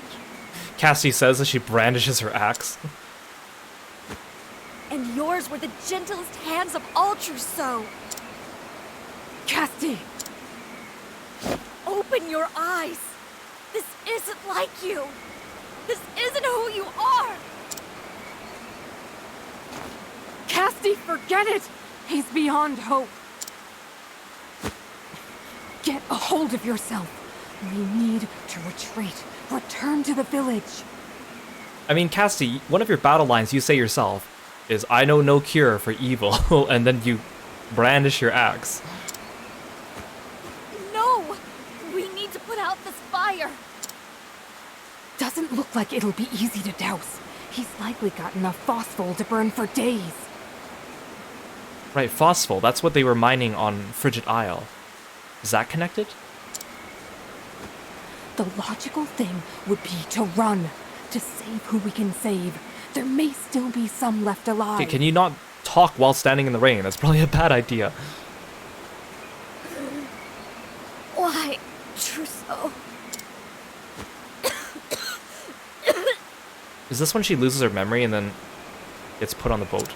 Cassie says as she brandishes her axe. And yours were the gentlest hands of all, Trousseau. Cassie! Open your eyes. This isn't like you. This isn't who you are. Casti, forget it! He's beyond hope. Get a hold of yourself. We need to retreat. Return to the village. I mean, Casti, one of your battle lines you say yourself is, "I know no cure for evil," and then you brandish your axe. No! We need to put out this fire! Doesn't look like it'll be easy to douse. He's likely got enough phosphol to burn for days. Right, phosphol, that's what they were mining on Frigid Isle. Is that connected? The logical thing would be to run, to save who we can save. There may still be some left alive. Okay, can you not talk while standing in the rain? That's probably a bad idea. Why, Trousseau? Is this when she loses her memory and then gets put on the boat?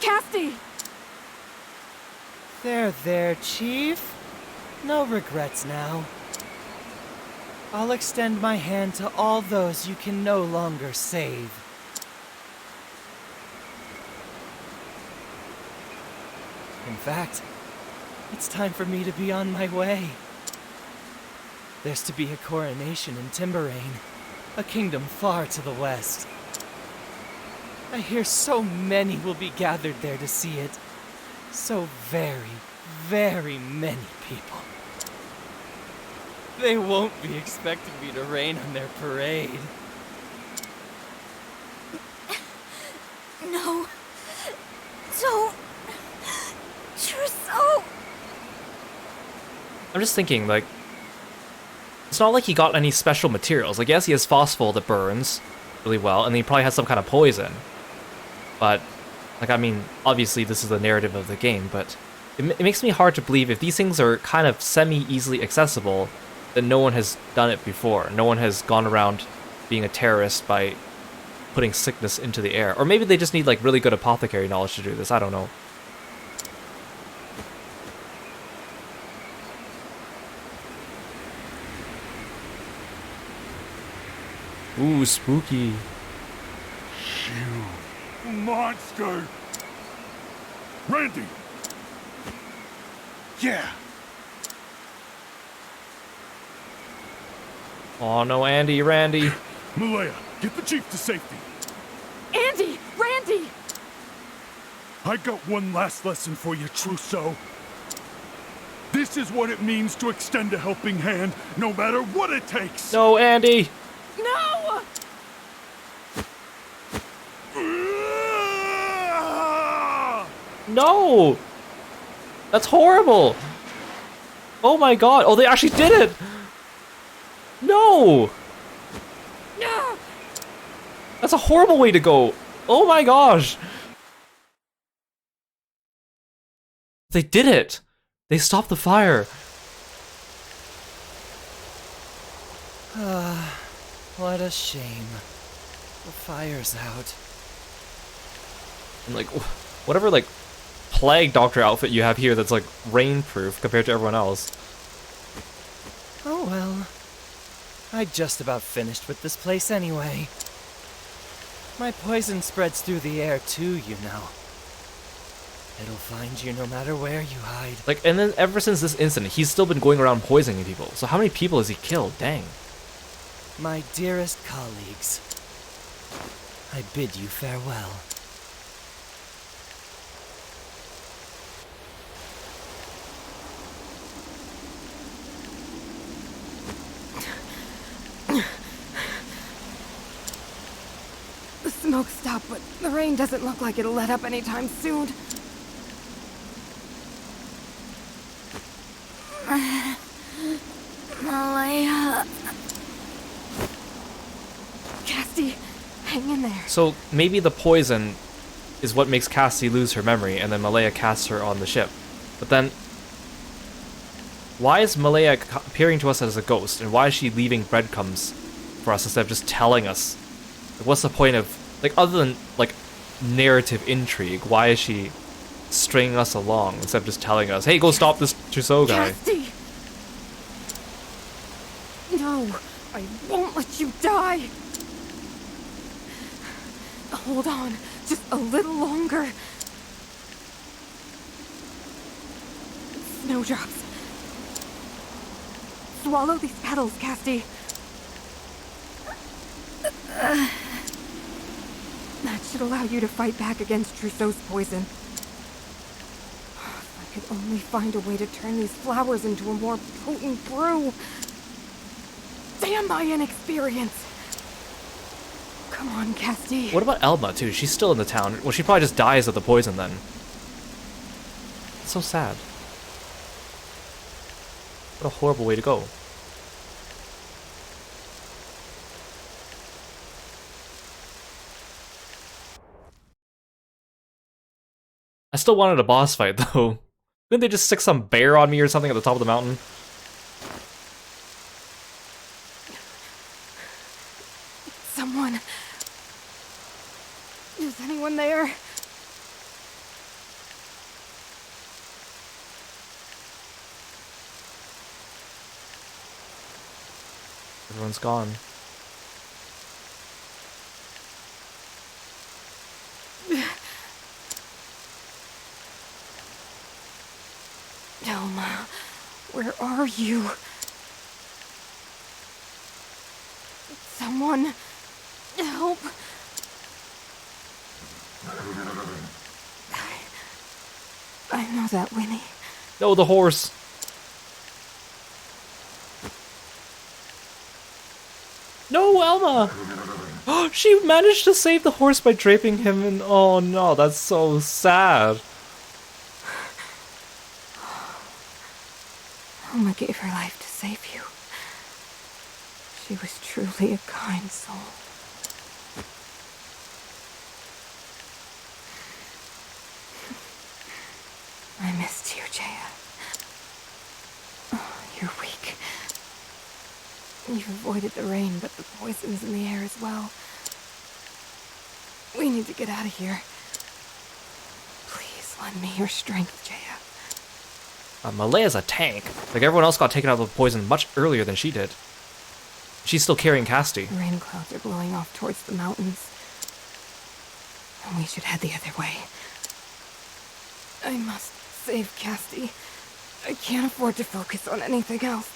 Casti! There, Chief. No regrets now. I'll extend my hand to all those you can no longer save. In fact, it's time for me to be on my way. There's to be a coronation in Timberain, a kingdom far to the west. I hear so many will be gathered there to see it. So very, very many people. They won't be expecting me to rain on their parade. No. Don't. Trousseau! I'm just thinking, like, it's not like he got any special materials. Like, yes, he has phosphol that burns really well, and he probably has some kind of poison. But, like, I mean, obviously this is the narrative of the game, but it makes me hard to believe if these things are kind of semi-easily accessible, that no one has done it before. No one has gone around being a terrorist by putting sickness into the air. Or maybe they just need, like, really good apothecary knowledge to do this. I don't know. Ooh, spooky. You monster! Randy! Yeah. Oh no, Randy. Malaya, get the chief to safety. Andy! Randy! I got one last lesson for you, Trousseau. This is what it means to extend a helping hand, no matter what it takes. No, Andy! No! No! That's horrible! Oh my god! Oh, they actually did it! No! No! That's a horrible way to go! Oh my gosh! They did it! They stopped the fire! What a shame. The fire's out. And like, whatever like plague doctor outfit you have here that's like rainproof compared to everyone else. Oh well. I just about finished with this place anyway. My poison spreads through the air too, you know. It'll find you no matter where you hide. Like, and then ever since this incident, he's still been going around poisoning people. So how many people has he killed? Dang. My dearest colleagues, I bid you farewell. The smoke stopped, but the rain doesn't look like it'll let up anytime soon. Malaya. Casti, hang in there. So maybe the poison is what makes Cassie lose her memory, and then Malaya casts her on the ship. But then, why is Malaya appearing to us as a ghost, and why is she leaving breadcrumbs for us instead of just telling us? Like, what's the point of, like, other than like narrative intrigue? Why is she stringing us along instead of just telling us, "Hey, go stop this Trousseau guy"? Casti! No, I won't let you die. Hold on, just a little longer. Snowdrops. Swallow these petals, Casty. That should allow you to fight back against Trousseau's poison. If I could only find a way to turn these flowers into a more potent brew. Damn my inexperience! Come on, Casty. What about Elma, too? She's still in the town. Well, she probably just dies of the poison then. It's so sad. What a horrible way to go. I still wanted a boss fight, though. Didn't they just stick some bear on me or something at the top of the mountain? Someone. Is anyone there? Everyone's gone. Elma, where are you? Someone help. I know that whinny. No, the horse. No, Elma! She managed to save the horse by draping him in. Oh no, that's so sad. Elma gave her life to save you. She was truly a kind soul. I missed you, Jaya. Oh, you're weak. You've avoided the rain, but the poison's in the air as well. We need to get out of here. Please lend me your strength, Jaya. Malea's a tank. Like, everyone else got taken out of the poison much earlier than she did. She's still carrying Casty. The rain clouds are blowing off towards the mountains. And we should head the other way. I must save Casty. I can't afford to focus on anything else.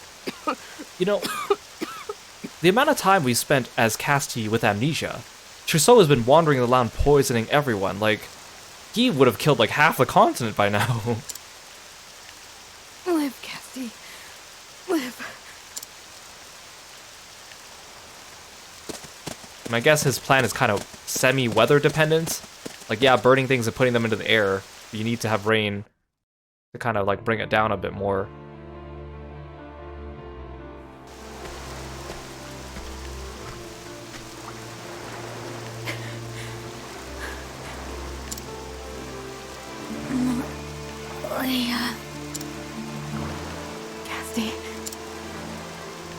You know, the amount of time we spent as Casty with amnesia, Trousseau has been wandering around poisoning everyone. Like, he would have killed like half the continent by now. Live, Casty. Live. And I guess his plan is kind of semi-weather dependent. Like, yeah, burning things and putting them into the air. But you need to have rain to kind of like bring it down a bit more. Leah. Casty,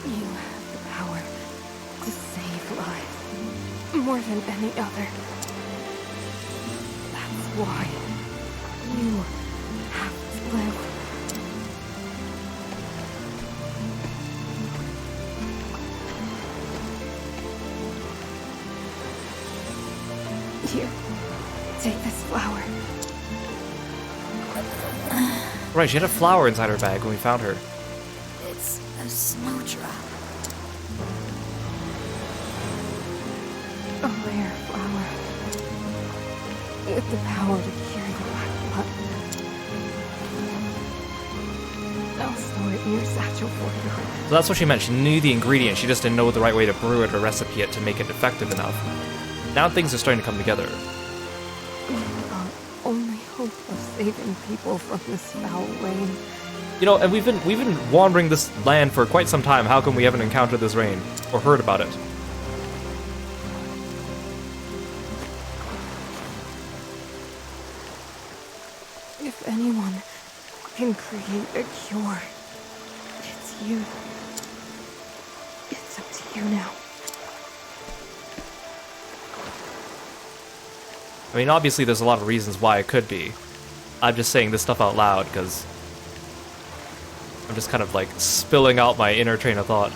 you have the power to save lives more than any other. That's why you have to live. Here, take this flower. Right, she had a flower inside her bag when we found her. It's a snowdrop. A rare flower. With the power to cure the black blood. I'll store it in your satchel for you. So that's what she meant. She knew the ingredient, she just didn't know the right way to brew it or recipe it to make it effective enough. Now things are starting to come together. Our only hope of saving people from this foul rain. You know, and we've been wandering this land for quite some time. How come we haven't encountered this rain or heard about it? If anyone can create a cure, it's you. It's up to you now. I mean, obviously there's a lot of reasons why it could be. I'm just saying this stuff out loud because I'm just kind of like spilling out my inner train of thought.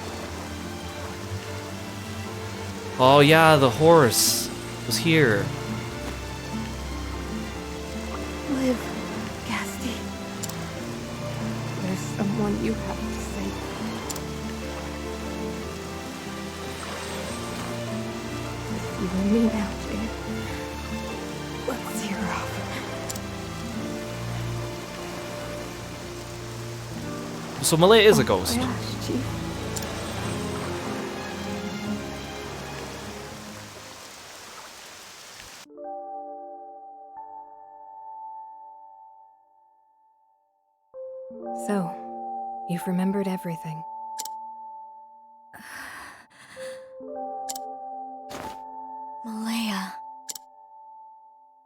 Oh yeah, the horse was here. live, Gasti. There's someone you have to save. Just you and me now, Jade. Let's see her off. So Malaya is a ghost. Oh my gosh, Chief. So, you've remembered everything. Malaya,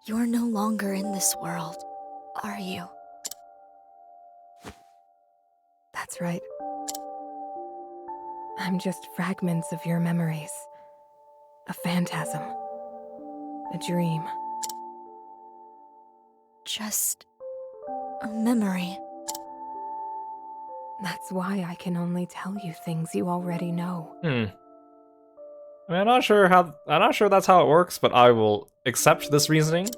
you're no longer in this world, are you? That's right. I'm just fragments of your memories. A phantasm. A dream. Just a memory. That's why I can only tell you things you already know. I mean, I'm not sure that's how it works, but I will accept this reasoning.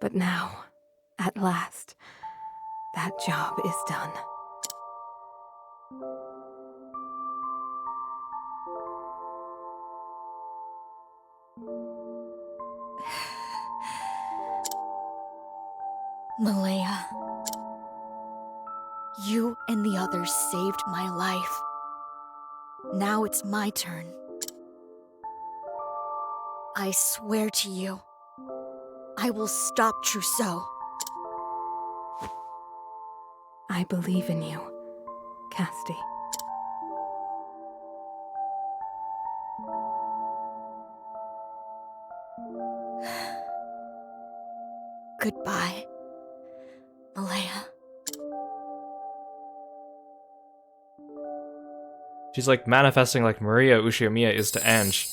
But now, at last, that job is done. Malaya, you and the others saved my life. Now it's my turn. I swear to you, I will stop Trousseau. I believe in you, Casti. Goodbye, Malaya. She's like manifesting like Maria Uchinomiya is to Ange.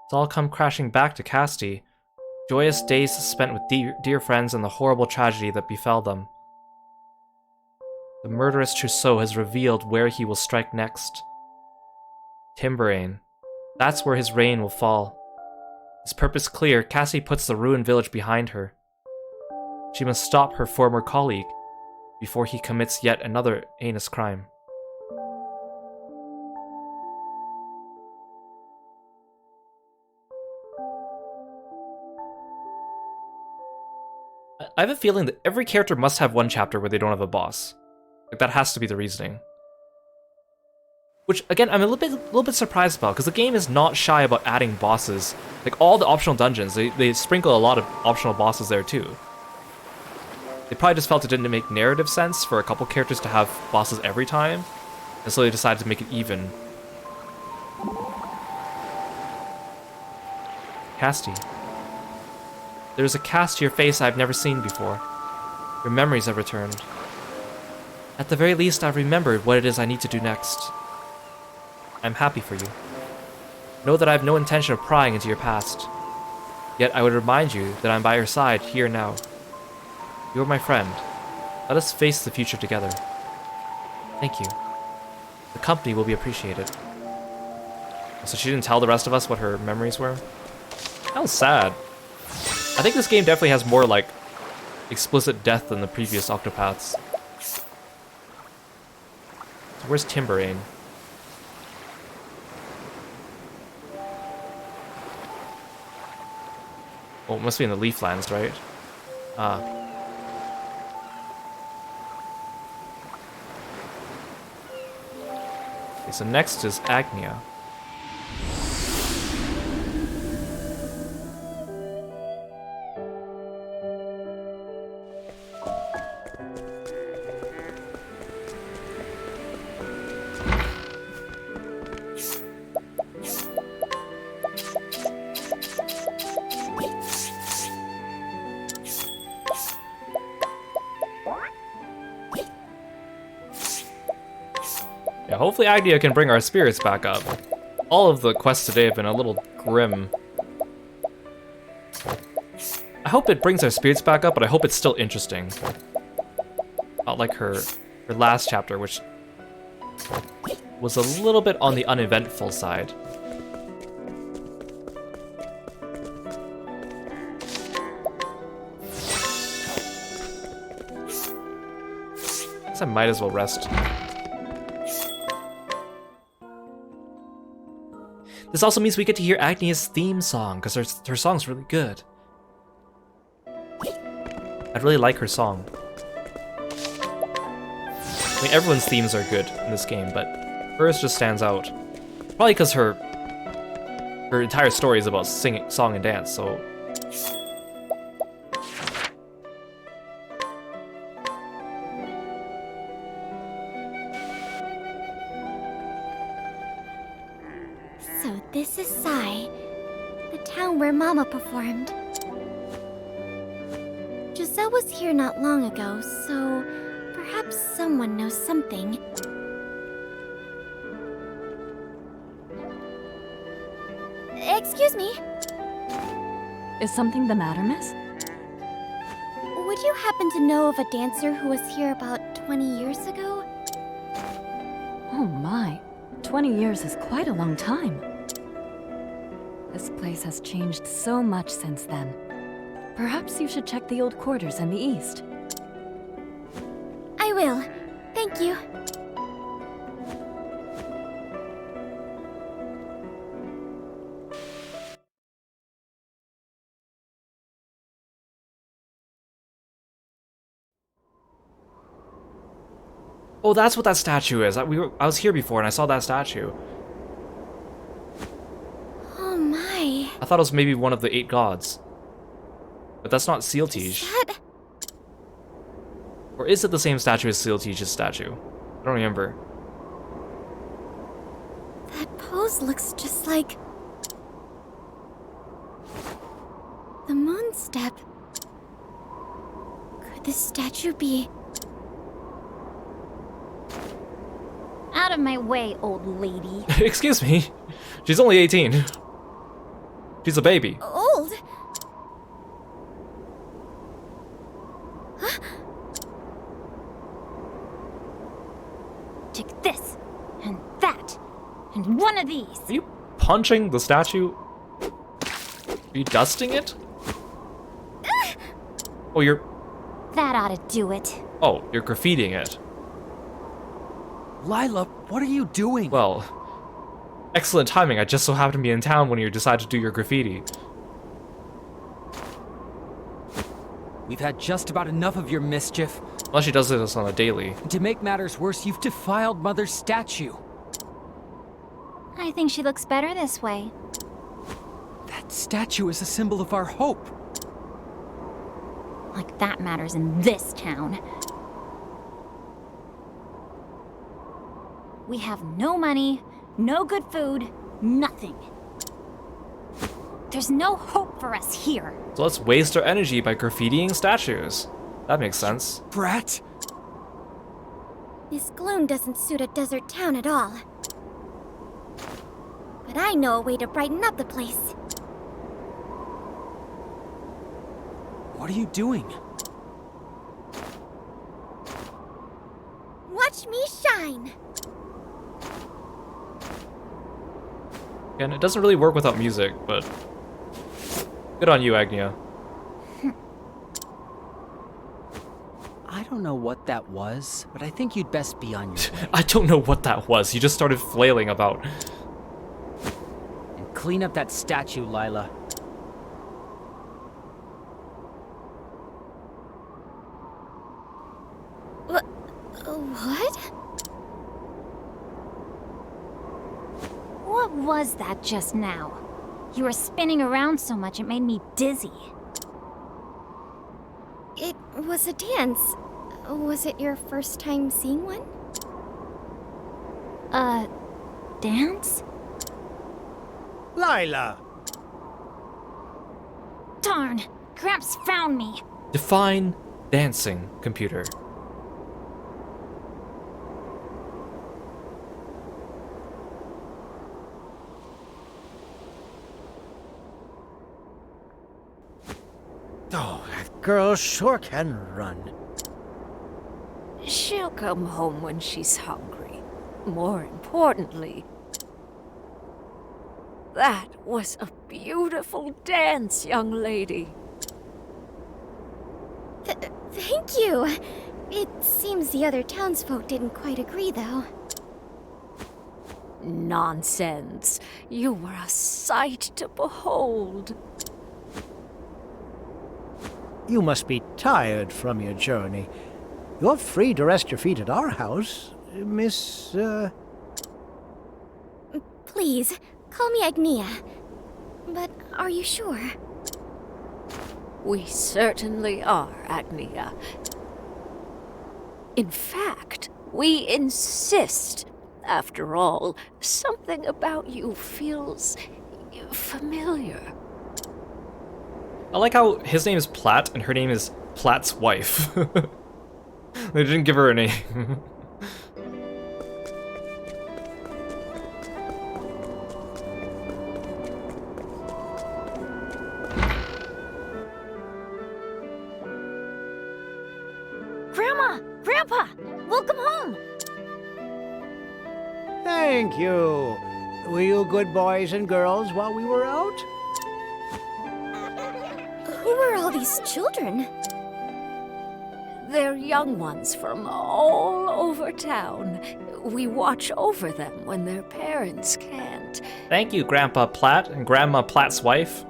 It's all come crashing back to Casti. Joyous days spent with dear friends and the horrible tragedy that befell them. The murderous Trousseau has revealed where he will strike next. Timberane. That's where his reign will fall. His purpose clear, Cassie puts the ruined village behind her. She must stop her former colleague before he commits yet another heinous crime. I have a feeling that every character must have one chapter where they don't have a boss. Like, that has to be the reasoning. Which, again, I'm a little bit surprised about, because the game is not shy about adding bosses. Like, all the optional dungeons, they sprinkle a lot of optional bosses there, too. They probably just felt it didn't make narrative sense for a couple characters to have bosses every time, and so they decided to make it even. Casti. There's a cast to your face I've never seen before. Your memories have returned. At the very least, I've remembered what it is I need to do next. I'm happy for you. Know that I have no intention of prying into your past. Yet I would remind you that I'm by your side here now. You're my friend. Let us face the future together. Thank you. The company will be appreciated. So she didn't tell the rest of us what her memories were? That was sad. I think this game definitely has more, like, explicit death than the previous Octopaths. So where's Timberane? Oh, it must be in the Leaflands, right? Ah. Okay, so next is Agnia. Yeah, hopefully Agnia can bring our spirits back up. All of the quests today have been a little grim. I hope it brings our spirits back up, but I hope it's still interesting. Not like her last chapter, which was a little bit on the uneventful side. Guess I might as well rest. This also means we get to hear Agnia's theme song, because her song's really good. I really like her song. I mean, everyone's themes are good in this game, but hers just stands out. Probably because her entire story is about singing, song and dance, so... So this is Sai, the town where Mama performed. Giselle was here not long ago, so perhaps someone knows something. Excuse me. Is something the matter, miss? Would you happen to know of a dancer who was here about 20 years ago? Oh my, 20 years is quite a long time. This place has changed so much since then. Perhaps you should check the old quarters in the east. I will. Thank you. Oh, that's what that statue is. I was here before and I saw that statue. Oh my. I thought it was maybe one of the 8 gods. But that's not Sealtige. That... Or is it the same statue as Sealtige's statue? I don't remember. That pose looks just like... the moon step. Could this statue be... Out of my way, old lady. Excuse me. She's only 18. She's a baby. Old? Huh? Take this, and that, and one of these. Are you punching the statue? Are you dusting it? Oh, you're... That ought to do it. Oh, you're graffitiing it. Lila, what are you doing? Well, excellent timing. I just so happened to be in town when you decided to do your graffiti. We've had just about enough of your mischief. Unless she does this on a daily. And to make matters worse, you've defiled Mother's statue. I think she looks better this way. That statue is a symbol of our hope. Like that matters in this town. We have no money, no good food, nothing. There's no hope for us here. So let's waste our energy by graffitiing statues. That makes sense. Brat! This gloom doesn't suit a desert town at all. But I know a way to brighten up the place. What are you doing? Watch me shine! Again, it doesn't really work without music, but good on you, Agnia. I don't know what that was, but I think you'd best be on your way. I don't know what that was. You just started flailing about. And clean up that statue, Lila. What? What was that just now? You were spinning around so much it made me dizzy. It was a dance. Was it your first time seeing one? Dance? Lila! Darn! Gramps found me! Define dancing, computer. Oh, that girl sure can run. She'll come home when she's hungry. More importantly, that was a beautiful dance, young lady. Thank you. It seems the other townsfolk didn't quite agree, though. Nonsense. You were a sight to behold. You must be tired from your journey. You're free to rest your feet at our house, Miss, Please, call me Agnia. But are you sure? We certainly are, Agnia. In fact, we insist. After all, something about you feels familiar. I like how his name is Platt and her name is Platt's wife. They didn't give her a name. Grandma! Grandpa! Welcome home! Thank you. Were you good boys and girls while we were out? Who are all these children? They're young ones from all over town. We watch over them when their parents can't. Thank you, Grandpa Platt and Grandma Platt's wife.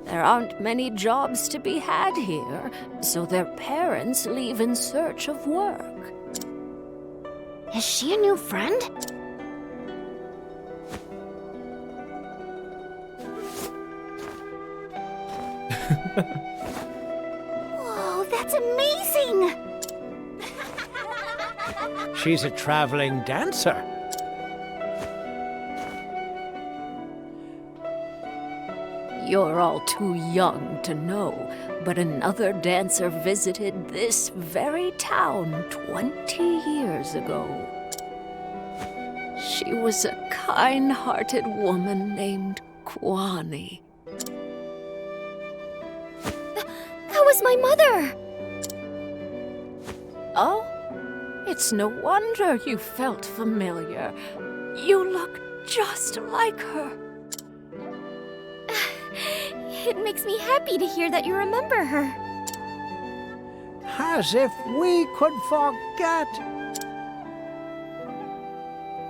There aren't many jobs to be had here, so their parents leave in search of work. Is she a new friend? Whoa, that's amazing! She's a traveling dancer. You're all too young to know, but another dancer visited this very town 20 years ago. She was a kind-hearted woman named Kwani. That was my mother! Oh, it's no wonder you felt familiar. You look just like her. It makes me happy to hear that you remember her. As if we could forget.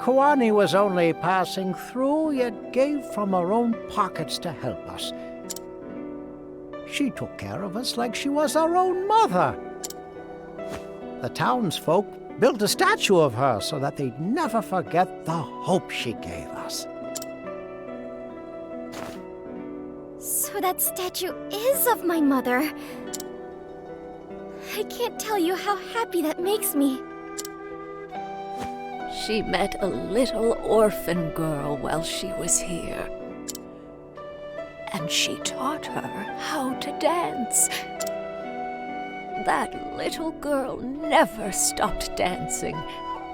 Kwani was only passing through, yet gave from her own pockets to help us. She took care of us like she was our own mother. The townsfolk built a statue of her so that they'd never forget the hope she gave us. So that statue is of my mother. I can't tell you how happy that makes me. She met a little orphan girl while she was here. And she taught her how to dance. That little girl never stopped dancing,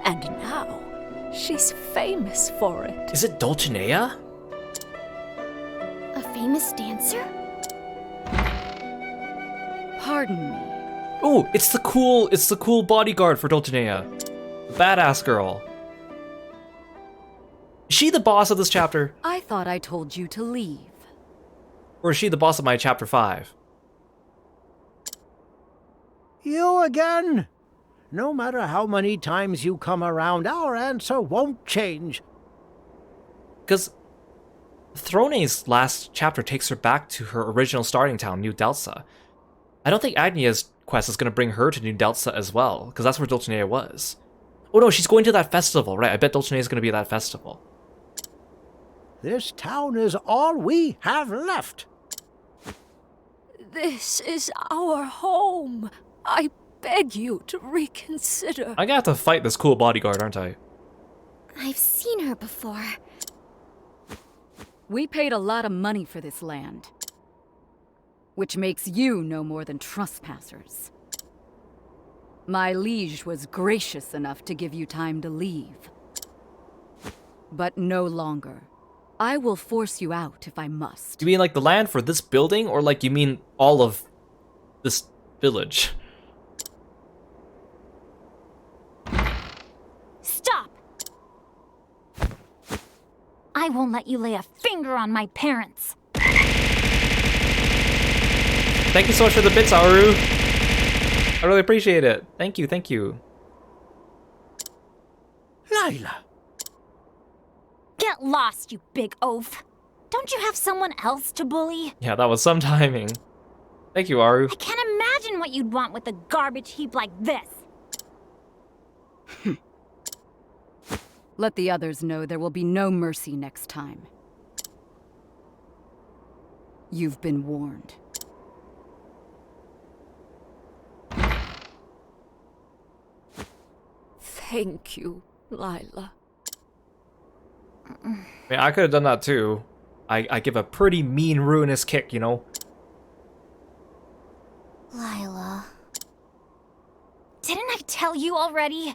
and now she's famous for it. Is it Dulcinea? A famous dancer? Pardon me. Oh, it's the cool bodyguard for Dulcinea. Badass girl. Is she the boss of this chapter? I thought I told you to leave. Or is she the boss of my chapter 5? You again? No matter how many times you come around, our answer won't change. Because Throne's last chapter takes her back to her original starting town, New Delta. I don't think Agnia's quest is going to bring her to New Delta as well, because that's where Dulcinea was. Oh no, she's going to that festival, right? I bet Dulcinea is going to be at that festival. This town is all we have left. This is our home. I beg you to reconsider. I'm gonna have to fight this cool bodyguard, aren't I? I've seen her before. We paid a lot of money for this land, which makes you no more than trespassers. My liege was gracious enough to give you time to leave. But no longer. I will force you out if I must. You mean like the land for this building, or like you mean all of this village? Stop! I won't let you lay a finger on my parents. Thank you so much for the bits, Aru. I really appreciate it. Thank you, thank you. Lila! Get lost, you big oaf. Don't you have someone else to bully? Yeah, that was some timing. Thank you, Aru. I can't imagine what you'd want with a garbage heap like this. Let the others know there will be no mercy next time. You've been warned. Thank you, Lila. I mean, I could have done that too. I give a pretty mean, ruinous kick, you know? Lila. Didn't I tell you already?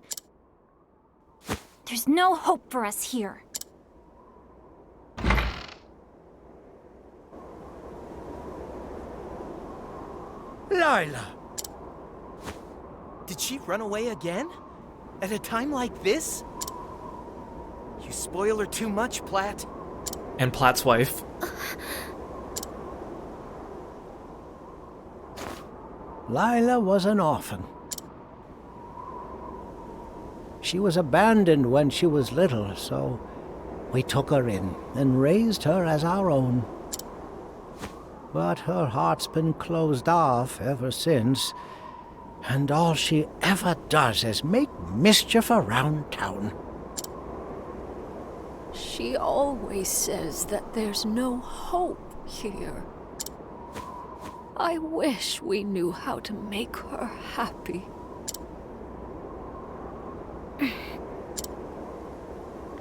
There's no hope for us here. Lila! Did she run away again? At a time like this? You spoil her too much, Platt. And Platt's wife. Lila was an orphan. She was abandoned when she was little, so we took her in and raised her as our own. But her heart's been closed off ever since, and all she ever does is make mischief around town. She always says that there's no hope here. I wish we knew how to make her happy.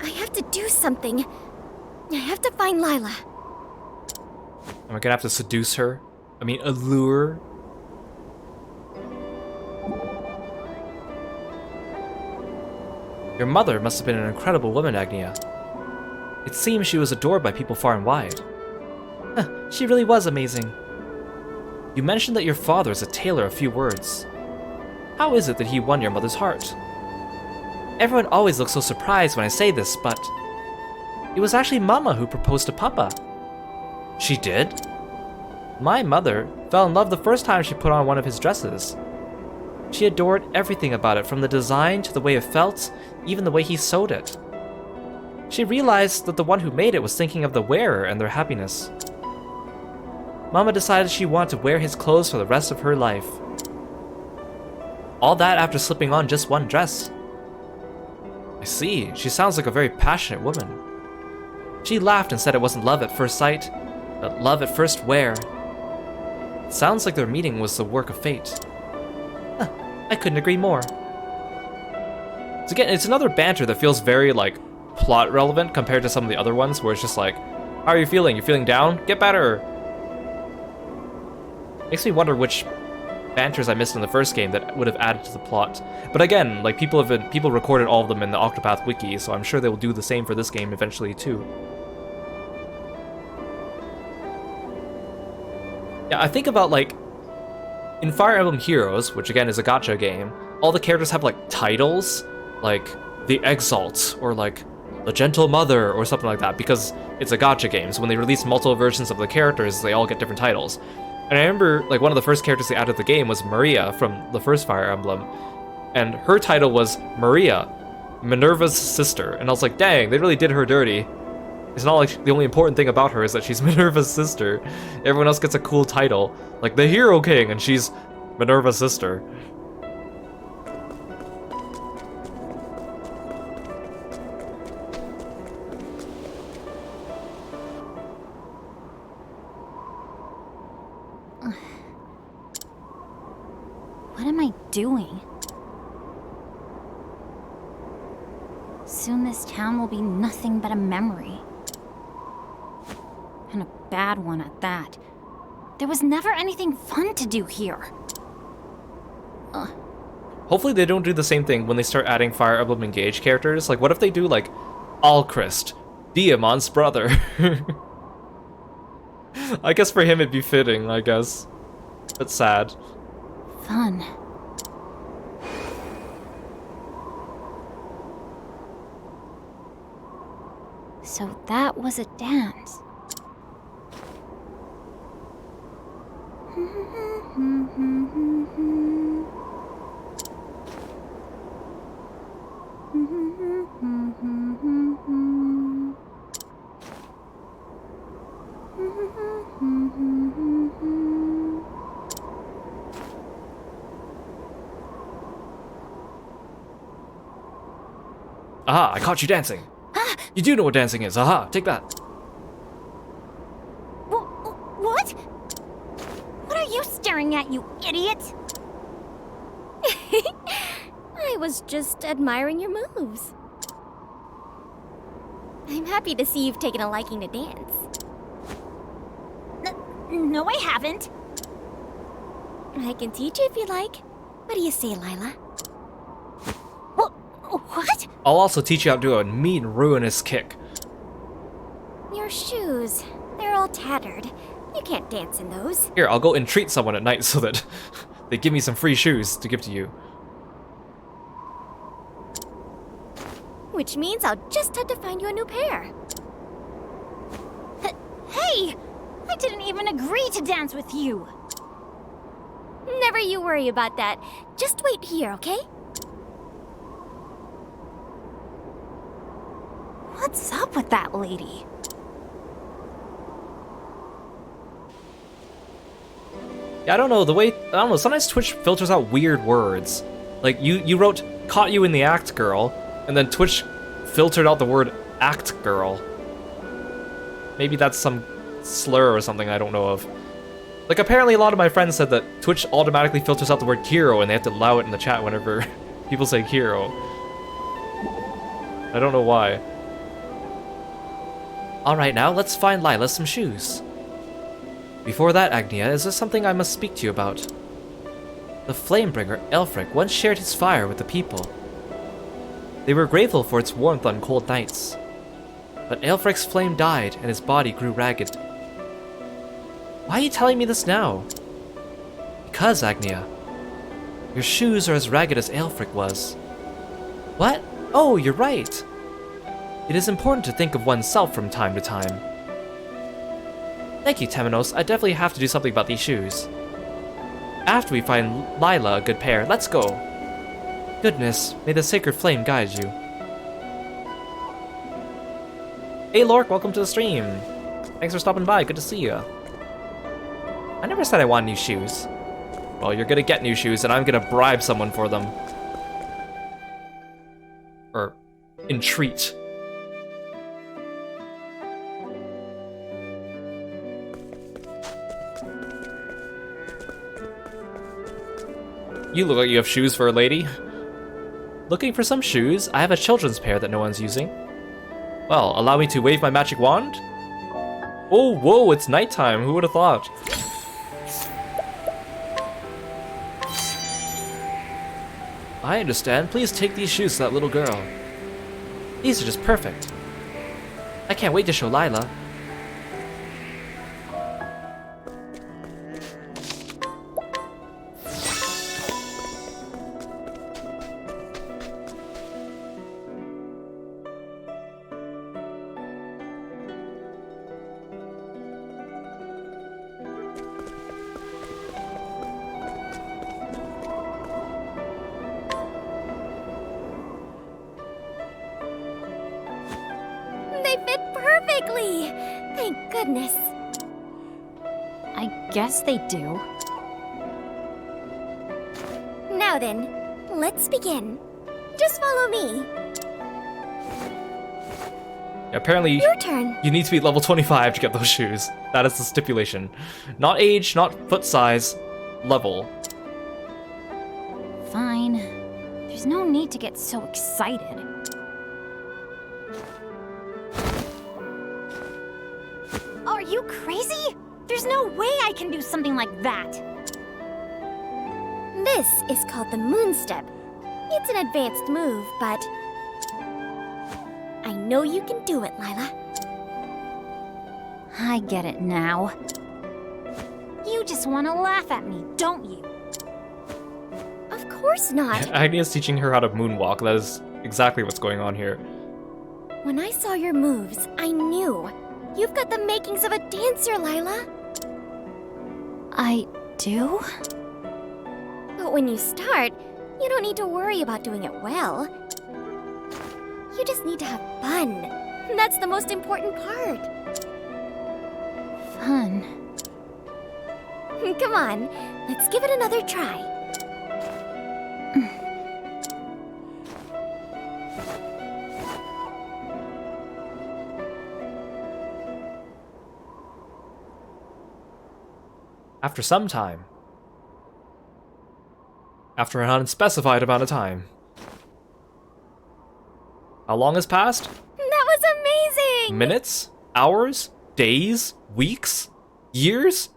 I have to do something. I have to find Lila. Am I gonna have to seduce her? I mean, allure? Your mother must have been an incredible woman, Agnia. It seems she was adored by people far and wide. She really was amazing. You mentioned that your father is a tailor of few words. How is it that he won your mother's heart? Everyone always looks so surprised when I say this, but it was actually Mama who proposed to Papa. She did? My mother fell in love the first time she put on one of his dresses. She adored everything about it, from the design to the way it felt, even the way he sewed it. She realized that the one who made it was thinking of the wearer and their happiness. Mama decided she wanted to wear his clothes for the rest of her life. All that after slipping on just one dress. I see, she sounds like a very passionate woman. She laughed and said it wasn't love at first sight, but love at first wear. It sounds like their meeting was the work of fate. I couldn't agree more. So again, it's another banter that feels very, like, plot relevant compared to some of the other ones where it's just like, how are you feeling? You feeling down? Get better! Makes me wonder which banters I missed in the first game that would have added to the plot. But again, like, people recorded all of them in the Octopath wiki, so I'm sure they will do the same for this game eventually too. Yeah, I think about, like, in Fire Emblem Heroes, which again is a gacha game, all the characters have, like, titles, like the Exalt, or like the Gentle Mother, or something like that, because it's a gacha game, so when they release multiple versions of the characters, they all get different titles. And I remember, like, one of the first characters they added to the game was Maria from the first Fire Emblem, and her title was Maria, Minerva's sister, and I was like, dang, they really did her dirty. It's not like the only important thing about her is that she's Minerva's sister. Everyone else gets a cool title, like the Hero King, and she's Minerva's sister. What am I doing? Soon this town will be nothing but a memory. And a bad one at that. There was never anything fun to do here. Hopefully they don't do the same thing when they start adding Fire Emblem Engage characters. Like, what if they do, like, Alchrist, Diamon's brother? I guess for him it'd be fitting, I guess. But sad. Fun. So that was a dance. Aha, I caught you dancing. You do know what dancing is. Aha, take that. What? What are you staring at, you idiot? I was just admiring your moves. I'm happy to see you've taken a liking to dance. No, I haven't. I can teach you if you like. What do you say, Lila? What? I'll also teach you how to do a mean, ruinous kick. Your shoes. They're all tattered. You can't dance in those. Here, I'll go entreat someone at night so that they give me some free shoes to give to you. Which means I'll just have to find you a new pair. Hey! I didn't even agree to dance with you. Never you worry about that. Just wait here, okay? What's up with that lady? Yeah, I don't know, sometimes Twitch filters out weird words. Like, you wrote, caught you in the act, girl, and then Twitch filtered out the word act, girl. Maybe that's some slur or something I don't know of. Like, apparently a lot of my friends said that Twitch automatically filters out the word Kiro, and they have to allow it in the chat whenever people say Kiro. I don't know why. Alright, now let's find Lila some shoes. Before that, Agnia, is there something I must speak to you about? The Flamebringer, Elfric, once shared his fire with the people. They were grateful for its warmth on cold nights. But Elfric's flame died, and his body grew ragged. Why are you telling me this now? Because, Agnia, your shoes are as ragged as Elfric was. What? Oh, you're right. It is important to think of oneself from time to time. Thank you, Temenos. I definitely have to do something about these shoes. After we find Lila a good pair, let's go. Goodness, may the sacred flame guide you. Hey Lork, welcome to the stream. Thanks for stopping by, good to see you. I never said I want new shoes. Well, you're gonna get new shoes and I'm gonna bribe someone for them. Or entreat. You look like you have shoes for a lady. Looking for some shoes? I have a children's pair that no one's using. Well, allow me to wave my magic wand? Oh, whoa, it's nighttime. Who would have thought? I understand. Please take these shoes to that little girl. These are just perfect. I can't wait to show Lila. They fit perfectly! Thank goodness. I guess they do. Now then, let's begin. Just follow me. Apparently, Your turn. you need to be level 25 to get those shoes. That is the stipulation. Not age, not foot size, level. Fine. There's no need to get so excited. Are you crazy? There's no way I can do something like that. This is called the moon step. It's an advanced move, but I know you can do it, Lila. I get it now. You just want to laugh at me, don't you? Of course not. Agnia's teaching her how to moonwalk. That is exactly what's going on here. When I saw your moves, I knew. You've got the makings of a dancer, Lila. I do? But when you start, you don't need to worry about doing it well. You just need to have fun. That's the most important part. Fun. Come on, let's give it another try. After some time. After an unspecified amount of time. How long has passed? That was amazing! Minutes? Hours? Days? Weeks? Years?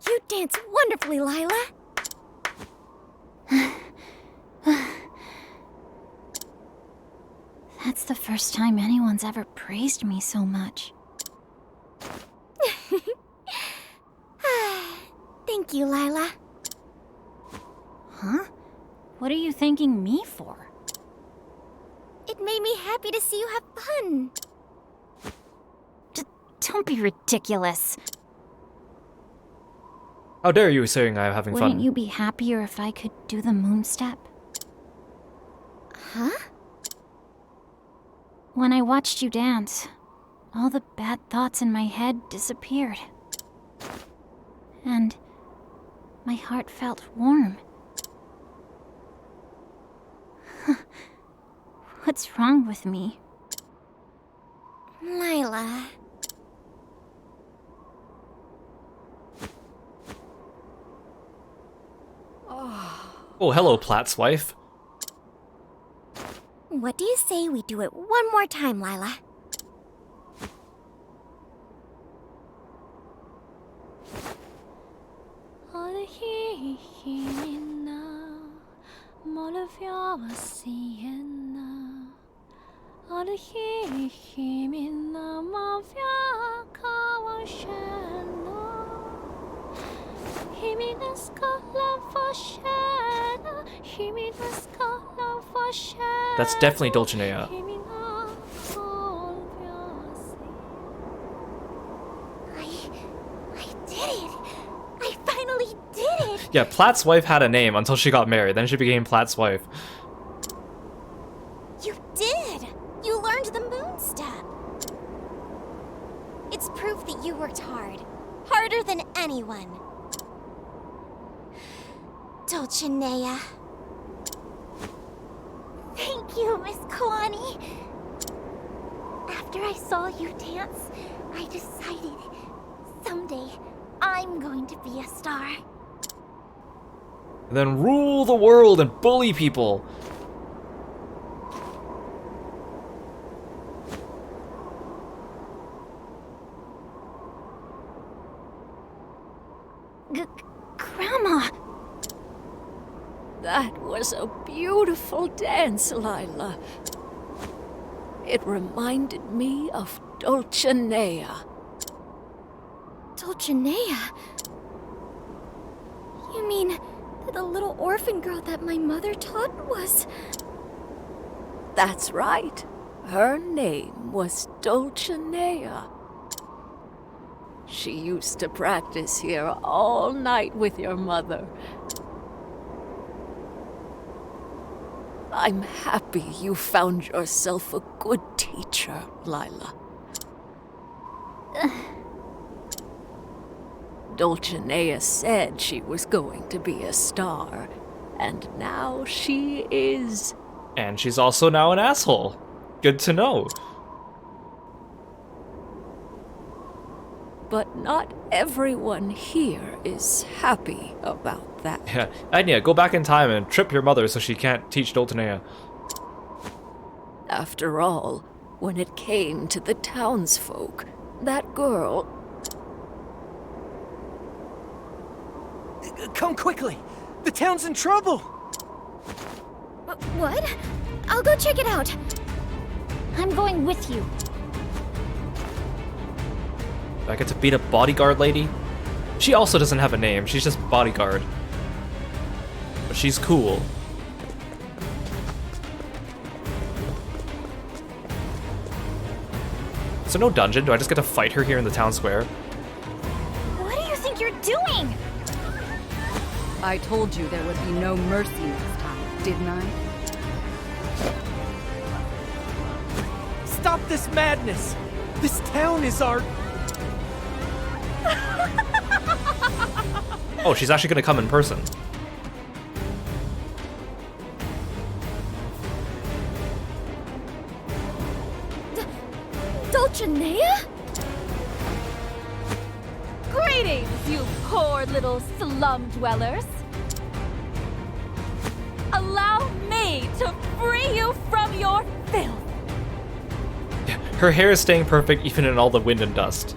You dance wonderfully, Lila. That's the first time anyone's ever praised me so much. Thank you, Lila. Huh? What are you thanking me for? It made me happy to see you have fun. Don't be ridiculous. How dare you saying I'm having Wouldn't fun? you be happier if I could do the moon step? Huh? When I watched you dance, all the bad thoughts in my head disappeared. And my heart felt warm. What's wrong with me? Lila. Oh, hello, Platt's wife. What do you say we do it one more time, Lila? That's definitely Dulcinea. I did it! I finally did it! Yeah, Platt's wife had a name until she got married, then she became Platt's wife. You did! You learned the moon step! It's proof that you worked hard. Harder than anyone. Dulcinea. Thank you, Miss Kawani. After I saw you dance, I decided someday I'm going to be a star. And then rule the world and bully people. Grandma! That was a beautiful dance, Lila. It reminded me of Dulcinea. Dulcinea? You mean the little orphan girl that my mother taught was... That's right. Her name was Dulcinea. She used to practice here all night with your mother. I'm happy you found yourself a good teacher, Lila. Dulcinea said she was going to be a star, and now she is. And she's also now an asshole. Good to know. But not everyone here is happy about that. Yeah, Anya, go back in time and trip your mother so she can't teach Dulcinea. After all, when it came to the townsfolk, that girl... Come quickly! The town's in trouble! What? I'll go check it out. I'm going with you. Do I get to beat a bodyguard lady? She also doesn't have a name, she's just bodyguard. But she's cool. there no dungeon? Do I just get to fight her here in the town square? What do you think you're doing? I told you there would be no mercy next time, didn't I? Stop this madness! This town is our... Oh, she's actually gonna come in person. Dulcinea? Greetings, you poor little slum dwellers. Allow me to free you from your filth. Her hair is staying perfect even in all the wind and dust.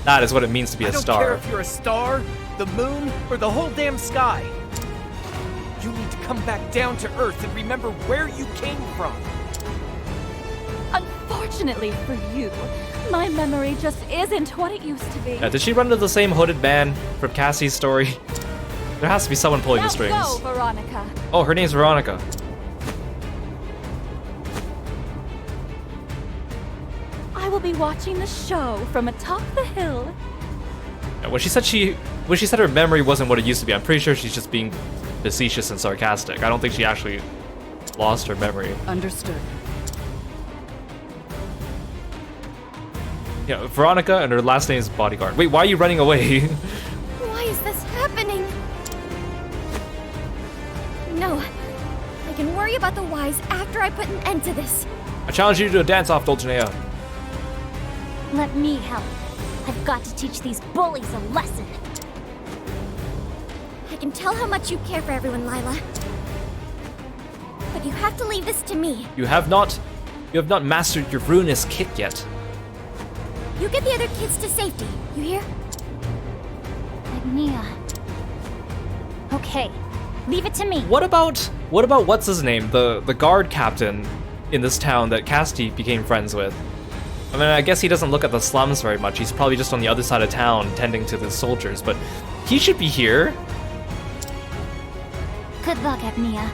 That is what it means to be a star. I don't care if you're a star, the moon, or the whole damn sky. You need to come back down to Earth and remember where you came from. Unfortunately for you, my memory just isn't what it used to be. Yeah, did she run into the same hooded man from Cassie's story? There has to be someone pulling Now the strings. go, Veronica. Oh, her name's Veronica. I will be watching the show from atop the hill. Yeah, when she said her memory wasn't what it used to be, I'm pretty sure she's just being facetious and sarcastic. I don't think she actually lost her memory. Understood. Yeah, Veronica, and her last name is Bodyguard. Wait, why are you running away? Why is this happening? No. I can worry about the whys after I put an end to this. I challenge you to a dance-off, Dulcinea. Let me help. I've got to teach these bullies a lesson. I can tell how much you care for everyone, Lila. But you have to leave this to me. You have not mastered your ruinous kick yet. You get the other kids to safety, you hear? Agnia. Okay, leave it to me. What about what's his name? The guard captain in this town that Casti became friends with. I mean, I guess he doesn't look at the slums very much. He's probably just on the other side of town tending to the soldiers, but he should be here. Good luck, Agnia.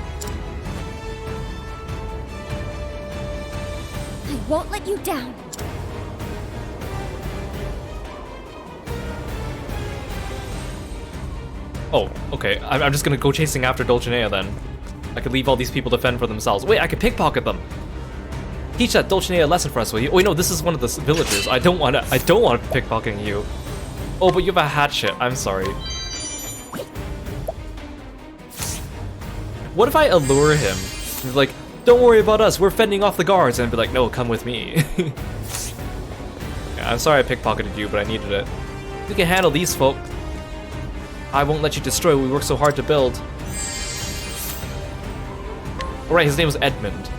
I won't let you down. Oh, okay. I'm just gonna go chasing after Dulcinea then. I could leave all these people to fend for themselves. Wait, I could pickpocket them. Teach that Dulcinea a lesson for us, will you? Oh, wait, no, this is one of the villagers. I don't want pickpocketing you. Oh, but you have a hatchet. I'm sorry. What if I allure him? He's like, don't worry about us. We're fending off the guards. And be like, no, come with me. Yeah, I'm sorry I pickpocketed you, but I needed it. We can handle these folk. I won't let you destroy what we worked so hard to build. Alright, his name was Edmund.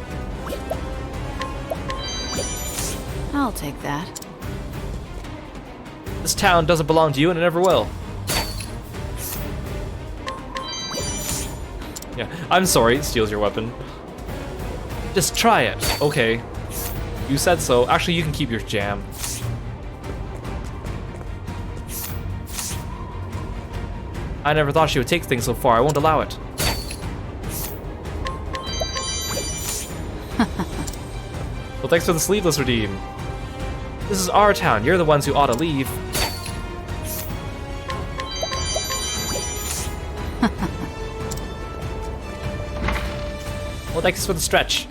I'll take that. This town doesn't belong to you and it never will. Yeah, I'm sorry, it steals your weapon. Just try it. Okay. You said so. Actually, you can keep your jam. I never thought she would take things so far. I won't allow it. Well, thanks for the sleeveless redeem. This is our town. You're the ones who ought to leave. Well, thanks for the stretch.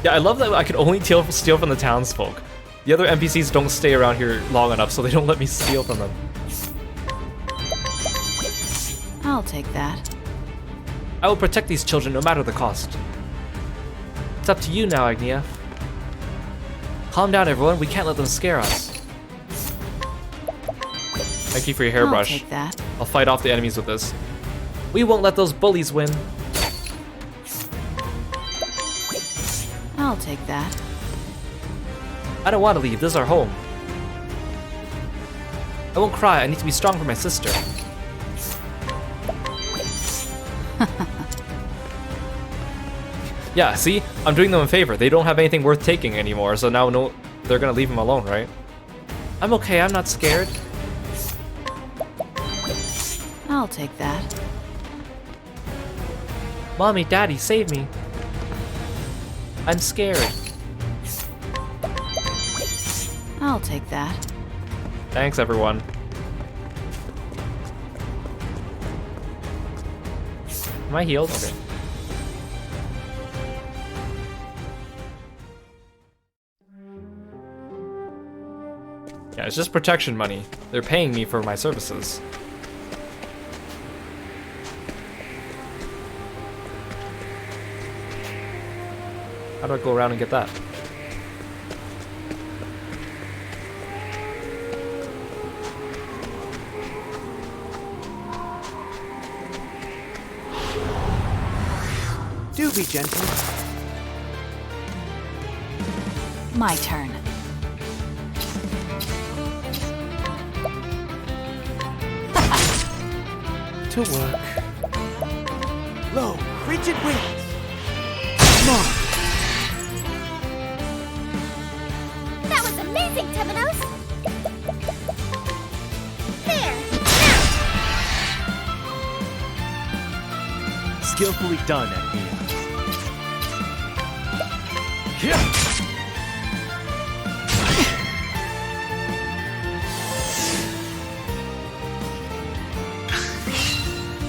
Yeah, I love that I can only steal from the townsfolk. The other NPCs don't stay around here long enough, so they don't let me steal from them. I'll take that. I will protect these children no matter the cost. It's up to you now, Agnia. Calm down, everyone. We can't let them scare us. Thank you for your hairbrush. I'll take that. I'll fight off the enemies with this. We won't let those bullies win. I'll take that. I don't want to leave. This is our home. I won't cry. I need to be strong for my sister. Yeah, see? I'm doing them a favor. They don't have anything worth taking anymore, so now no, they're gonna leave him alone, right? I'm okay. I'm not scared. I'll take that. Mommy, Daddy, save me. I'm scared. I'll take that. Thanks, everyone. Am I healed? Okay. Yeah, it's just protection money. They're paying me for my services. How do I go around and get that? Do be gentle. My turn. To work. Low, rigid wings. Smart. That was amazing, Temenos! There! Skillfully done, Agnia.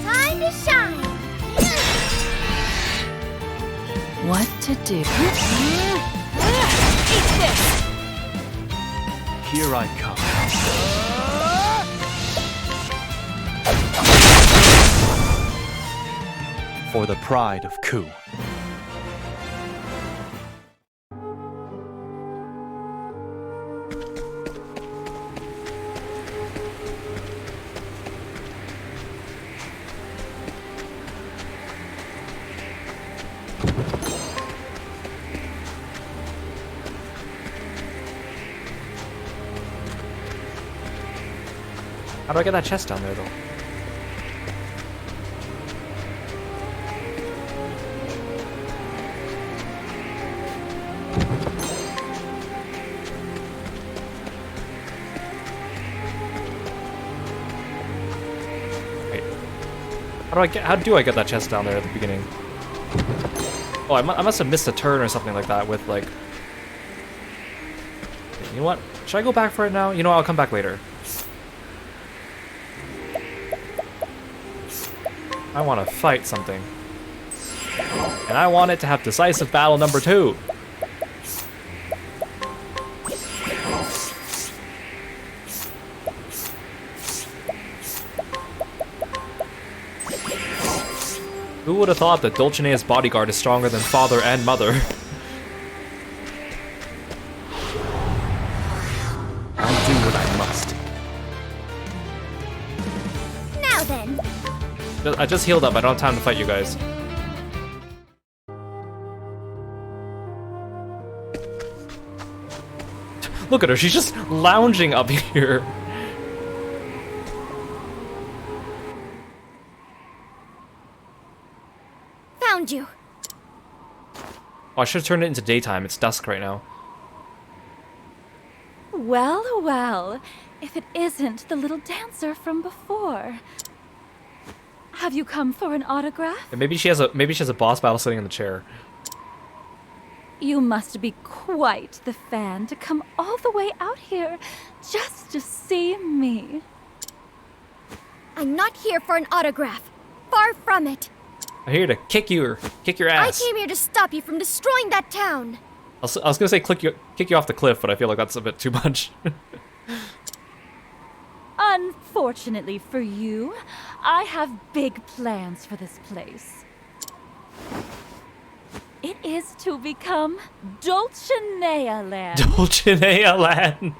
Time to shine! What to do? Eat this! Here I come. For the pride of Ku. How do I get that chest down there, though? Wait. How do I get that chest down there at the beginning? Oh, I must have missed a turn or something like that with, like... You know what? Should I go back for it now? You know what? I'll come back later. I want to fight something. And I want it to have decisive battle number 2. Who would have thought that Dulcinea's bodyguard is stronger than father and mother? I'll do what I must. Now then! I just healed up, I don't have time to fight you guys. Look at her, she's just lounging up here. Found you! Oh, I should have turned it into daytime, it's dusk right now. Well, well, if it isn't the little dancer from before. Have you come for an autograph? And maybe she has a boss battle sitting in the chair. You must be quite the fan to come all the way out here just to see me. I'm not here for an autograph. Far from it. I'm here to kick your ass. I came here to stop you from destroying that town. I was gonna say kick you off the cliff, but I feel like that's a bit too much. Unfortunately for you, I have big plans for this place. It is to become Dulcinea Land. Dulcinea Land.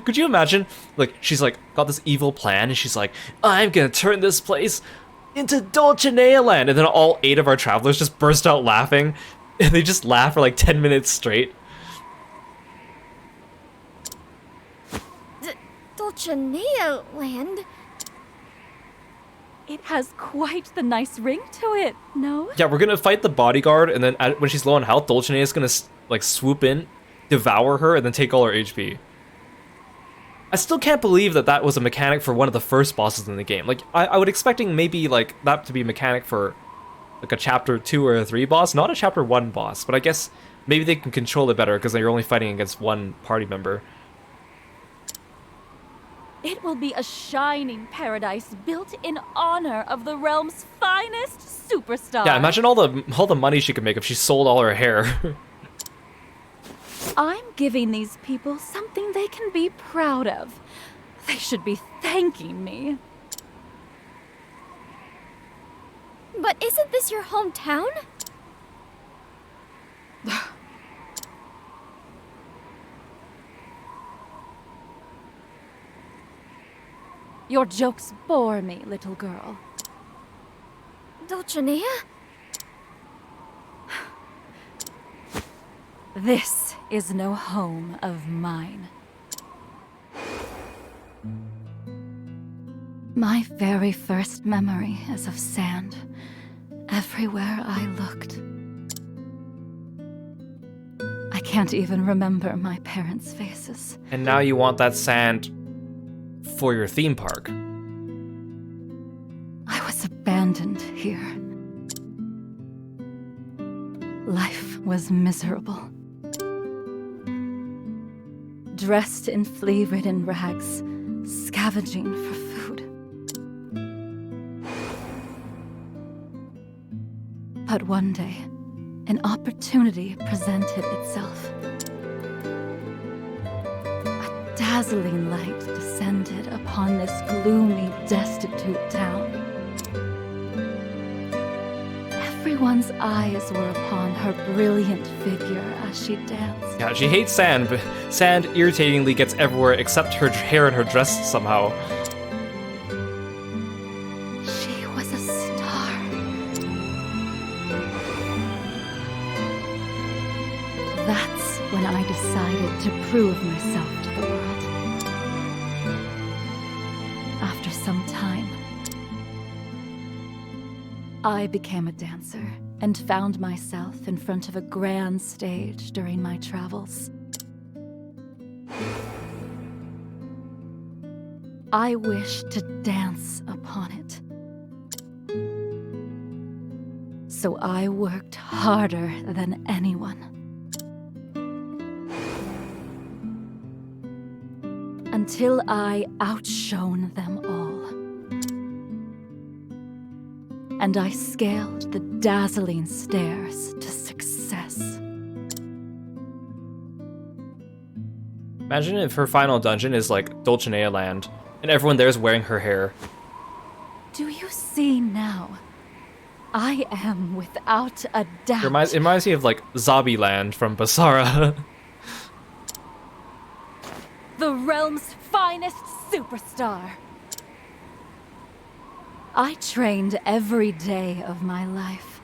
Could you imagine? Like, she's like got this evil plan, and she's like, I'm gonna turn this place into Dulcinea Land, and then all 8 of our travelers just burst out laughing, and they just laugh for like 10 minutes straight. Dulcinea Land? It has quite the nice ring to it, no? Yeah, we're gonna fight the bodyguard, and then when she's low on health, Dulcinea is gonna like swoop in, devour her, and then take all her HP. I still can't believe that was a mechanic for one of the first bosses in the game. Like, I would expecting maybe like that to be a mechanic for like a chapter 2 or a 3 boss, not a chapter 1 boss. But I guess Maybe they can control it better because you're only fighting against one party member. It will be a shining paradise built in honor of the realm's finest superstar. Yeah, imagine all the money she could make if she sold all her hair. I'm giving these people something they can be proud of. They should be thanking me. But isn't this your hometown? Your jokes bore me, little girl. Dulcinea? This is no home of mine. My very first memory is of sand. Everywhere I looked. I can't even remember my parents' faces. And now you want that sand for your theme park. I was abandoned here. Life was miserable. Dressed in flea-ridden rags, scavenging for food. But one day, an opportunity presented itself. A dazzling light descended upon this gloomy, destitute town. Everyone's eyes were upon her brilliant figure as she danced. Yeah, she hates sand, but sand irritatingly gets everywhere except her hair and her dress somehow. She was a star. That's when I decided to prove myself to the world. After some time, I became a dancer and found myself in front of a grand stage during my travels. I wished to dance upon it. So I worked harder than anyone. Until I outshone them all. And I scaled the dazzling stairs to success. Imagine if her final dungeon is like Dulcinea Land, and everyone there is wearing her hair. Do you see now? I am without a doubt. It reminds me of like Zombie Land from Basara. The realm's finest superstar. I trained every day of my life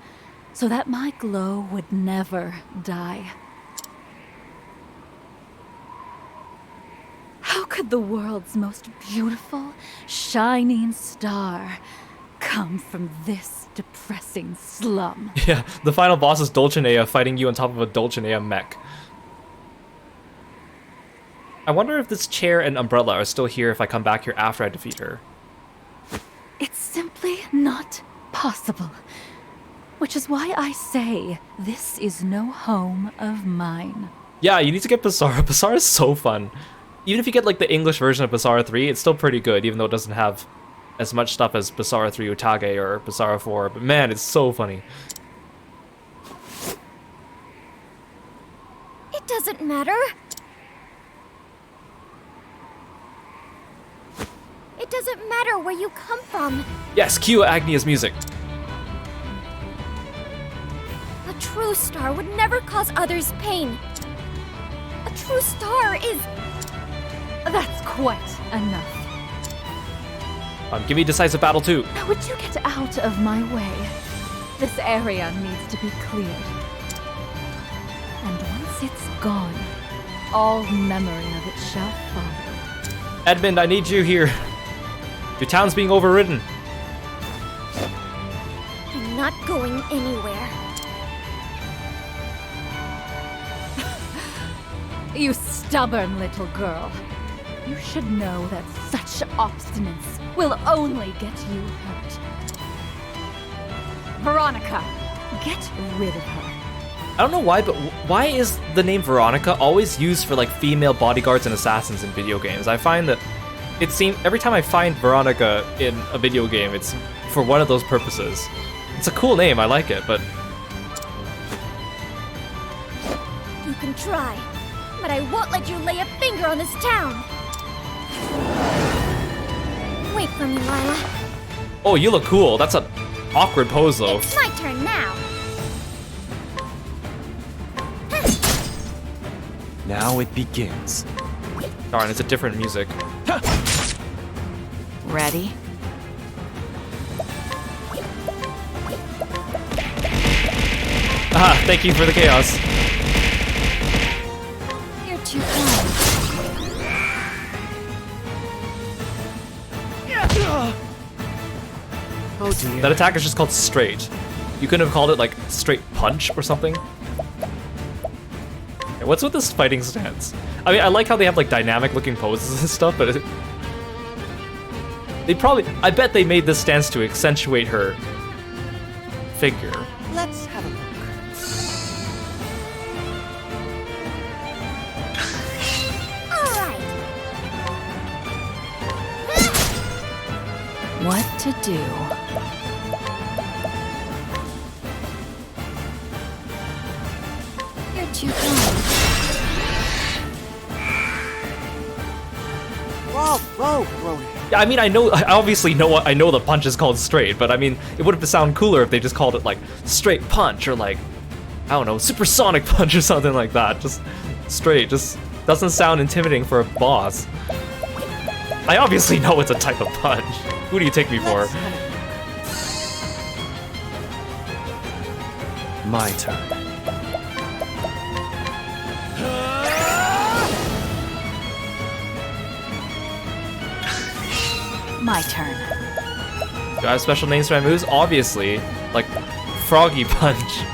so that my glow would never die. How could the world's most beautiful, shining star come from this depressing slum? Yeah, the final boss is Dulcinea fighting you on top of a Dulcinea mech. I wonder if this chair and umbrella are still here if I come back here after I defeat her. It's simply not possible. Which is why I say this is no home of mine. Yeah, you need to get Basara. Basara is so fun. Even if you get like the English version of Basara 3, it's still pretty good, even though it doesn't have as much stuff as Basara 3 Utage or Basara 4. But man, it's so funny. It doesn't matter. It doesn't matter where you come from. Yes, cue Agnia's music. A true star would never cause others pain. A true star is... That's quite enough. Give me Decisive Battle 2. Now would you get out of my way? This area needs to be cleared. And once it's gone, all memory of it shall follow. Edmund, I need you here. Your town's being overridden. I'm not going anywhere. You stubborn little girl. You should know that such obstinance will only get you hurt. Veronica, get rid of her. I don't know why, but why is the name Veronica always used for like female bodyguards and assassins in video games? I find that it seems every time I find Veronica in a video game, it's for one of those purposes. It's a cool name, I like it, but You can try, but I won't let you lay a finger on this town. Wait for me, Lila. oh, you look cool. That's an awkward pose though. It's my turn now. Now it begins. Darn, it's a different music. Ready? Ah, thank you for the chaos. You're too kind. Oh dear. That attack is just called straight. You couldn't have called it like straight punch or something. Okay, what's with this fighting stance? I mean, I like how they have like dynamic looking poses and stuff, but I bet they made this stance to accentuate her figure. Let's have a look. What to do? You're too kind. Whoa, Brody. Yeah, I mean, I obviously know I know the punch is called straight, but I mean, it would have sounded cooler if they just called it like straight punch or like, I don't know, supersonic punch or something like that. Just straight, just doesn't sound intimidating for a boss. I obviously know it's a type of punch. Who do you take me for? My turn. My turn. Do I have special names for my moves? Obviously. Like, Froggy Punch.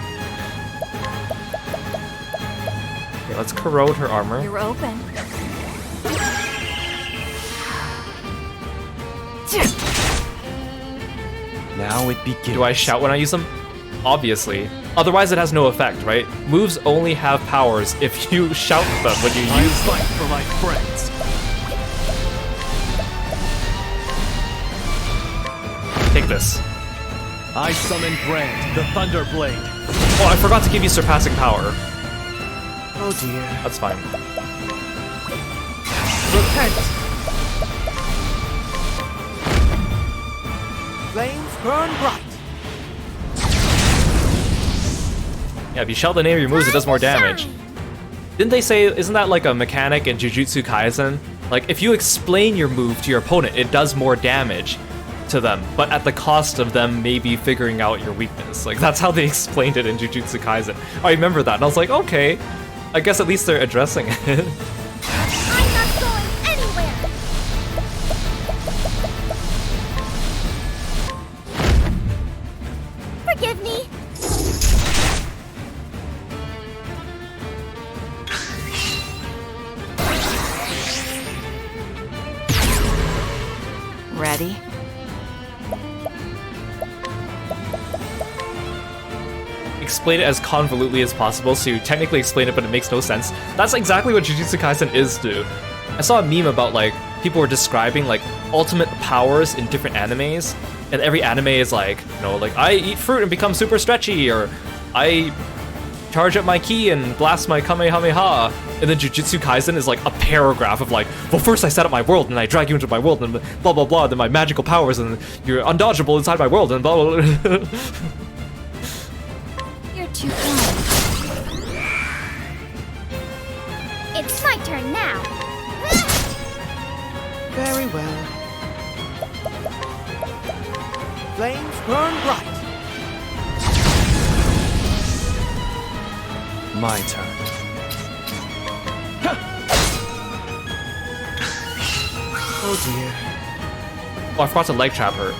Okay, let's corrode her armor. You're open. Now it begins. Do I shout when I use them? Obviously. Otherwise it has no effect, right? Moves only have powers if you shout them when you I use them. fight for my friends. Take this. I summon Brand, the Thunder Blade. Oh, I forgot to give you surpassing power. Oh dear. That's fine. Repent. Flames burn bright. Yeah, if you shout the name of your moves, it does more damage. Didn't they say, isn't that like a mechanic in Jujutsu Kaisen? Like, if you explain your move to your opponent, it does more damage to them, but at the cost of them maybe figuring out your weakness. Like, that's how they explained it in Jujutsu Kaisen. I remember that, and I was like, okay, I guess at least they're addressing it. I'm not going anywhere. Forgive me. Ready? Explain it as convolutely as possible, so you technically explain it, but it makes no sense. That's exactly what Jujutsu Kaisen is, dude. I saw a meme about, like, people were describing, like, ultimate powers in different animes, and every anime is like, you know, like, I eat fruit and become super stretchy, or I charge up my ki and blast my Kamehameha. And then Jujutsu Kaisen is like a paragraph of like, well, first I set up my world and I drag you into my world and blah blah blah, then my magical powers and you're undodgeable inside my world and blah blah blah. You're too kind. It's my turn now. Very well. Flames burn bright. My turn. Oh dear. Oh, I forgot to leg trap her.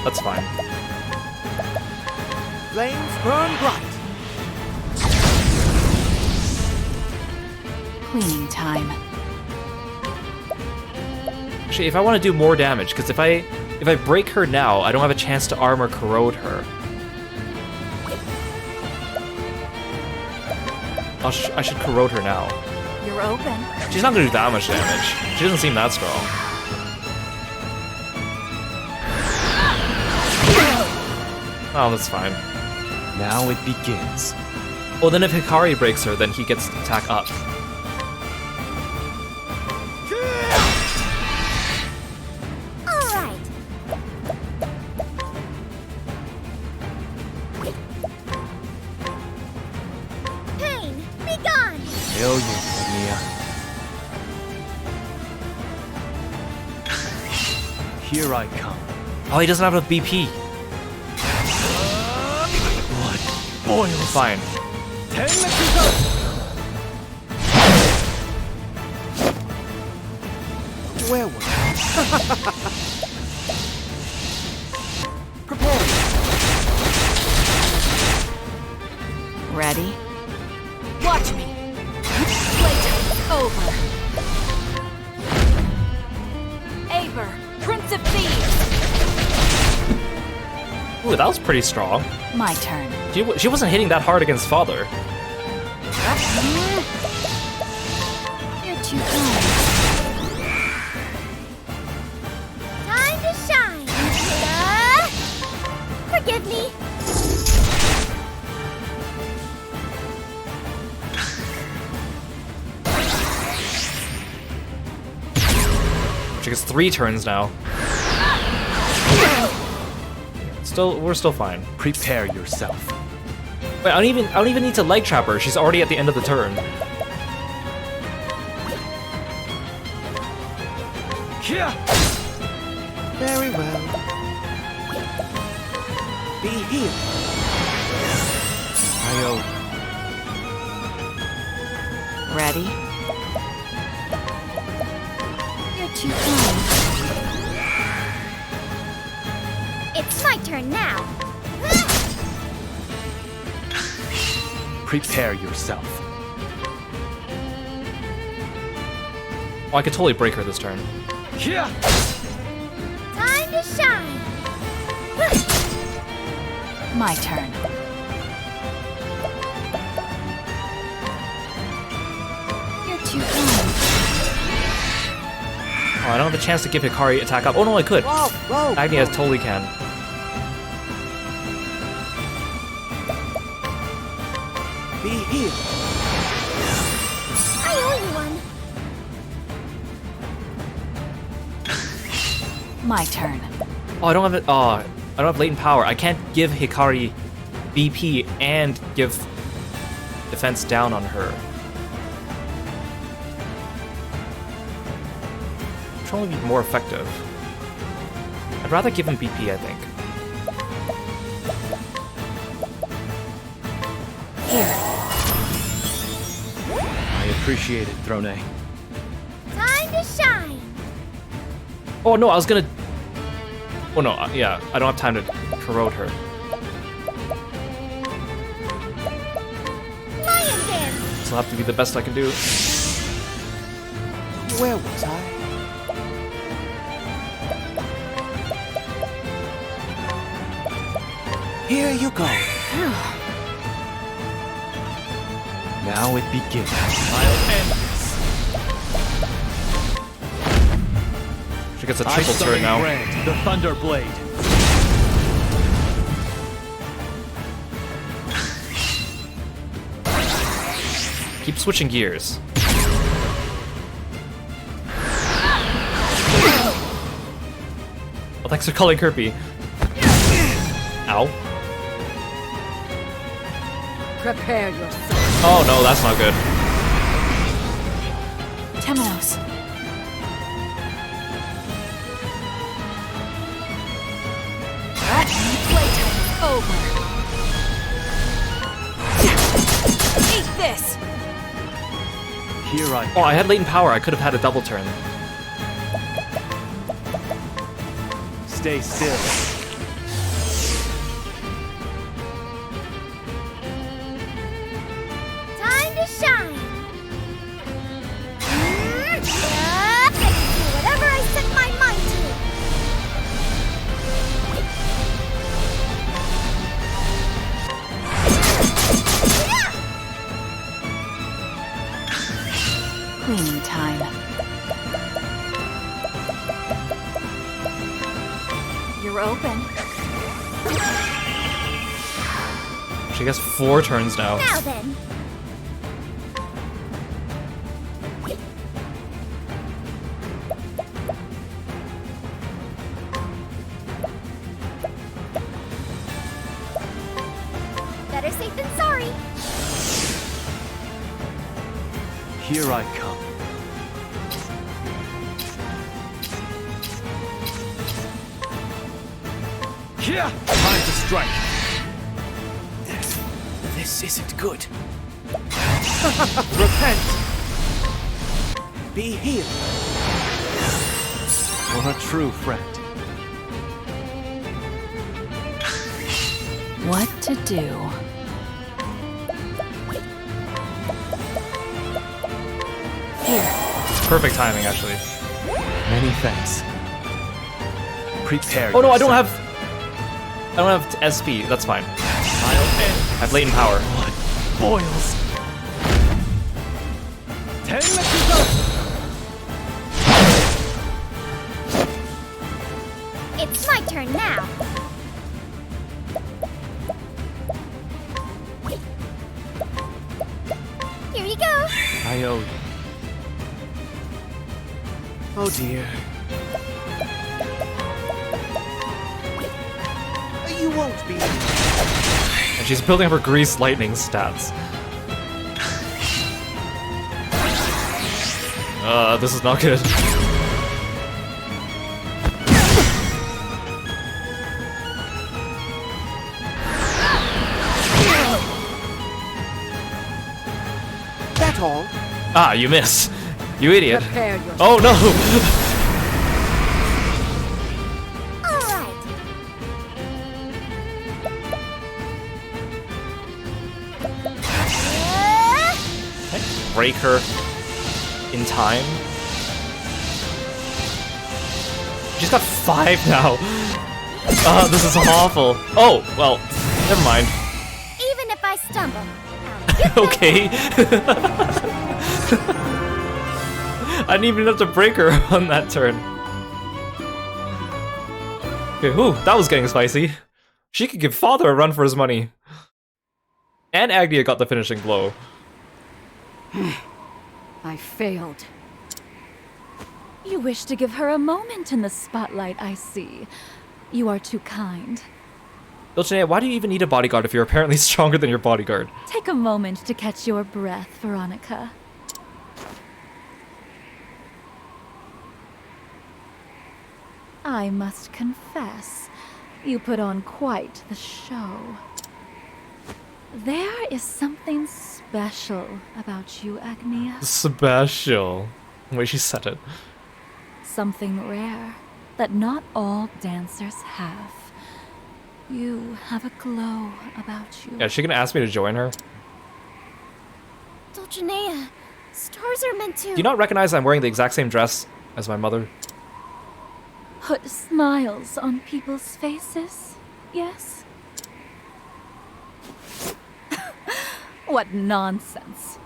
That's fine. Flames burn bright. Cleaning time. Actually, if I want to do more damage, because if I break her now, I don't have a chance to armor corrode her. I should corrode her now. You're open. She's not gonna do that much damage. She doesn't seem that strong. Oh, that's fine. Now it begins. Well, then if Hikari breaks her, then he gets to attack up. Alright. Pain, be gone! Hail you, Mia. Here I come. Oh, he doesn't have enough BP. Boils. Fine. Where was I? Prepare. Ready? Watch me. Playtime's over. Aber, Prince of Thieves. Ooh, that was pretty strong. My turn. She wasn't hitting that hard against Father. You're too kind. Time to shine! Forgive me! She gets 3 turns now. We're still fine. Prepare yourself. Wait, I don't even need to leg trap her. She's already at the end of the turn. Very well. Be healed. Ready? You're too kind. It's my turn now. Prepare yourself. Oh, I could totally break her this turn. Time to shine. My turn. You're too kind. Oh, I don't have a chance to give Hikari attack up. Oh no, I could. Whoa, Agnes totally can. Be healed. I owe you one. My turn. Oh, I don't have it. Oh, I don't have latent power. I can't give Hikari BP and give defense down on her. Which will only be more effective. I'd rather give him BP, I think. Here. I appreciate it, Throne. Time to shine. Oh no, I was gonna... Oh no, yeah, I don't have time to corrode her. Lion dance. This will have to be the best I can do. Where was I? Here you go. Now it begins. I'll end this. She gets a triple turn now. Brand, the Thunder Blade. Keep switching gears. Well, thanks for calling Kirby. Ow. Prepare yourself. Oh no, that's not good. Temenos. Playtime's over. Eat this. Here I Oh, I had latent power. I could have had a double turn. Stay still. Time to shine. I can do whatever I set my mind to. Cleaning time. You're open. She gets 4 turns now. Now then. Better safe than sorry. Here I come. Here! Time to strike. This isn't good. Repent! Be healed. For a true friend. What to do? Here. Perfect timing, actually. Many thanks. Prepare Oh no, I yourself. don't have SP. That's fine. I have latent power. Blood boils. It's my turn now. Here you go. I owe you. Oh dear. You won't be. And she's building up her grease lightning stats. This is not good. That all? Ah, you miss. You idiot. Prepare yourself. Oh no! Break her in time. She's got 5 now. This is awful. Oh, well, never mind. Even if I stumble. Okay. I didn't even have to break her on that turn. Okay, ooh, that was getting spicy. She could give Father a run for his money. And Agnia got the finishing blow. I failed. You wish to give her a moment in the spotlight, I see. You are too kind. Dulcinea, why do you even need a bodyguard if you're apparently stronger than your bodyguard? Take a moment to catch your breath, Veronica. I must confess, you put on quite the show. There is something special about you, Agnia. Special. The way she said it. Something rare that not all dancers have. You have a glow about you. Yeah, is she gonna ask me to join her? Dulcinea, stars are meant to... Do you not recognize I'm wearing the exact same dress as my mother? Put smiles on people's faces, yes? What nonsense.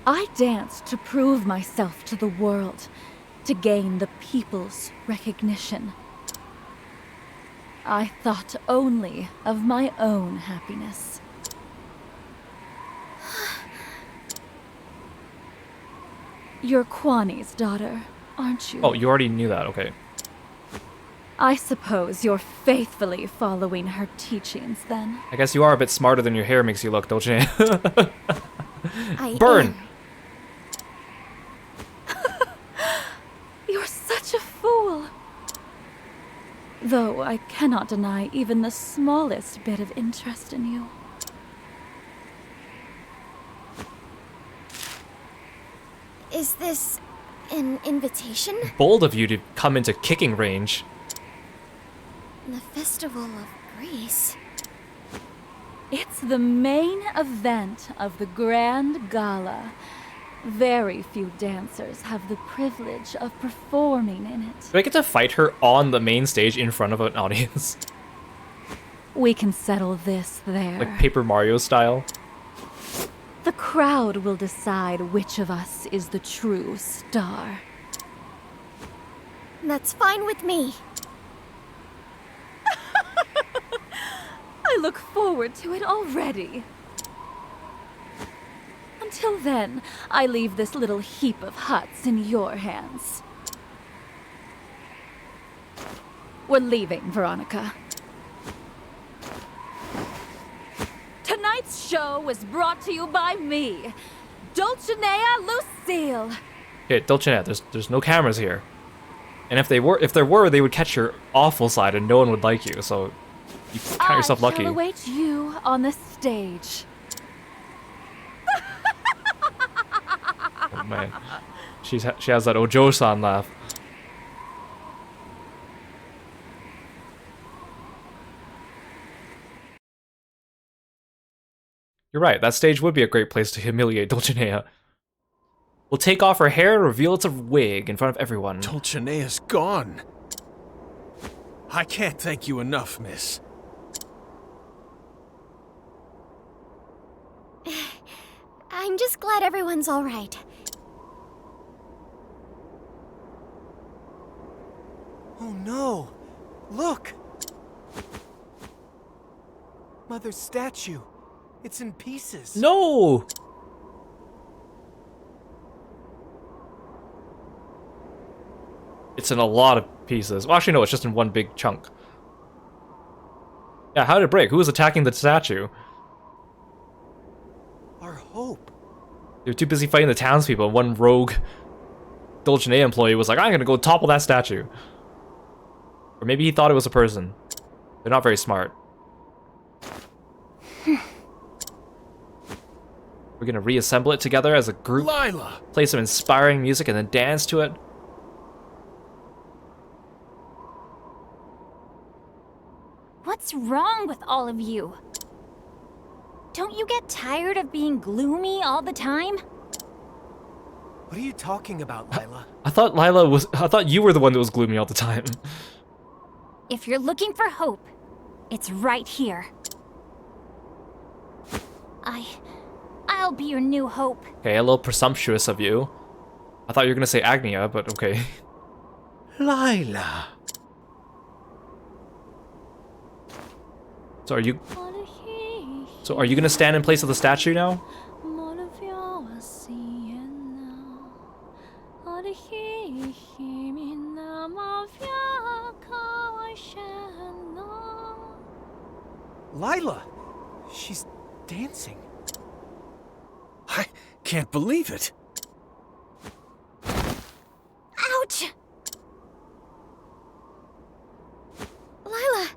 I danced to prove myself to the world, to gain the people's recognition. I thought only of my own happiness. You're Kwani's daughter, aren't you? Oh, you already knew that, okay. I suppose you're faithfully following her teachings, then. I guess you are a bit smarter than your hair makes you look, don't you? I Burn! You're such a fool. Though I cannot deny even the smallest bit of interest in you. Is this an invitation? Bold of you to come into kicking range. The Festival of Grace. It's the main event of the Grand Gala. Very few dancers have the privilege of performing in it. Do I get to fight her on the main stage in front of an audience? We can settle this there. Like Paper Mario style? The crowd will decide which of us is the true star. That's fine with me. I look forward to it already. Until then, I leave this little heap of huts in your hands. We're leaving, Veronica. Tonight's show was brought to you by me, Dulcinea Lucille. Okay, Dulcinea, there's no cameras here. And if there were, they would catch your awful side and no one would like you, so you count yourself lucky. I shall await you on the stage. Oh man. She has that Ojo-san laugh. You're right, that stage would be a great place to humiliate Dulcinea. We'll take off her hair and reveal it's a wig in front of everyone. Dulcinea's gone. I can't thank you enough, miss. I'm just glad everyone's all right. Oh no! Look! Mother's statue. It's in pieces. No! It's in a lot of pieces. Well, actually, no, it's just in one big chunk. Yeah, how did it break? Who was attacking the statue? Our hope. They were too busy fighting the townspeople. One rogue Dulcinea employee was like, I'm gonna go topple that statue. Or maybe he thought it was a person. They're not very smart. We're gonna reassemble it together as a group. Lila! Play some inspiring music and then dance to it. What's wrong with all of you? Don't you get tired of being gloomy all the time? What are you talking about, Lila? I thought you were the one that was gloomy all the time. If you're looking for hope, it's right here. I'll be your new hope. Okay, a little presumptuous of you. I thought you were gonna say Agnia, but okay. Lila. So are you gonna stand in place of the statue now? Lila! She's dancing. I can't believe it. Ouch! Lila!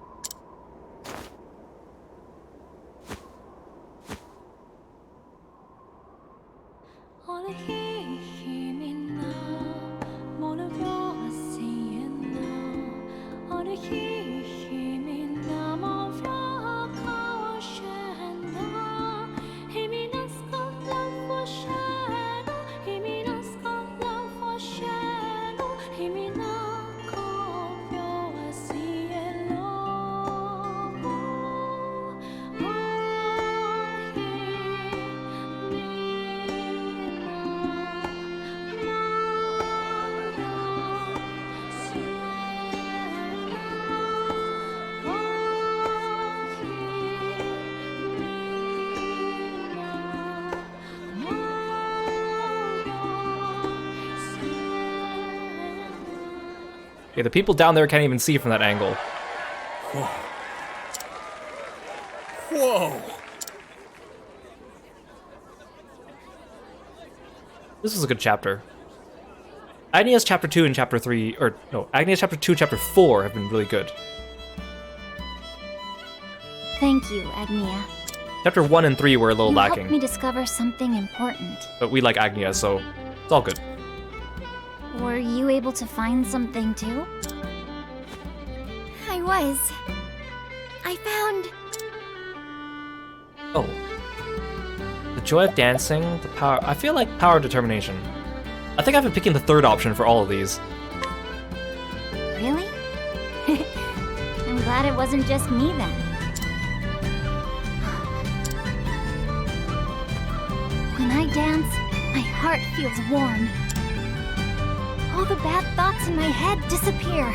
Okay, the people down there can't even see from that angle. Whoa. Whoa! This was a good chapter. Agnia's chapter 2 and chapter 3, or no, Agnia's chapter 2 and chapter 4 have been really good. Thank you, Agnia. Chapter 1 and 3 were a little You lacking. helped me discover something important. But we like Agnia, so it's all good. Were you able to find something too? I was. I found... Oh. The joy of dancing, the power... I feel like power of determination. I think I've been picking the third option for all of these. Really? I'm glad it wasn't just me then. When I dance, my heart feels warm. All the bad thoughts in my head disappear.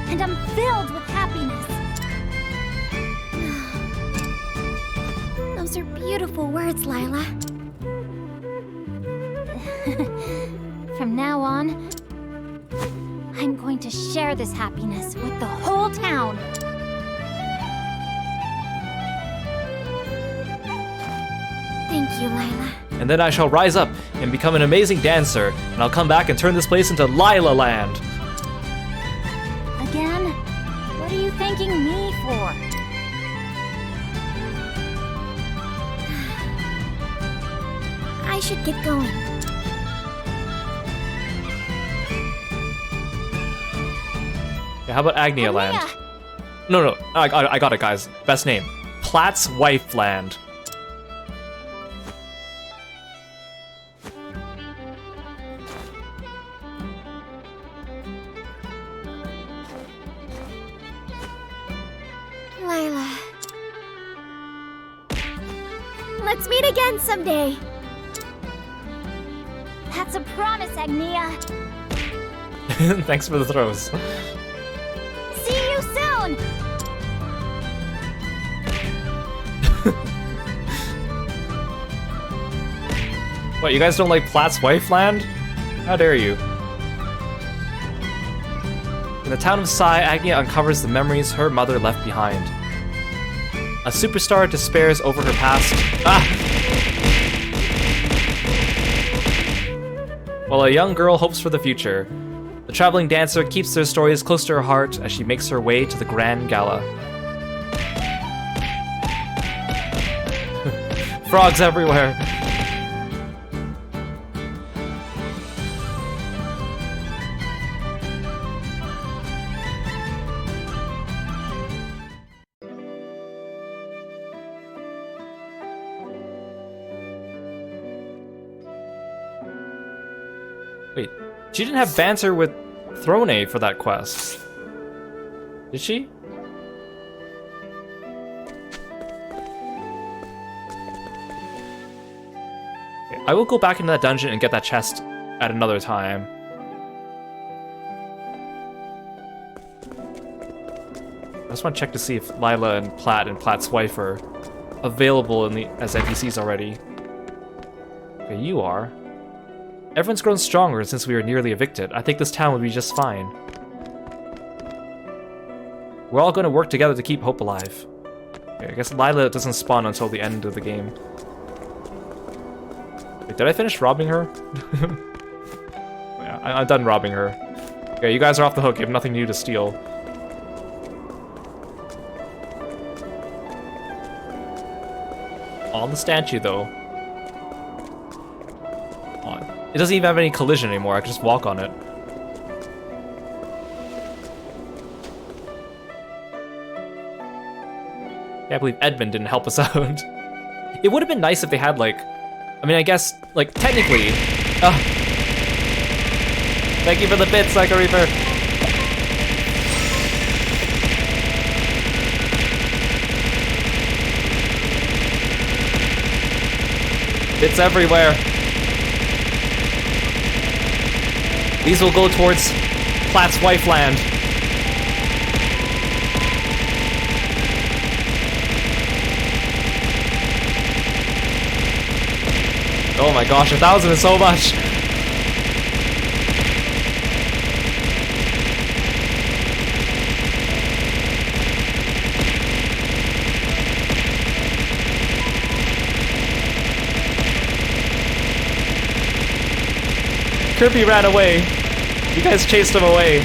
And I'm filled with happiness. Those are beautiful words, Lila. From now on, I'm going to share this happiness with the whole town. Thank you, Lila. And then I shall rise up and become an amazing dancer, and I'll come back and turn this place into Lila Land. Again? What are you thanking me for? I should get going. Yeah, how about Agnia Land? No, I got it, guys. Best name. Platt's Wife Land. Lila. Let's meet again someday. That's a promise, Agnia. Thanks for the throws. See you soon! What, you guys don't like Platt's Wife Land? How dare you? In the town of Sai, Agnia uncovers the memories her mother left behind. A superstar despairs over her past. While a young girl hopes for the future, the traveling dancer keeps their stories close to her heart as she makes her way to the grand gala. Frogs everywhere! Wait, she didn't have banter with Throne for that quest. Did she? Okay, I will go back into that dungeon and get that chest at another time. I just want to check to see if Lila and Platt's wife are available as NPCs already. Okay, you are. Everyone's grown stronger since we were nearly evicted. I think this town would be just fine. We're all going to work together to keep hope alive. Okay, I guess Lila doesn't spawn until the end of the game. Wait, did I finish robbing her? Yeah, I'm done robbing her. Okay, you guys are off the hook. You have nothing new to steal. On the statue, though. It doesn't even have any collision anymore, I can just walk on it. Can't believe Edmund didn't help us out. It would have been nice if they had, like... I mean, I guess, like, technically... Thank you for the bits, Psycho Reaper! Bits everywhere! These will go towards Platt's Wife Land. Oh my gosh, 1,000 is so much! Kirby ran away. You guys chased him away.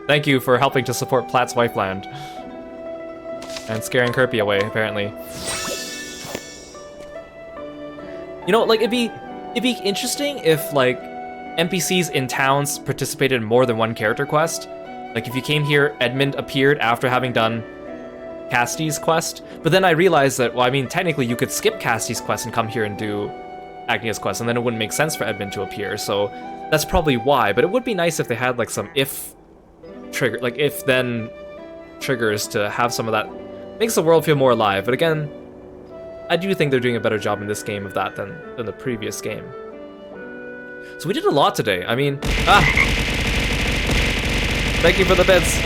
Thank you for helping to support Platt's Wife Land. And scaring Kirby away, apparently. You know, like, it'd be interesting if, like, NPCs in towns participated in more than one character quest. Like, if you came here, Edmund appeared after having done Cassidy's quest, but then I realized that, well, I mean, technically you could skip Cassidy's quest and come here and do Agnia's quest, and then it wouldn't make sense for Edmund to appear, so that's probably why, but it would be nice if they had, like, some if trigger, like, if-then triggers to have some of that Makes the world feel more alive, but again, I do think they're doing a better job in this game of that than the previous game. So we did a lot today. I mean, thank you for the bits.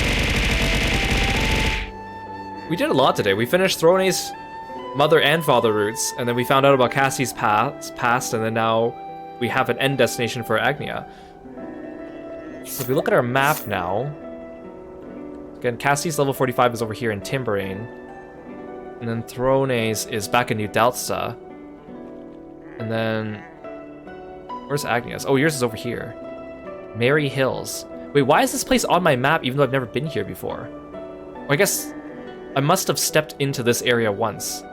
We did a lot today. We finished Throne's mother and father routes, and then we found out about Cassie's past, and then now we have an end destination for Agnia. So if we look at our map now, again, Cassie's level 45 is over here in Timberane, and then Throne's is back in New Delta, and then where's Agnia's? Oh, yours is over here. Mary Hills. Wait, why is this place on my map even though I've never been here before? Well, I guess I must have stepped into this area once.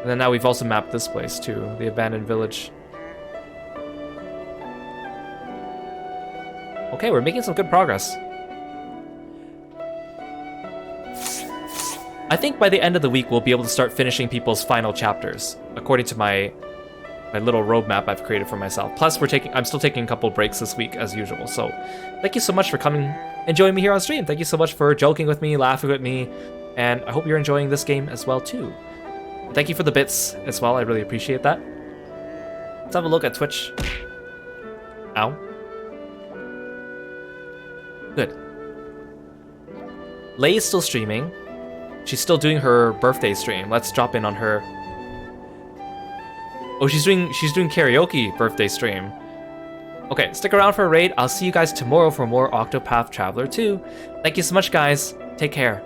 And then now we've also mapped this place too, the abandoned village. Okay, we're making some good progress. I think by the end of the week we'll be able to start finishing people's final chapters, according to my little roadmap I've created for myself. Plus, I'm still taking a couple breaks this week as usual. So, thank you so much for coming and joining me here on stream. Thank you so much for joking with me, laughing with me, and I hope you're enjoying this game as well too. Thank you for the bits as well. I really appreciate that. Let's have a look at Twitch. Ow. Good. Lei is still streaming. She's still doing her birthday stream. Let's drop in on her. Oh, she's doing karaoke birthday stream. Okay, stick around for a raid. I'll see you guys tomorrow for more Octopath Traveler 2. Thank you so much, guys. Take care.